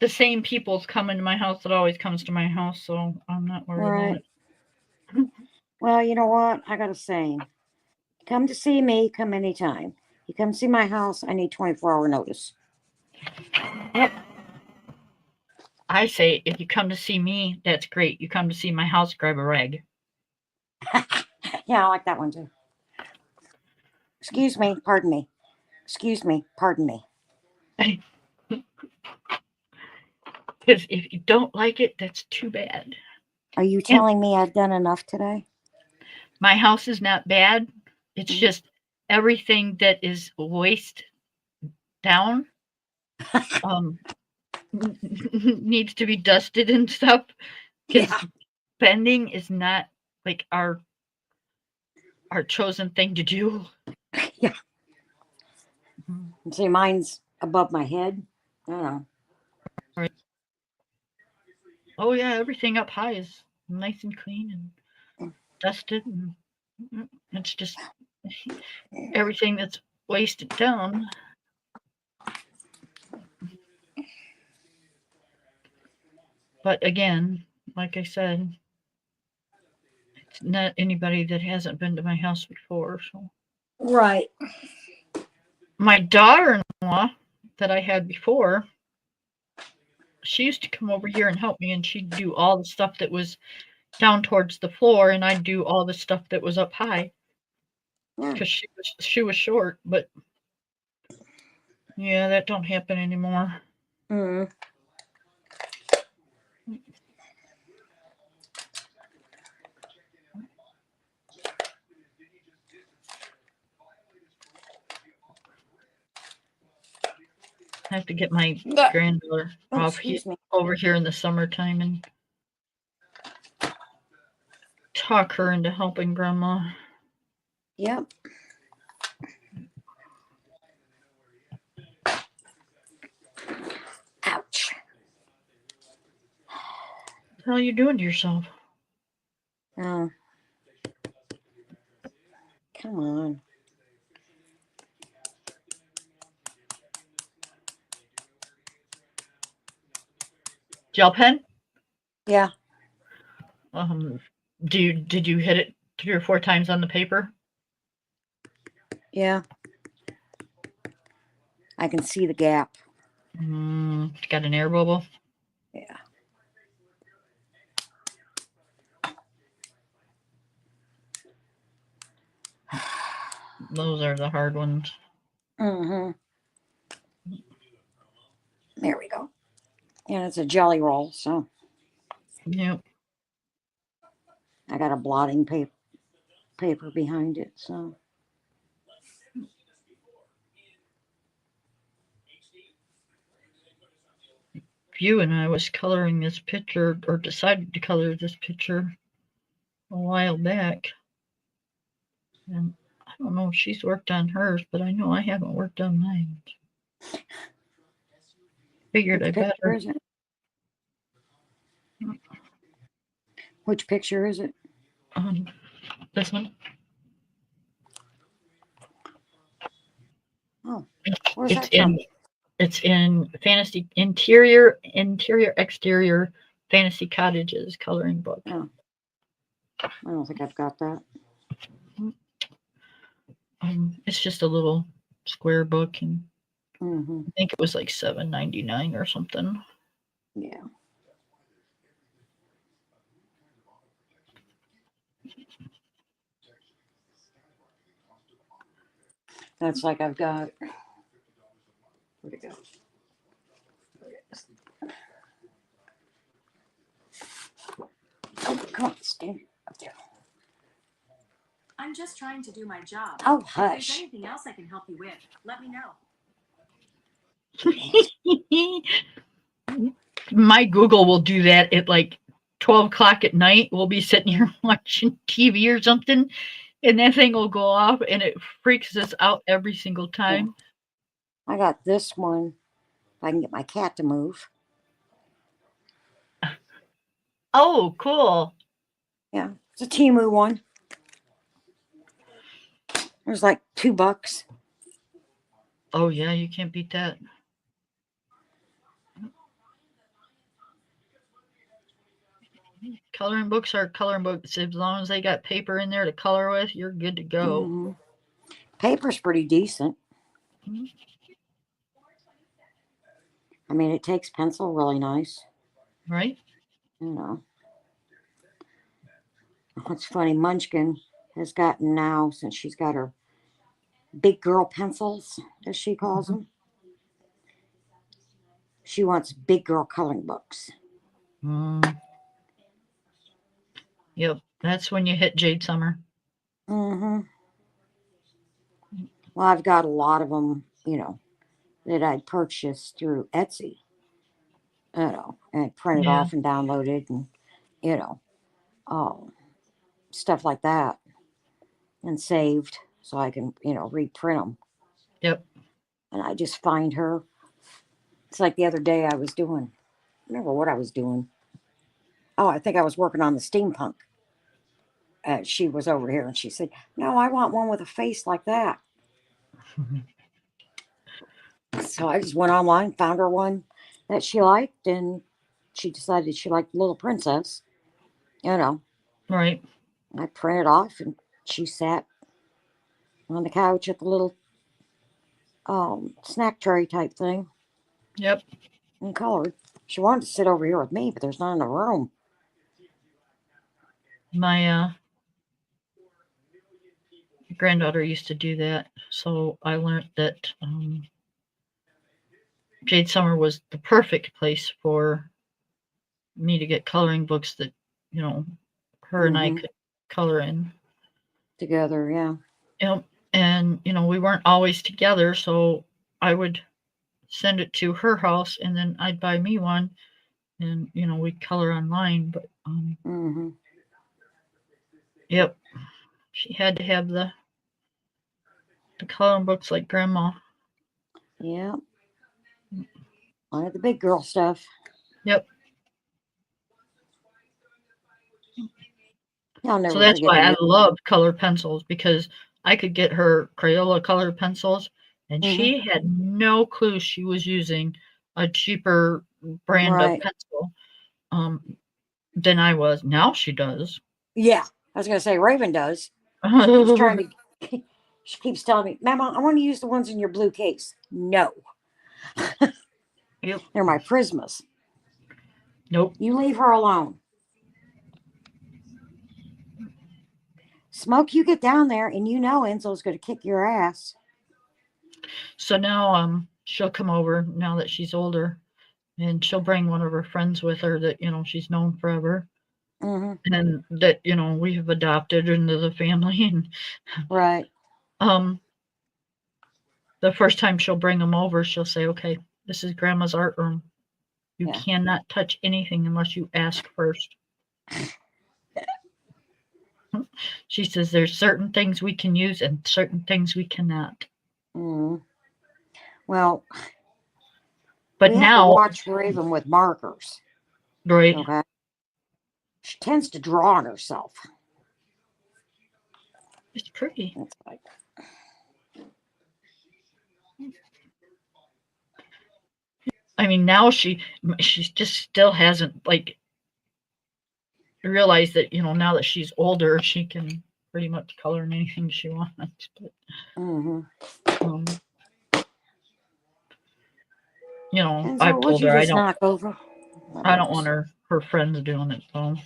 the same people's coming to my house that always comes to my house, so I'm not worried about it.
Well, you know what? I got a saying. Come to see me, come anytime. You come see my house, I need 24-hour notice.
Yep. I say if you come to see me, that's great. You come to see my house, grab a rag.
Yeah, I like that one too. Excuse me, pardon me. Excuse me, pardon me.
Because if you don't like it, that's too bad.
Are you telling me I've done enough today?
My house is not bad. It's just everything that is waist down needs to be dusted and stuff. Because bending is not like our chosen thing to do.
Yeah. See, mine's above my head. I don't know.
Right. Oh yeah, everything up high is nice and clean and dusted, and it's just everything that's wasted down. But again, like I said, it's not anybody that hasn't been to my house before. So
Right.
my daughter-in-law that I had before, she used to come over here and help me, and she'd do all the stuff that was down towards the floor, and I'd do all the stuff that was up high because she was short. But yeah, that don't happen anymore.
Mm.
I have to get my granddaughter over here in the summertime and talk her into helping Grandma.
Yep. Ouch.
What the hell are you doing to yourself?
Oh. Come on.
Gel pen?
Yeah.
Did you hit it 3 or 4 times on the paper?
Yeah. I can see the gap.
Got an air bubble?
Yeah.
Those are the hard ones.
Mm-hmm. There we go. And it's a jelly roll, so.
Yep.
I got a blotting paper behind it, so.
You and I was coloring this picture, or decided to color this picture a while back. And I don't know if she's worked on hers, but I know I haven't worked on mine. Figured I better.
Is it? Which picture is it?
This one.
Oh, where's that from?
It's in fantasy interior, exterior fantasy cottages coloring book.
Oh. I don't think I've got that.
It's just a little square book, and
Mm-hmm.
I think it was like $7.99 or something.
Yeah. That's like I've got. Where'd it go? Oh, come on, stand up there.
I'm just trying to do my job.
Oh,
If
hush.
there's anything else I can help you with, let me know.
My Google will do that at like 12 o'clock at night. We'll be sitting here watching TV or something, and that thing will go off, and it freaks us out every single time.
I got this one. If I can get my cat to move.
Oh, cool.
Yeah, it's a Temu one. It was like $2.
Oh, yeah, you can't beat that. Coloring books are coloring books. As long as they got paper in there to color with, you're good to go.
Mm-hmm. Paper's pretty decent.
Mhm.
I mean, it takes pencil really nice.
Right?
You know. It's funny, Munchkin has gotten now, since she's got her big girl pencils, as she calls them, she wants big girl coloring books.
Mm. Yep, that's when you hit Jade Summer.
Mm-hmm. Well, I've got a lot of them, that I'd purchased through Etsy, and printed
Yeah,
off and downloaded and, you know, stuff like that, and saved so I can, reprint them.
yep.
And I just find her. It's like the other day I was doing, I don't remember what I was doing. Oh, I think I was working on the steampunk. She was over here and she said, "No, I want one with a face like that." So I just went online, found her one that she liked, and she decided she liked Little Princess. You know,
Right.
I printed off, and she sat on the couch at the little snack tray type thing
Yep.
and colored. She wanted to sit over here with me, but there's not enough room.
My granddaughter used to do that, so I learned that Jade Summer was the perfect place for me to get coloring books that, her and I
Hmm.
could color in.
Together, yeah.
Yep. And, we weren't always together, so I would send it to her house and then I'd buy me one and, we'd color online. But,
Hmm.
yep, she had to have the coloring books like grandma.
Yeah. Wanted the big girl stuff.
Yep.
I'll
So
never
that's
forget
why I
the.
love color pencils because I could get her Crayola color pencils and
Hmm.
she had no clue she was using a cheaper brand of
Right.
pencil than I was. Now she does.
Yeah. I was gonna say Raven does. She's trying to. She keeps telling me, "Mama, I want to use the ones in your blue case." No,
Yep.
they're my Prismas.
Nope.
You leave her alone. Smoke, you get down there, and Enzo's gonna kick your ass.
So now she'll come over now that she's older and she'll bring one of her friends with her that, she's known forever
Hmm.
and that, we have adopted into the family and
Right.
um the first time she'll bring them over, she'll say, "Okay, this is grandma's art room. You
Yeah.
cannot touch anything unless you ask first." She says there's certain things we can use and certain things we cannot.
Mm. Well,
But
we have to
now,
watch Raven with markers.
right,
Okay. She tends to draw on herself.
it's pretty.
It's like,
I mean, now she just still hasn't like realized that, now that she's older, she can pretty much color in anything she wants. But
mm-hmm.
um,
And so,
I've
what'd
told
you
her
just knock over? My
I don't want
books.
her friends doing it though,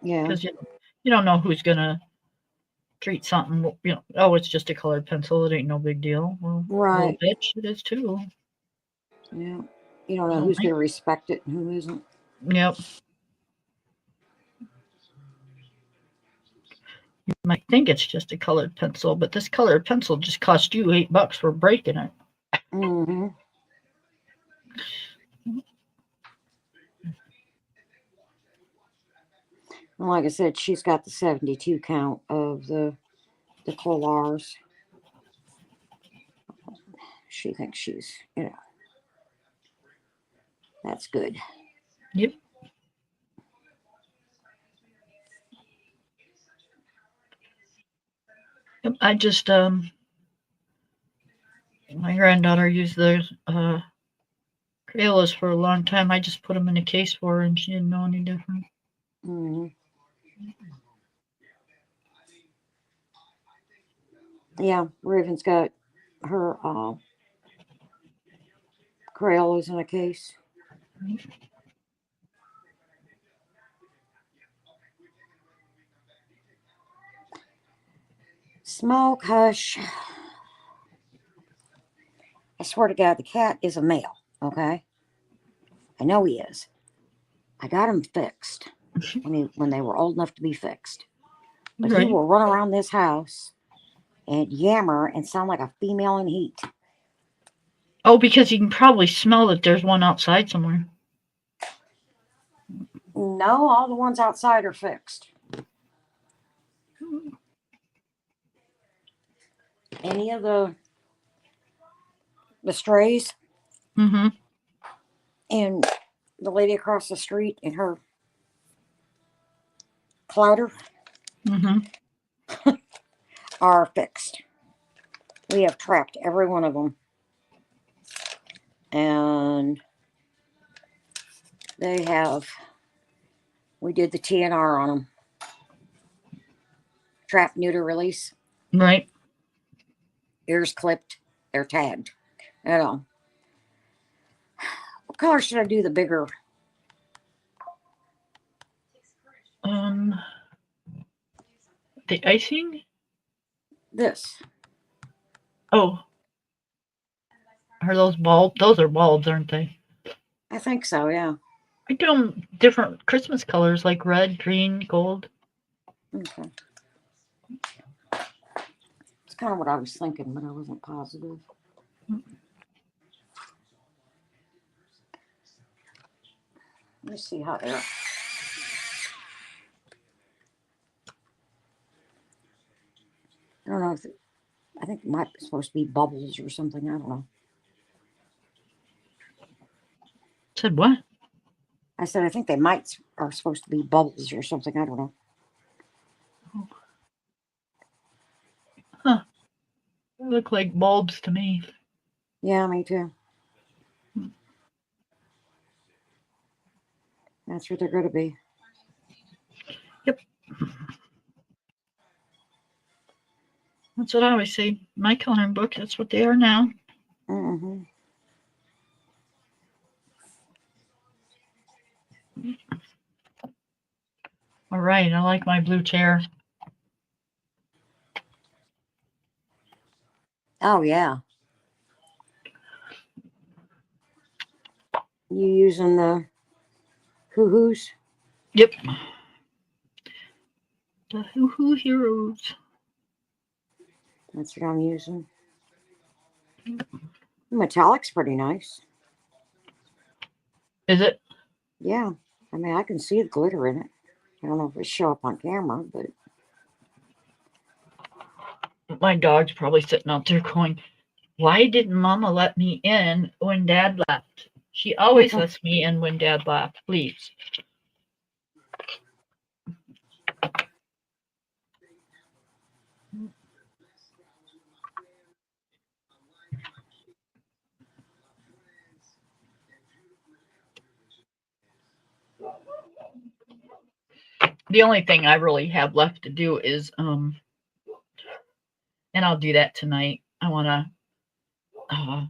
Yeah.
because you don't know who's gonna treat something. Oh, it's just a colored pencil. It ain't no big deal. Well, a little
Right.
bitch, it is too.
Yeah. You don't know
So,
who's going to respect it and who isn't.
yep. You might think it's just a colored pencil, but this colored pencil just cost you $8 for breaking it.
Mm-hmm. And like I said, she's got the 72 count of the collars. She thinks she's, that's good.
Yep. Yep. I just my granddaughter used those Crayolas for a long time. I just put them in a case for her, and she didn't know any different.
Mm-hmm. Yeah, Raven's got her Crayolas in a case. Smoke, hush. I swear to God, the cat is a male, okay? I know he is. I got him fixed when they were old enough to be fixed. But he
Right.
will run around this house and yammer and sound like a female in heat.
Oh, because you can probably smell that there's one outside somewhere.
No, all the ones outside are fixed. Any of the strays
Mm-hmm.
and the lady across the street in her clouder
Mm-hmm.
are fixed. We have trapped every one of them. And we did the TNR on them. Trap, neuter, release.
Right.
Ears clipped. They're tagged. What color should I do the bigger?
The icing?
This.
Oh. Are those bulbs? Those are bulbs, aren't they?
I think so, yeah.
I do them different Christmas colors, like red, green, gold.
Okay. It's kind of what I was thinking, but I wasn't positive. Let me see how they're. I don't know if I think it might be supposed to be bubbles or something. I don't know.
Said what?
I said I think they are supposed to be bubbles or something. I don't know.
Huh. They look like bulbs to me.
Yeah, me too. That's what they're going to be.
Yep. That's what I always say. My coloring book, that's what they are now.
Mm-hmm.
All right. I like my blue chair.
Oh, yeah. You using the hoo-hoos?
Yep. The Hoo-Hoo Heroes.
That's what I'm using. The metallic's pretty nice.
Is it?
Yeah. I mean, I can see the glitter in it. I don't know if it show up on camera, but
My dog's probably sitting out there going, why didn't Mama let me in when Dad left? She always lets me in when Dad leaves. The only thing I really have left to do is, and I'll do that tonight. I want to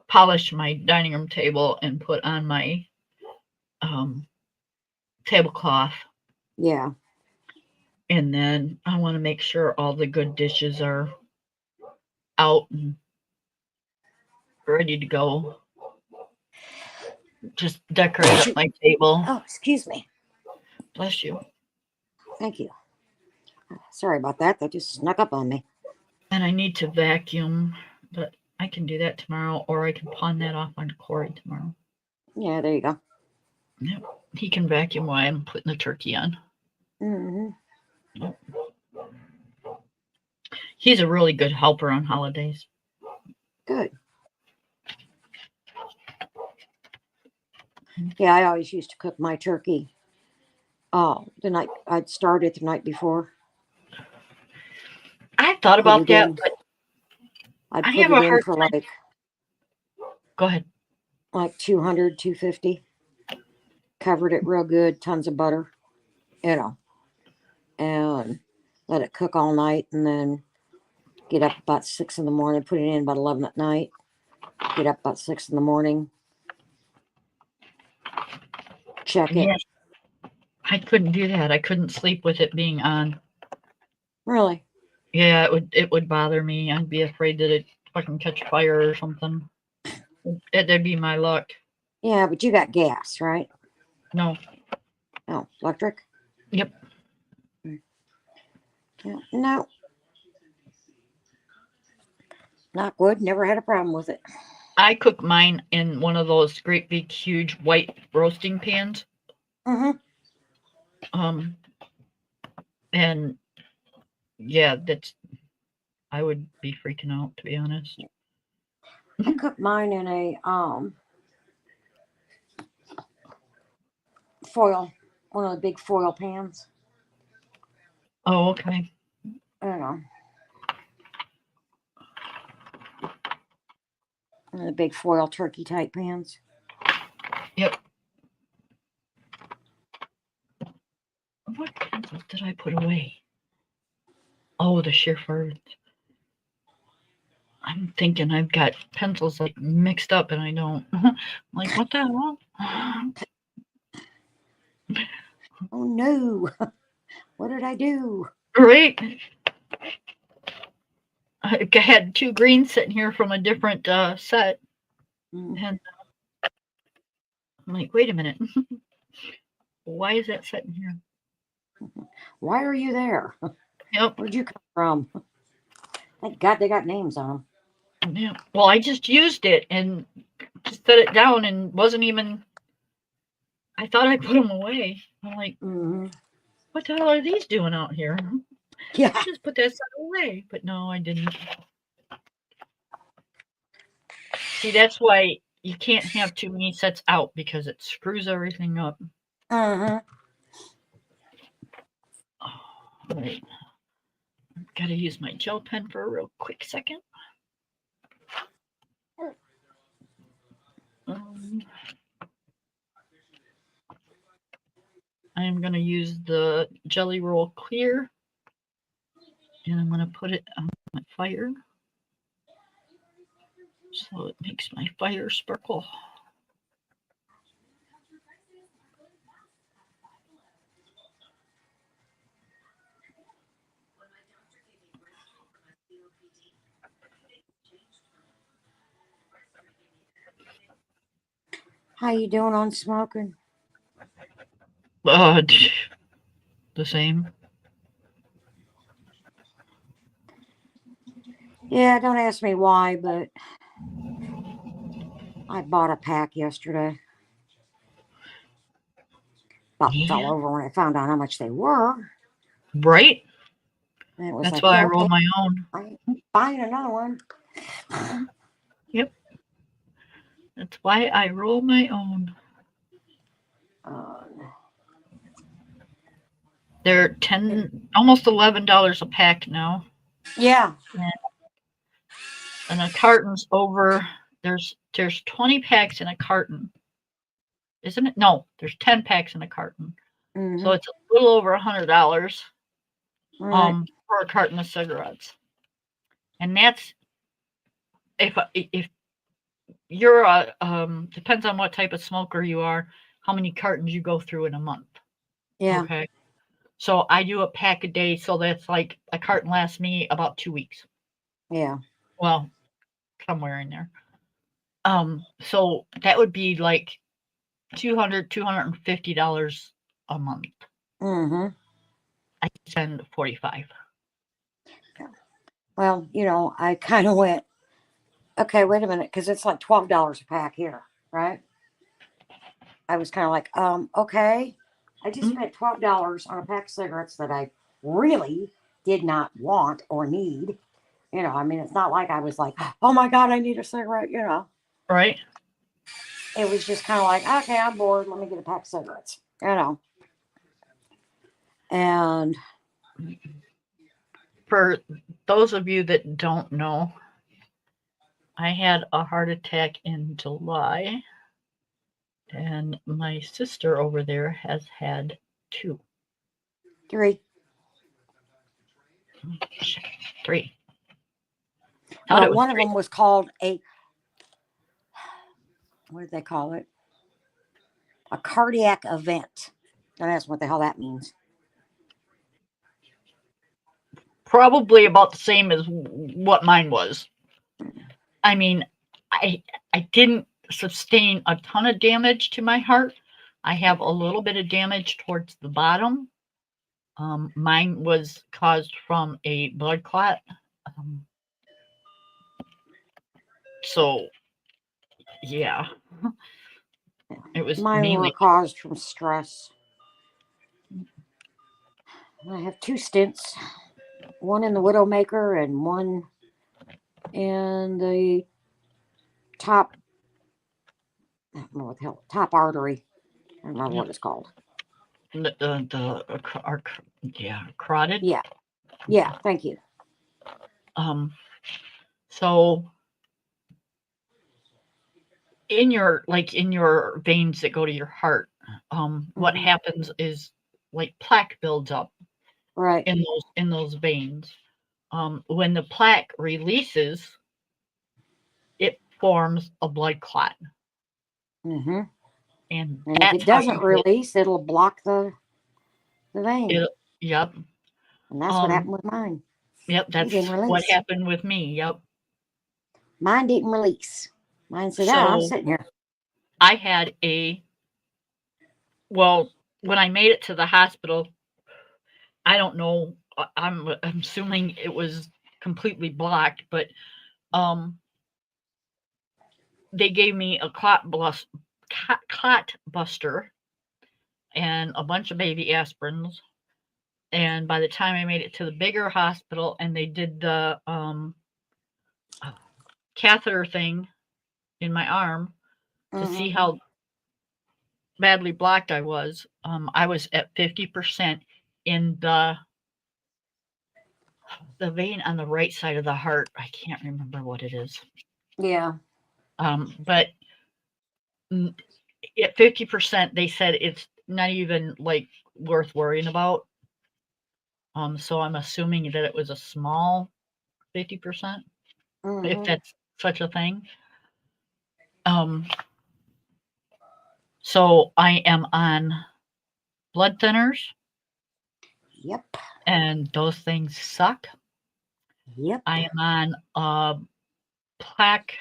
polish my dining room table and put on my tablecloth.
yeah.
And then I want to make sure all the good dishes are out and ready to go. Just decorate up my table.
Oh, excuse me.
Bless you.
Thank you. Sorry about that. That just snuck up on me.
And I need to vacuum, but I can do that tomorrow, or I can pawn that off on Corey tomorrow.
Yeah, there you go.
Yep. He can vacuum while I'm putting the turkey on.
Mm-hmm.
He's a really good helper on holidays.
Good. Yeah, I always used to cook my turkey. The night I'd start it the night before.
I thought
Put
about
it
that,
in.
but
I'd
I
put
have
it
a
in
hard
for
time. Go ahead.
like 200, 250. Covered it real good, tons of butter, and let it cook all night, and then get up about 6 in the morning, put it in about 11 at night, get up about 6 in the morning, check it.
Yeah, I couldn't do that. I couldn't sleep with it being on.
Really?
Yeah, it would bother me. I'd be afraid that it fucking catch fire or something. That'd be my luck.
Yeah, but you got gas, right?
No.
No, electric?
Yep.
Yeah, no. Not good. Never had a problem with it.
I cook mine in one of those great big huge white roasting pans.
Mm-hmm.
Um and yeah, I would be freaking out, to be honest.
I cook mine in a foil, one of the big foil pans.
Oh, okay.
I don't know. One of the big foil turkey type pans.
Yep. What pencils did I put away? Oh, the sheer furs. I'm thinking I've got pencils like mixed up and I don't. Like, what the hell?
Oh no. What did I do?
Right? I had two greens sitting here from a different set.
Mm.
And I'm like, wait a minute. Why is that sitting here?
Why are you there?
Yep.
Where'd you come from? Thank God they got names on them.
Yeah. Well, I just used it and just set it down and wasn't even. I thought I put them away. I'm like,
Mm-hmm.
what the hell are these doing out here?
Yeah.
I just put that set away. But no, I didn't. See, that's why you can't have too many sets out because it screws everything up.
Mm-hmm.
Oh, right. Gotta use my gel pen for a real quick second. I am going to use the Jelly Roll Clear, and I'm going to put it on my fire so it makes my fire sparkle.
How you doing on smoking?
The same.
Yeah, don't ask me why, but I bought a pack yesterday. About
Yeah.
fell over when I found out how much they were.
Right?
And it was
That's
like,
why I
well,
roll
okay,
my own.
I ain't buying another one.
Yep. That's why I roll my own. They're almost $11 a pack now.
Yeah.
And a carton's over. There's 20 packs in a carton, isn't it? No, there's 10 packs in a carton.
Mm-hmm.
So it's a little over $100
Right.
for a carton of cigarettes. And that's if you're a depends on what type of smoker you are, how many cartons you go through in a month.
Yeah.
Okay. So I do a pack a day, so that's like a carton lasts me about 2 weeks.
Yeah.
Well, somewhere in there. So that would be like $250 a month.
Mm-hmm.
I spend 45.
Yeah. Well, I kind of went, okay, wait a minute, because it's like $12 a pack here, right? I was kind of like, okay, I just spent $12 on a pack of cigarettes that I really did not want or need. I mean, it's not like I was like, oh my God, I need a cigarette,
Right.
It was just kind of like, okay, I'm bored. Let me get a pack of cigarettes. And
For those of you that don't know, I had a heart attack in July, and my sister over there has had 2.
3.
3. Thought
Well,
it was
one of
3.
them was called what did they call it? A cardiac event. Don't ask what the hell that means.
Probably about the same as what mine was. I mean, I didn't sustain a ton of damage to my heart. I have a little bit of damage towards the bottom. Mine was caused from a blood clot. So, yeah, it was
Mine were
mainly
caused from stress. I have 2 stints, one in the Widowmaker and one in the top, I don't know what the hell, top artery. I don't remember what it's called.
carotid.
Yeah, thank you.
So in your veins that go to your heart, what happens is like plaque builds up
Right.
in those veins. When the plaque releases, it forms a blood clot,
Mm-hmm.
and
And if
that's
it
how
doesn't
you
release, it'll block the vein.
get it. Yep.
And that's what happened with mine.
Yep.
It
That's
didn't
what
release.
happened with me. Yep.
Mine didn't release. Mine said, I'm
So
sitting here.
I had when I made it to the hospital, I don't know. I'm assuming it was completely blocked, but they gave me a clot buster and a bunch of baby aspirins. And by the time I made it to the bigger hospital and they did the catheter thing in my arm to see how badly blocked I was at 50% in the vein on the right side of the heart. I can't remember what it is.
Yeah.
But at 50%, they said it's not even like worth worrying about. So I'm assuming that it was a small 50%, if that's such a thing. So I am on blood thinners.
Yep.
And those things suck.
Yep.
I am on a plaque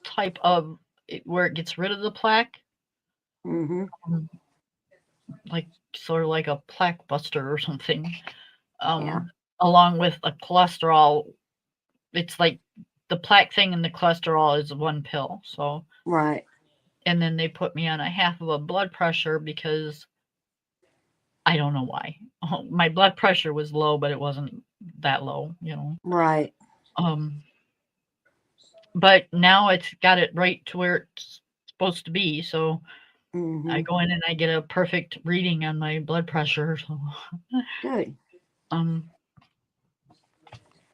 type of where it gets rid of the plaque. Like sort of like a plaque buster or something.
Yeah.
Along with a cholesterol. It's like the plaque thing and the cholesterol is one pill. So
Right.
and then they put me on a half of a blood pressure because I don't know why. My blood pressure was low, but it wasn't that low,
Right.
But now it's got it right to where it's supposed to be. So I go in and I get a perfect reading on my blood pressure. So
Good.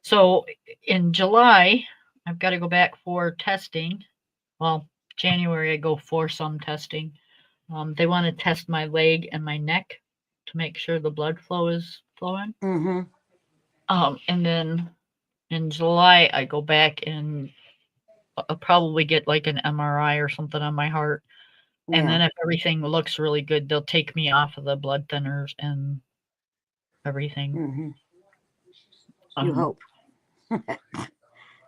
So in July, I've got to go back for testing. Well, January I go for some testing. They want to test my leg and my neck to make sure the blood flow is flowing. And then in July I go back and I'll probably get like an MRI or something on my heart. And then if everything looks really good, they'll take me off of the blood thinners and everything.
You hope.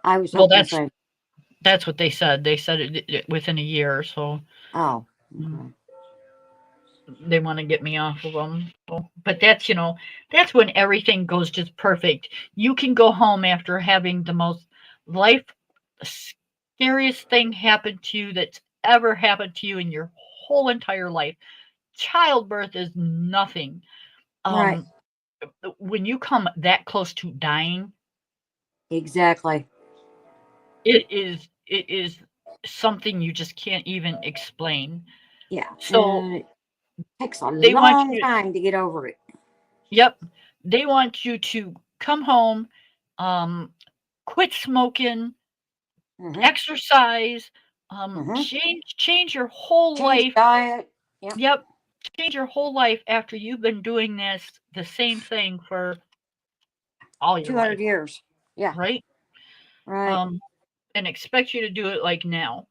I was
Well,
hoping the same.
that's what they said. They said it within a year. So
Oh. Okay.
they want to get me off of them. So, but that's that's when everything goes just perfect. You can go home after having the most life scariest thing happen to you that's ever happened to you in your whole entire life. childbirth is nothing.
Right.
When you come that close to dying,
Exactly.
it is something you just can't even explain.
Yeah.
So
And it takes a
they want
long
you
time to get over it.
yep, they want you to come home, um, quit smoking,
Mm-hmm.
exercise,
Mm-hmm.
change your whole
Change
life.
diet. Yep.
Yep, change your whole life after you've been doing the same thing for all your
200
life,
years. Yeah.
right?
Right.
Um, and expect you to do it like now.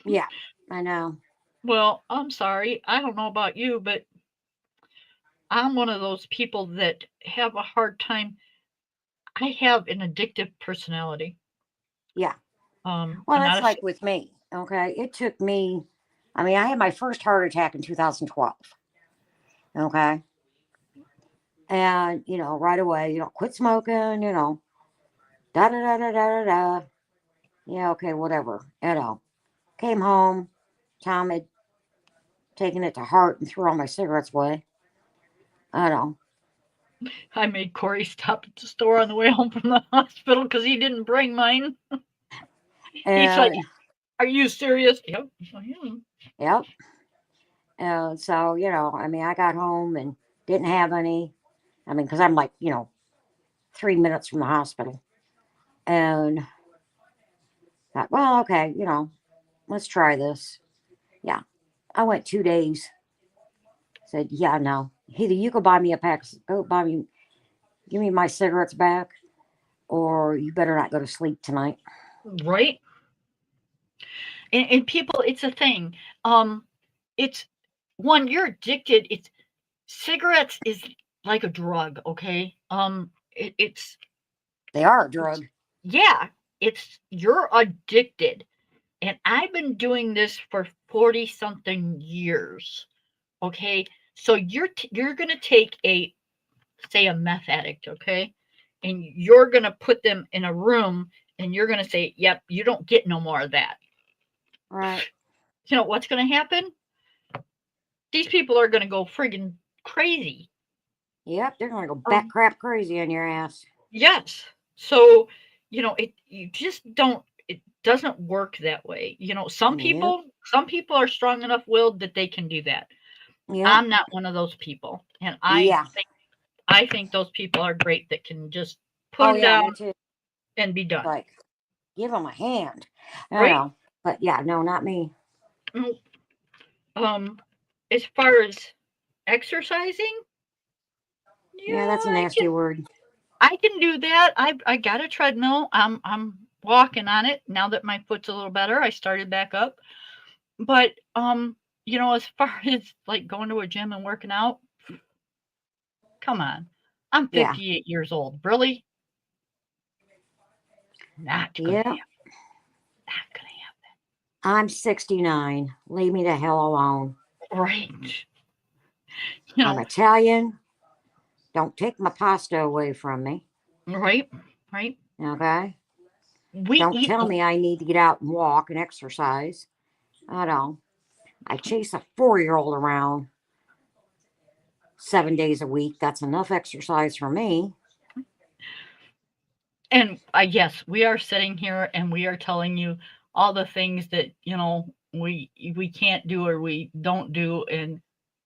Yeah. I know.
Well, I'm sorry. I don't know about you, but I'm one of those people that have a hard time. I have an addictive personality.
Yeah. Well,
I'm not
that's
a
like with me. Okay. It took me, I mean, I had my first heart attack in 2012. Okay. And, right away, quit smoking, da da da da da da da. Yeah. Okay. Whatever. Came home. Tom had taken it to heart and threw all my cigarettes away. I know.
I made Corey stop at the store on the way home from the hospital because he didn't bring mine. He's like,
And,
"Are you serious?" Yep, I am.
yep. And so, I mean, I got home and didn't have any. I mean, because I'm like, 3 minutes from the hospital. And thought, well, okay, let's try this. Yeah. I went 2 days. Said, yeah, no. Either you go buy me a pack, go buy me, give me my cigarettes back, or you better not go to sleep tonight.
Right? And people, it's a thing. Um, it's one, you're addicted. It's cigarettes is like a drug, okay?
They are a
It's
drug.
yeah, it's you're addicted. And I've been doing this for 40 something years. Okay? So you're going to take a say a meth addict, okay? And you're going to put them in a room and you're going to say, "Yep, you don't get no more of that."
Right.
You know what's going to happen? These people are going to go friggin' crazy.
Yep. They're going to go bat
Um,
crap crazy on your ass.
yes. So, you just don't it doesn't work that way.
Yep.
Some people are strong enough willed that they can do that.
Yep.
I'm not one of those people. And
Yeah.
I think those people are great that can just put
Oh,
them
yeah.
down
Me too.
and be done.
Like, give them a hand. I
Right?
know. But yeah, no, not me.
Mm, Um, as far as exercising, yeah,
Yeah, that's a nasty word.
I can do that. I got a treadmill. I'm walking on it now that my foot's a little better. I started back up. But as far as like going to a gym and working out, come on. I'm
Yeah.
58 years old. Really? Not gonna
Yeah.
happen. Not gonna
I'm 69. Leave me the hell alone.
happen. Right. You
I'm
know,
Italian. Don't take my pasta away from me.
right? Right.
Okay?
We
Don't
eat
tell me I need to get out and walk and exercise. I don't. I chase a 4-year-old around 7 days a week. That's enough exercise for me.
and yes, we are sitting here and we are telling you all the things that, we can't do or we don't do and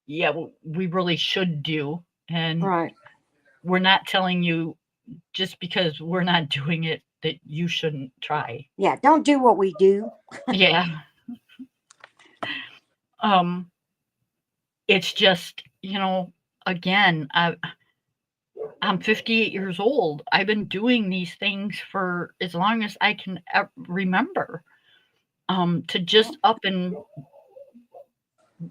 yeah, we really should do. And
Right.
we're not telling you just because we're not doing it that you shouldn't try.
Yeah, don't do what we do.
Yeah. Um, it's just, again, I'm 58 years old. I've been doing these things for as long as I can remember. To just up and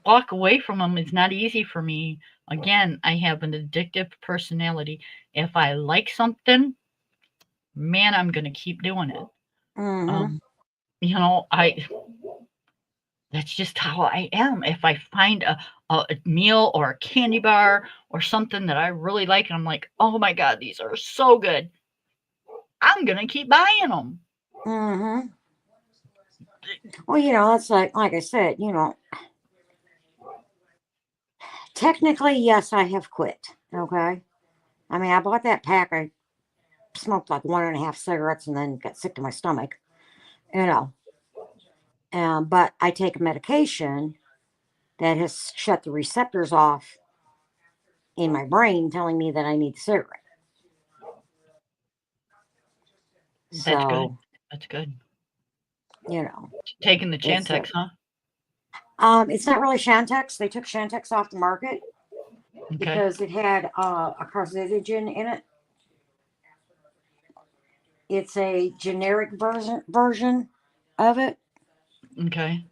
walk away from them is not easy for me. Again, I have an addictive personality. If I like something, man, I'm going to keep doing it.
Mm-hmm.
Um, I that's just how I am. If I find a meal or a candy bar or something that I really like, and I'm like, oh my God, these are so good, I'm going to keep buying them.
Mm-hmm. Well, that's like I said, Technically, yes, I have quit. Okay. I mean, I bought that pack. I smoked like 1.5 cigarettes and then got sick to my stomach, you know. But I take a medication that has shut the receptors off in my brain, telling me that I need the cigarette.
That's good.
So,
That's good.
you know,
Taking the
it's
Chantix, huh?
it's not really Shantex. They took Shantex off the market
Okay.
because it had a carcinogen in it. It's a generic version of it,
Okay.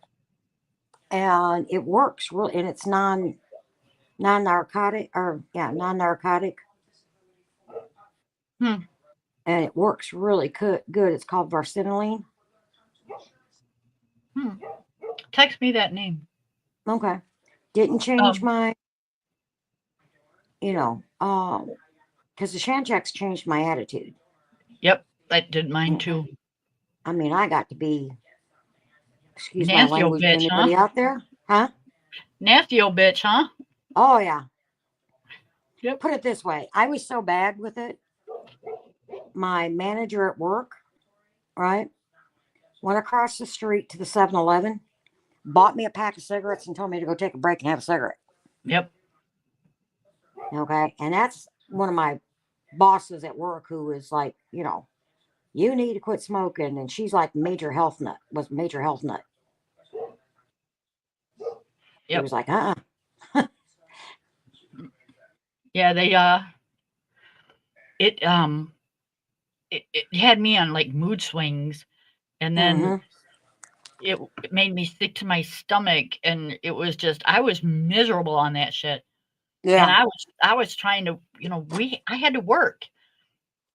and it works really, and it's non-narcotic, or yeah, non-narcotic,
Hmm.
and it works really good. It's called varcinoline.
Hmm. Text me that name.
Okay, didn't change
Um.
my, because the Shantex changed my attitude.
Yep. That did mine too.
I mean, I got to be, excuse my
Nasty old
language,
bitch, huh?
anybody out there, huh?
Nasty old bitch, huh?
Oh yeah.
Yep.
Put it this way, I was so bad with it. My manager at work, right, went across the street to the 7-Eleven, bought me a pack of cigarettes, and told me to go take a break and have a cigarette.
Yep.
Okay. And that's one of my bosses at work who is like, you need to quit smoking. And she's like major health nut. He
Yep.
was like,
Yeah. It had me on like mood swings, and then
mm-hmm.
it made me sick to my stomach, and it was just I was miserable on that shit. And
Yeah.
I was trying to, I had to work.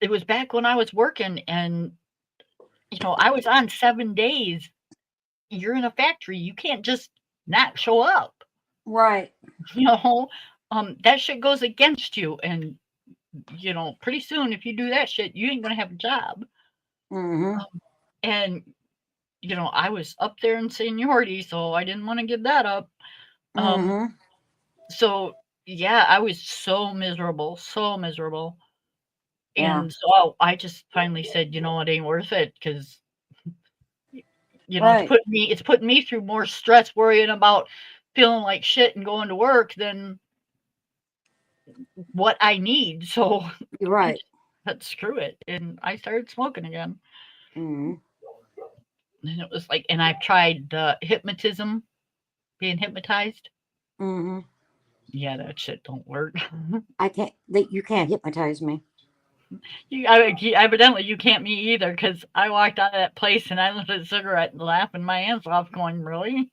It was back when I was working, and I was on 7 days. You're in a factory. You can't just not show up.
Right.
You know, that shit goes against you, and pretty soon if you do that shit, you ain't gonna have a job.
Mm-hmm.
And I was up there in seniority, so I didn't want to give that up. Um,
Mm-hmm.
so yeah, I was so miserable, so miserable.
Yeah.
And so I just finally said, it ain't worth it, because
Right.
it's putting me through more stress worrying about feeling like shit and going to work than what I need. So
You're
I
right.
just said, screw it. And I started smoking again.
Mm-hmm.
And it was like, and I've tried hypnotism, being hypnotized.
Mm-hmm.
Yeah, that shit don't work.
You can't hypnotize me.
Evidently, you can't me either, because I walked out of that place and I lit a cigarette and laughing my ass off, going, really?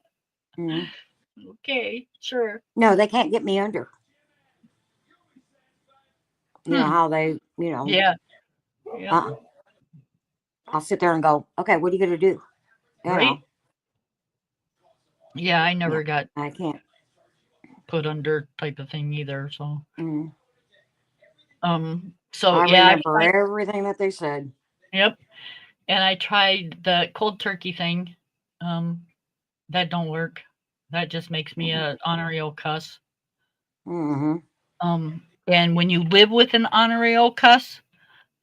Mm-hmm.
Okay, sure.
No, they can't get me under. You know
Hmm.
how they,
Yeah. Yeah.
I'll sit there and go, okay, what are you going to do?
Right. Yeah, I
Yeah,
never got
I can't.
put under type of thing either. So,
Mm.
so
I
yeah,
remember everything that they said.
yep. And I tried the cold turkey thing. Um, that don't work. That just makes me
Mm-hmm.
a honorary cuss.
Mm-hmm.
And when you live with an honorary cuss,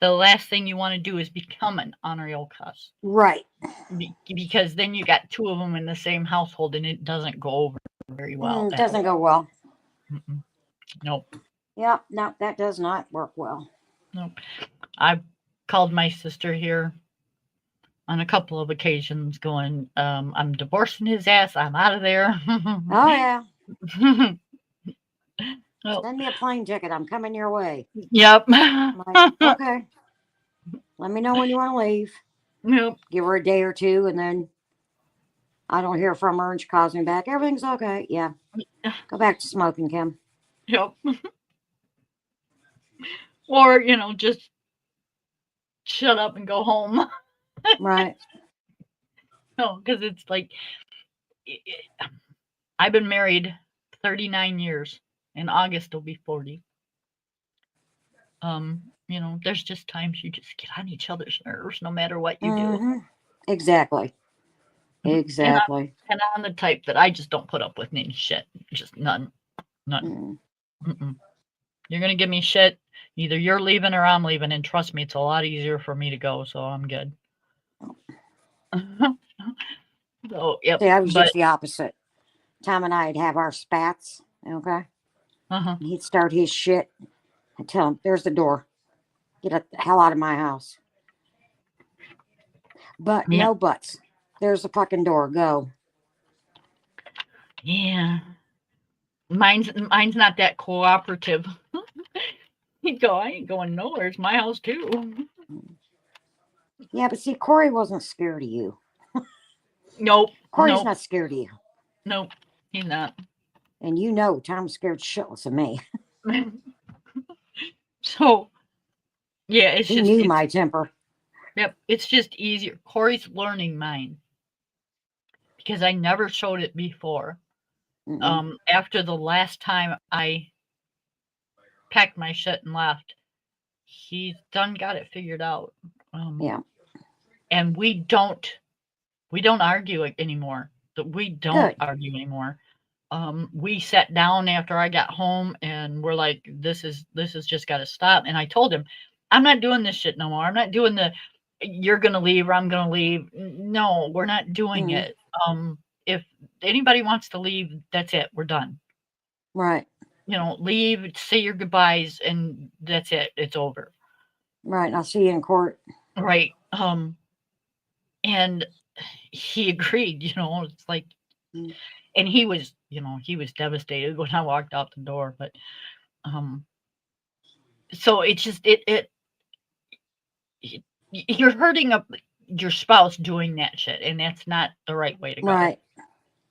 the last thing you want to do is become an honorary cuss.
Right.
Because then you got two of them in the same household, and it doesn't go over very well at
Doesn't
all.
go well.
Mm-mm. Nope.
Yeah, no, that does not work well.
Nope. I've called my sister here on a couple of occasions going, I'm divorcing his ass. I'm out of there.
Oh yeah.
Well,
Send me a plane ticket. I'm coming your way.
yep.
I'm like, okay. Let me know when you want to leave.
Yep.
Give her a day or two, and then I don't hear from her, and she calls me back. Everything's okay. Yeah. Go back to smoking, Kim.
Yep. Or, just shut up and go home.
Right.
No, because it's like, I've been married 39 years. In August, will be 40. There's just times you just get on each other's nerves no matter what you do.
Mm-hmm. Exactly.
And
Exactly.
I'm the type that I just don't put up with any shit. Just none. None. Mm-mm. You're going to give me shit. Either you're leaving or I'm leaving. And trust me, it's a lot easier for me to go. So I'm good. So, yep.
See, I was
But,
just the opposite. Tom and I'd have our spats, okay?
uh-huh.
And he'd start his shit. I'd tell him, there's the door. Get the hell out of my house. But
Yeah.
no buts. There's the fucking door. Go.
Yeah. Mine's not that cooperative. He'd go, I ain't going nowhere. It's my house too.
Yeah, but see, Corey wasn't scared of you.
Nope.
Corey's
Nope.
not scared of you.
Nope. He's not.
And you know Tom's scared shitless of me.
So yeah,
He knew my temper.
yep, it's just easier. Corey's learning mine because I never showed it before. After the last time I packed my shit and left, he's done got it figured out.
Yeah.
And we don't argue anymore. We don't
Good.
argue anymore. We sat down after I got home and we're like, this is just got to stop. And I told him, I'm not doing this shit no more. I'm not doing the you're gonna leave or I'm gonna leave. No, we're not doing it. If anybody wants to leave, that's it. We're done.
Right.
Leave, say your goodbyes, and that's it. It's over.
Right. And I'll see you in court.
Right. And he agreed. It's like, and he was devastated when I walked out the door. But so it's just you're hurting your spouse doing that shit, and that's not the right way to go.
Right.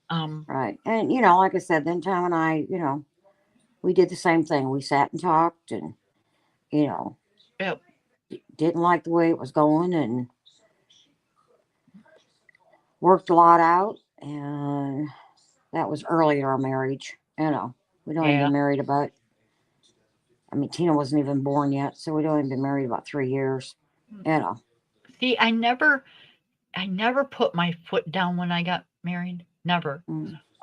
Um,
Right. And, like I said, then Tom and I, we did the same thing. We sat and talked and,
yep.
didn't like the way it was going and worked a lot out. And that was early in our marriage. We'd only
Yeah.
been married about, Tina wasn't even born yet. So we'd only been married about 3 years.
See, I never put my foot down when I got married. Never.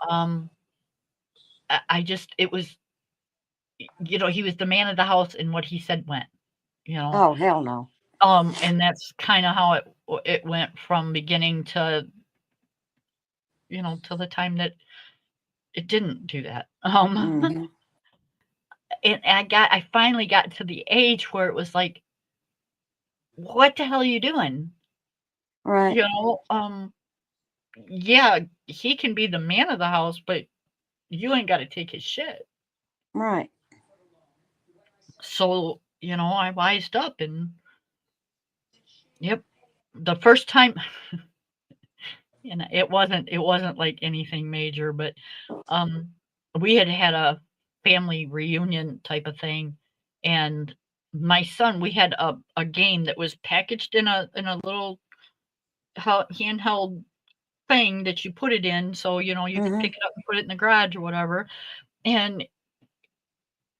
I just, it was, he was the man of the house and what he said went,
Oh, hell no.
And that's kind of how it went from beginning to, till the time that it didn't do that. And I finally got to the age where it was like, what the hell are you doing?
Right.
Yeah, he can be the man of the house, but you ain't got to take his shit.
Right.
So, I wised up and yep, the first time, and it wasn't like anything major, but we had a family reunion type of thing, and my son, we had a game that was packaged in a little handheld thing that you put it in, so you could pick it up and put it in the garage or whatever, and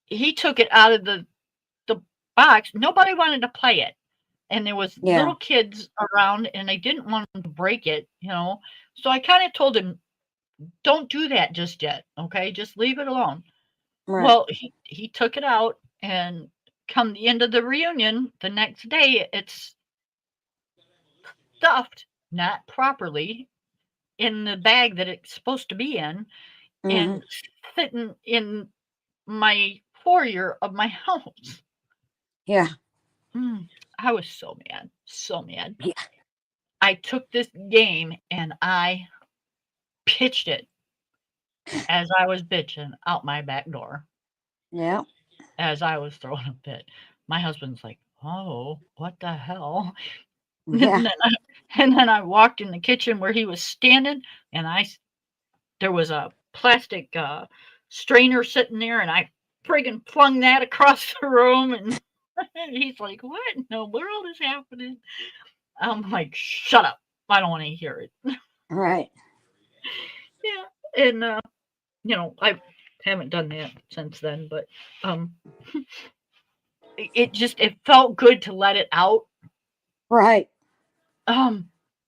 he took it out of the box. Nobody wanted to play it, and there was little kids around, and they didn't want to break it, so I kind of told him, don't do that just yet, okay, just leave it alone.
Right.
Well, he took it out, and come the end of the reunion the next day, it's stuffed not properly in the bag that it's supposed to be in, and sitting in my foyer of my house.
Yeah.
I was so mad. So mad.
Yeah.
I took this game and I pitched it as I was bitching out my back door.
Yeah.
As I was throwing a fit. My husband's like, oh, what the hell?
Yeah.
And then I walked in the kitchen where he was standing, and there was a plastic strainer sitting there, and I friggin' flung that across the room, and he's like, what in the world is happening? I'm like, shut up. I don't want to hear it.
Right.
Yeah. And, I haven't done that since then, but it felt good to let it out.
Right.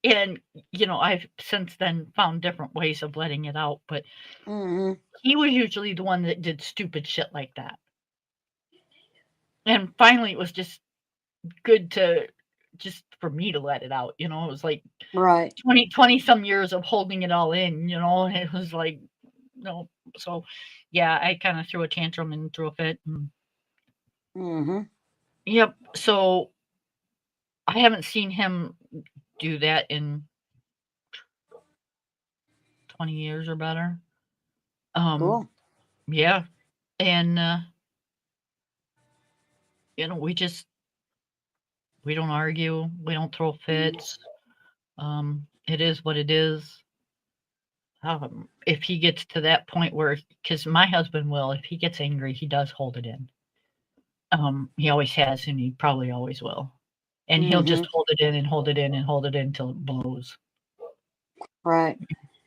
And, I've since then found different ways of letting it out, but
Mm-hmm.
he was usually the one that did stupid shit like that. And finally, it was just good just for me to let it out, It was like
Right.
20 some years of holding it all in, and it was like, no. So, yeah, I kind of threw a tantrum and threw a fit.
Mm-hmm.
Yep. So I haven't seen him do that in 20 years or better.
Cool.
Yeah. And, we don't argue. We don't throw fits. It is what it is. If he gets to that point where, because my husband will, if he gets angry, he does hold it in. He always has, and he probably always will. And he'll
Mm-hmm.
just hold it in and hold it in and hold it in until it blows.
Right.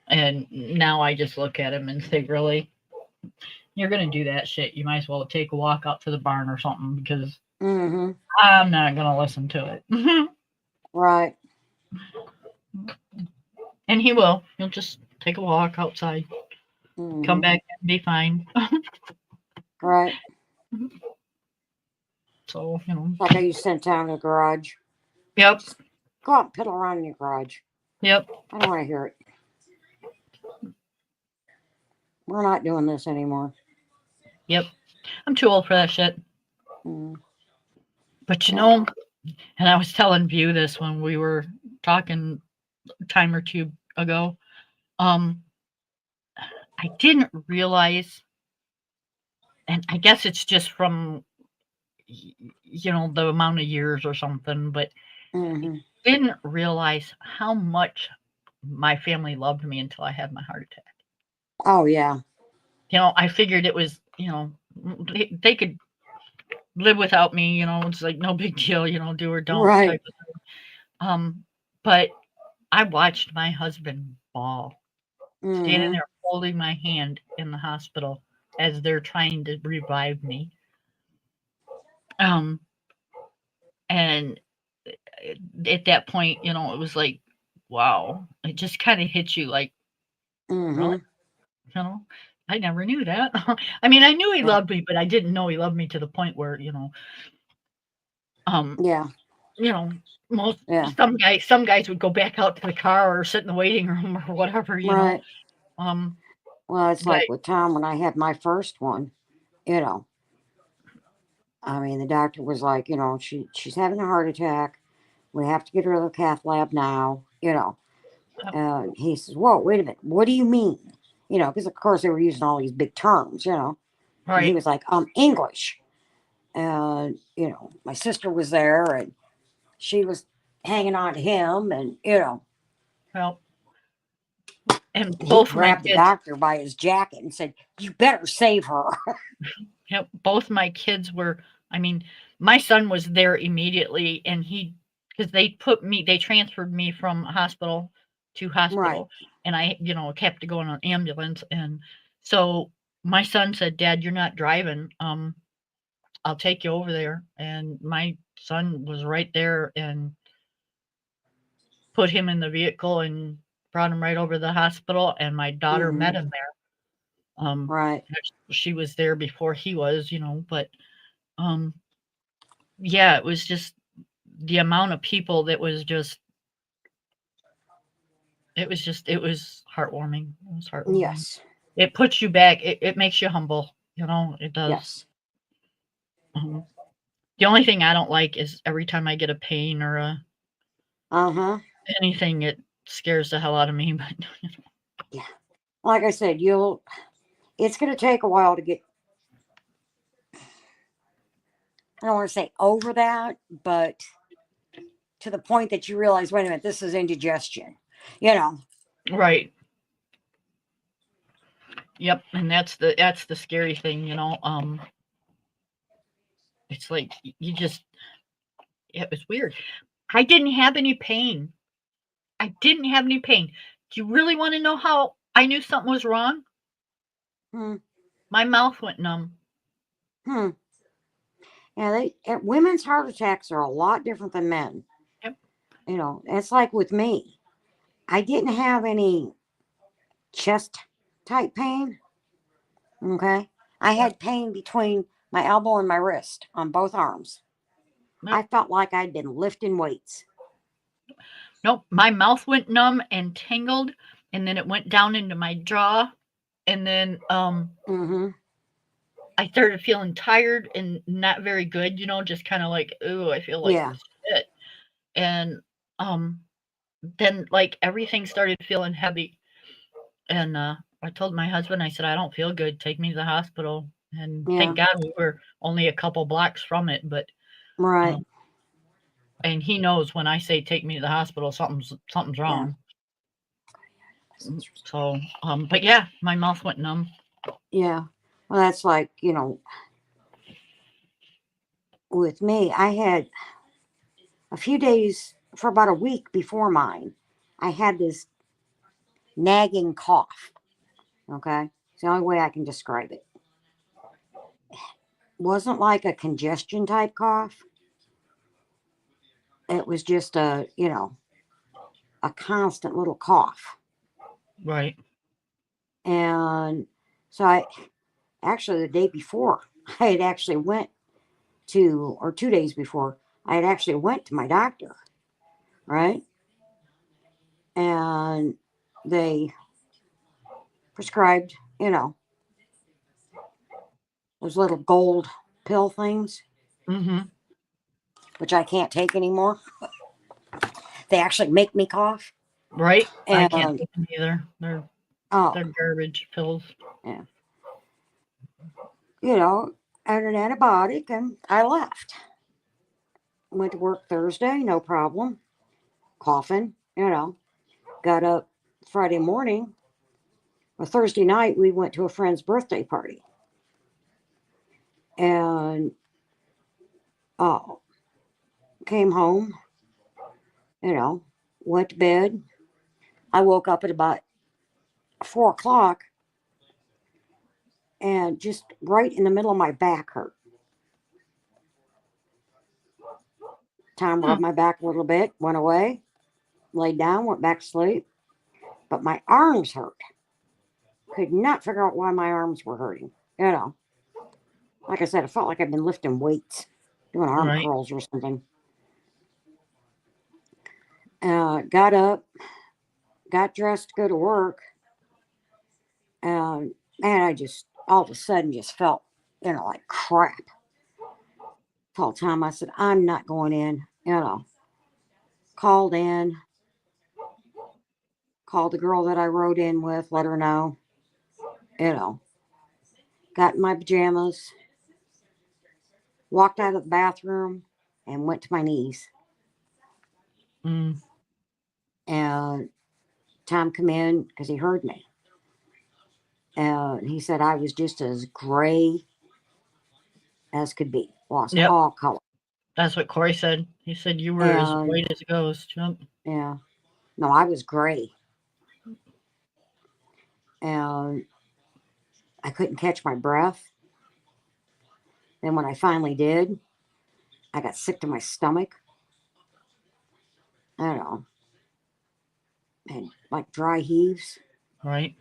And now I just look at him and say, really? You're going to do that shit. You might as well take a walk out to the barn or something, because
Mm-hmm.
I'm not going to listen to it.
Right.
And he will. He'll just take a walk outside, come
Mm-hmm.
back and be fine.
Right.
So,
Like I used to send down to the garage.
Yep.
Just go out and piddle around in your garage.
Yep.
I don't want to hear it. We're not doing this anymore.
Yep. I'm too old for that shit.
Mm.
But
Yeah.
and I was telling View this when we were talking a time or two ago. I didn't realize, and I guess it's just from the amount of years or something, but I
Mm-hmm.
didn't realize how much my family loved me until I had my heart attack.
Oh, yeah.
I figured it was, they could live without me, it's like no big deal, do or don't
Right.
type of thing. But I watched my husband bawl, standing
Mm-hmm.
there holding my hand in the hospital as they're trying to revive me. Um, and at that point, it was like, wow, it just kind of hit you like, really?
Mm-hmm.
You know, I never knew that. I mean, I knew he
Yeah.
loved me, but I didn't know he loved me to the point where, um,
Yeah.
you know, most
Yeah.
some guys would go back out to the car or sit in the waiting room or whatever.
Right.
Um,
Well, it's
but
like with Tom when I had my first one, you know. I mean, the doctor was like, she's having a heart attack. We have to get her to the cath lab now. He says, whoa, wait a minute. What do you mean? Because of course they were using all these big terms. And he
right,
was like, English. And, my sister was there and she was hanging on to him and.
well, and
He
both my
grabbed the
kids,
doctor by his jacket and said, you better save her.
both my kids were. I mean, my son was there immediately, and because they transferred me from hospital to
Right.
hospital, and I, kept to go in an ambulance, and so my son said, "Dad, you're not driving. I'll take you over there." And my son was right there and put him in the vehicle and brought him right over to the hospital, and my daughter
Mm-hmm.
met him there.
Right.
She was there before he was, but um, yeah, it was just the amount of people that was just it was heartwarming. It was heartwarming.
Yes.
It puts you back. It makes you humble. It does.
Yes.
Mhm. The only thing I don't like is every time I get a pain or
Uh-huh.
anything, it scares the hell out of me. But
Yeah. Like I said, it's going to take a while to get, I don't want to say over that, but to the point that you realize, wait a minute, this is indigestion. You know.
right. Yep, and that's the scary thing. It's like you just it was weird. I didn't have any pain. I didn't have any pain. Do you really want to know how I knew something was wrong?
Hmm.
My mouth went numb.
Hmm. Yeah, women's heart attacks are a lot different than men.
Yep.
It's like with me. I didn't have any chest type pain. Okay. I had pain between my elbow and my wrist on both arms.
Yep.
I felt like I'd been lifting weights.
Nope, my mouth went numb and tingled, and then it went down into my jaw, and then
Mm-hmm.
I started feeling tired and not very good, just kind of like, ooh, I feel like
Yeah.
shit. And then like everything started feeling heavy. And I told my husband, I said, I don't feel good. Take me to the hospital. And
Yeah.
thank God we were only a couple blocks from it, but
Right.
and he knows when I say take me to the hospital, something's
Yeah.
wrong. So, but yeah, my mouth went numb.
Yeah. Well, that's like, with me, I had a few days for about a week before mine. I had this nagging cough. Okay. It's the only way I can describe it. Wasn't like a congestion type cough. It was just a constant little cough.
Right.
And so actually the day before, I had actually went to, or 2 days before, I had actually went to my doctor, right? And they prescribed, those little gold pill things,
Mm-hmm.
which I can't take anymore. They actually make me cough.
Right. I can't
And
take them either. They're
oh
garbage pills.
yeah, and an antibiotic, and I left. Went to work Thursday, no problem. Coughing, got up Friday morning. Or Thursday night, we went to a friend's birthday party. And oh, came home, went to bed. I woke up at about 4 o'clock and just right in the middle of my back hurt. Tom rubbed my back a little bit, went away, laid down, went back to sleep. But my arms hurt. Could not figure out why my arms were hurting. Like I said, it felt like I'd been lifting weights, doing arm
Right.
curls or something. Got up, got dressed to go to work. And man, I just all of a sudden just felt, like crap. Told Tom, I said, I'm not going in, Called in, called the girl that I rode in with, let her know, got in my pajamas, walked out of the bathroom, and went to my knees.
Mm.
And Tom come in because he heard me. And he said I was just as gray as could be, lost
Yep.
all color.
That's what Corey said. He said you were as
And
white as a ghost. Yep.
yeah, no, I was gray. And I couldn't catch my breath. Then when I finally did, I got sick to my stomach. I don't know. And like dry heaves.
Right.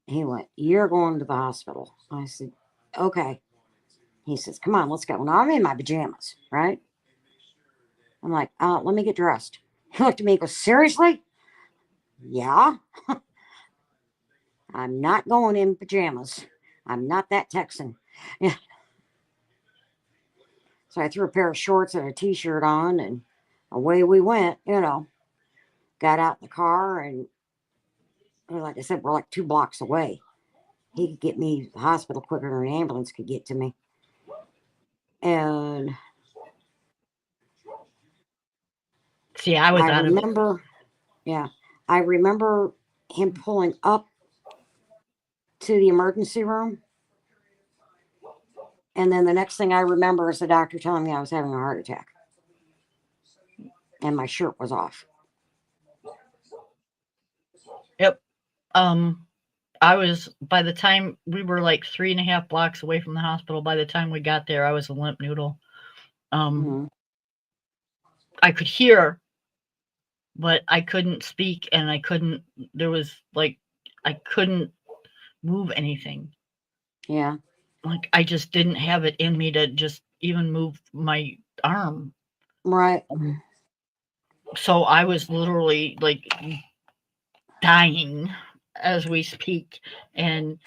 He went, "You're going to the hospital." I said, "Okay." He says, "Come on, let's go." Now I'm in my pajamas, right? I'm like, let me get dressed. He looked at me and goes, "Seriously?" Yeah. I'm not going in pajamas. I'm not that Texan. Yeah. So I threw a pair of shorts and a t-shirt on and away we went, Got out in the car and like I said, we're like 2 blocks away. He could get me to the hospital quicker than an ambulance could get to me. And
See, I was
I
out of it.
remember, yeah, I remember him pulling up to the emergency room. And then the next thing I remember is the doctor telling me I was having a heart attack. And my shirt was off.
Yep. I was, by the time we were like 3.5 blocks away from the hospital, by the time we got there, I was a limp noodle.
Mhm.
I could hear but I couldn't speak and I couldn't, there was like, I couldn't move anything.
Yeah.
Like I just didn't have it in me to just even move my arm.
Right.
So I was literally like dying as we speak. And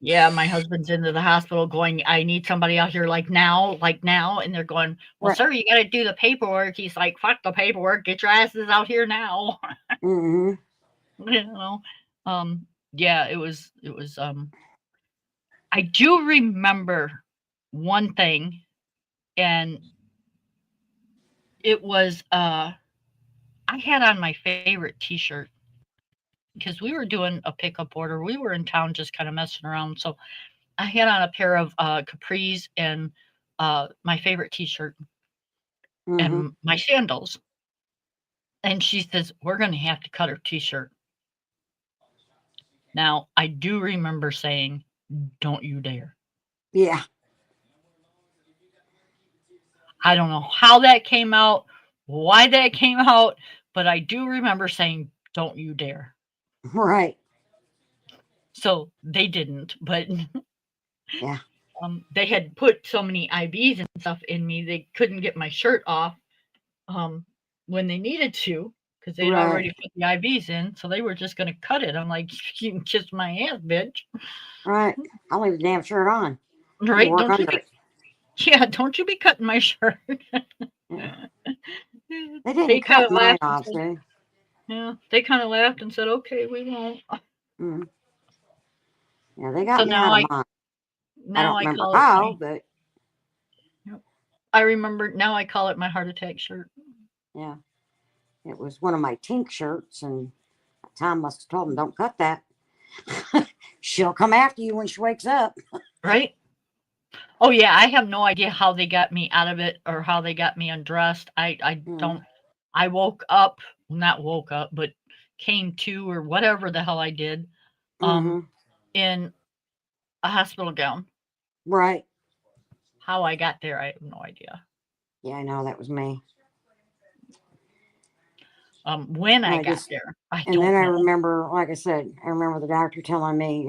yeah, my husband's into the hospital going, I need somebody out here like now, like now. And they're going, well,
Right.
sir, you got to do the paperwork. He's like, fuck the paperwork. Get your asses out here now.
Mm-hmm.
You know, yeah, I do remember one thing, and it was, I had on my favorite t-shirt because we were doing a pickup order. We were in town just kind of messing around. So I had on a pair of capris and my favorite t-shirt
Mm-hmm.
and my sandals. And she says, we're going to have to cut her t-shirt. Now, I do remember saying, don't you dare.
Yeah.
I don't know how that came out, why that came out, but I do remember saying, don't you dare.
Right.
So they didn't, but
Yeah.
they had put so many IVs and stuff in me, they couldn't get my shirt off when they needed to because they'd
Right.
already put the IVs in. So they were just going to cut it. I'm like, you can kiss my ass, bitch.
Right. I'll leave the damn shirt on. You
Right?
work
Don't you
under
be,
it.
yeah, don't you be cutting my shirt.
Yeah. They
They
didn't
kind
cut
of
mine
laughed and
off,
said,
see?
yeah, they kind of laughed and said, okay, we won't.
Mm. Yeah, they got
So
me out of mine. I
now
don't
I
remember
call it
how,
my,
but
I remember now I call it my heart attack shirt.
yeah, it was one of my Tink shirts, and Tom must have told him, don't cut that. She'll come after you when she wakes up.
Right? Oh yeah, I have no idea how they got me out of it or how they got me undressed. I
Mm.
don't. I woke up, not woke up, but came to or whatever the hell I did, um,
Mm-hmm.
in a hospital gown.
Right.
How I got there, I have no idea.
Yeah, I know that was me.
When
And
I
I
got
just,
there, I
and then
don't
I
know.
remember, like I said, I remember the doctor telling me,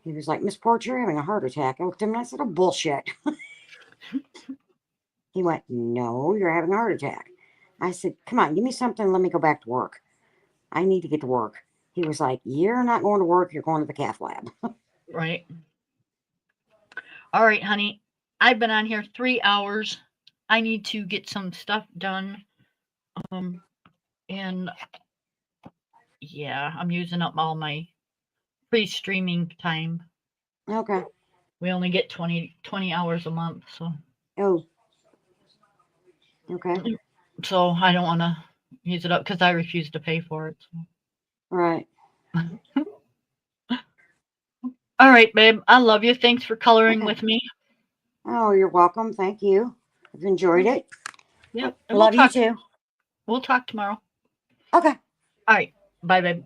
he was like, Miss Porter, you're having a heart attack. I looked at him and I said, oh, bullshit. He went, no, you're having a heart attack. I said, come on, give me something. Let me go back to work. I need to get to work. He was like, you're not going to work. You're going to the cath lab.
Right. All right, honey. I've been on here 3 hours. I need to get some stuff done. Um, and yeah, I'm using up all my free streaming time.
Okay.
We only get 20 hours a month,
Oh, okay.
so I don't want to use it up because I refuse to pay for it.
Right.
All right, babe. I love you. Thanks for coloring
Okay.
with me.
Oh, you're welcome. Thank you. I've enjoyed it.
Yep, and
Love you too.
we'll talk tomorrow.
Okay.
All right. Bye, babe.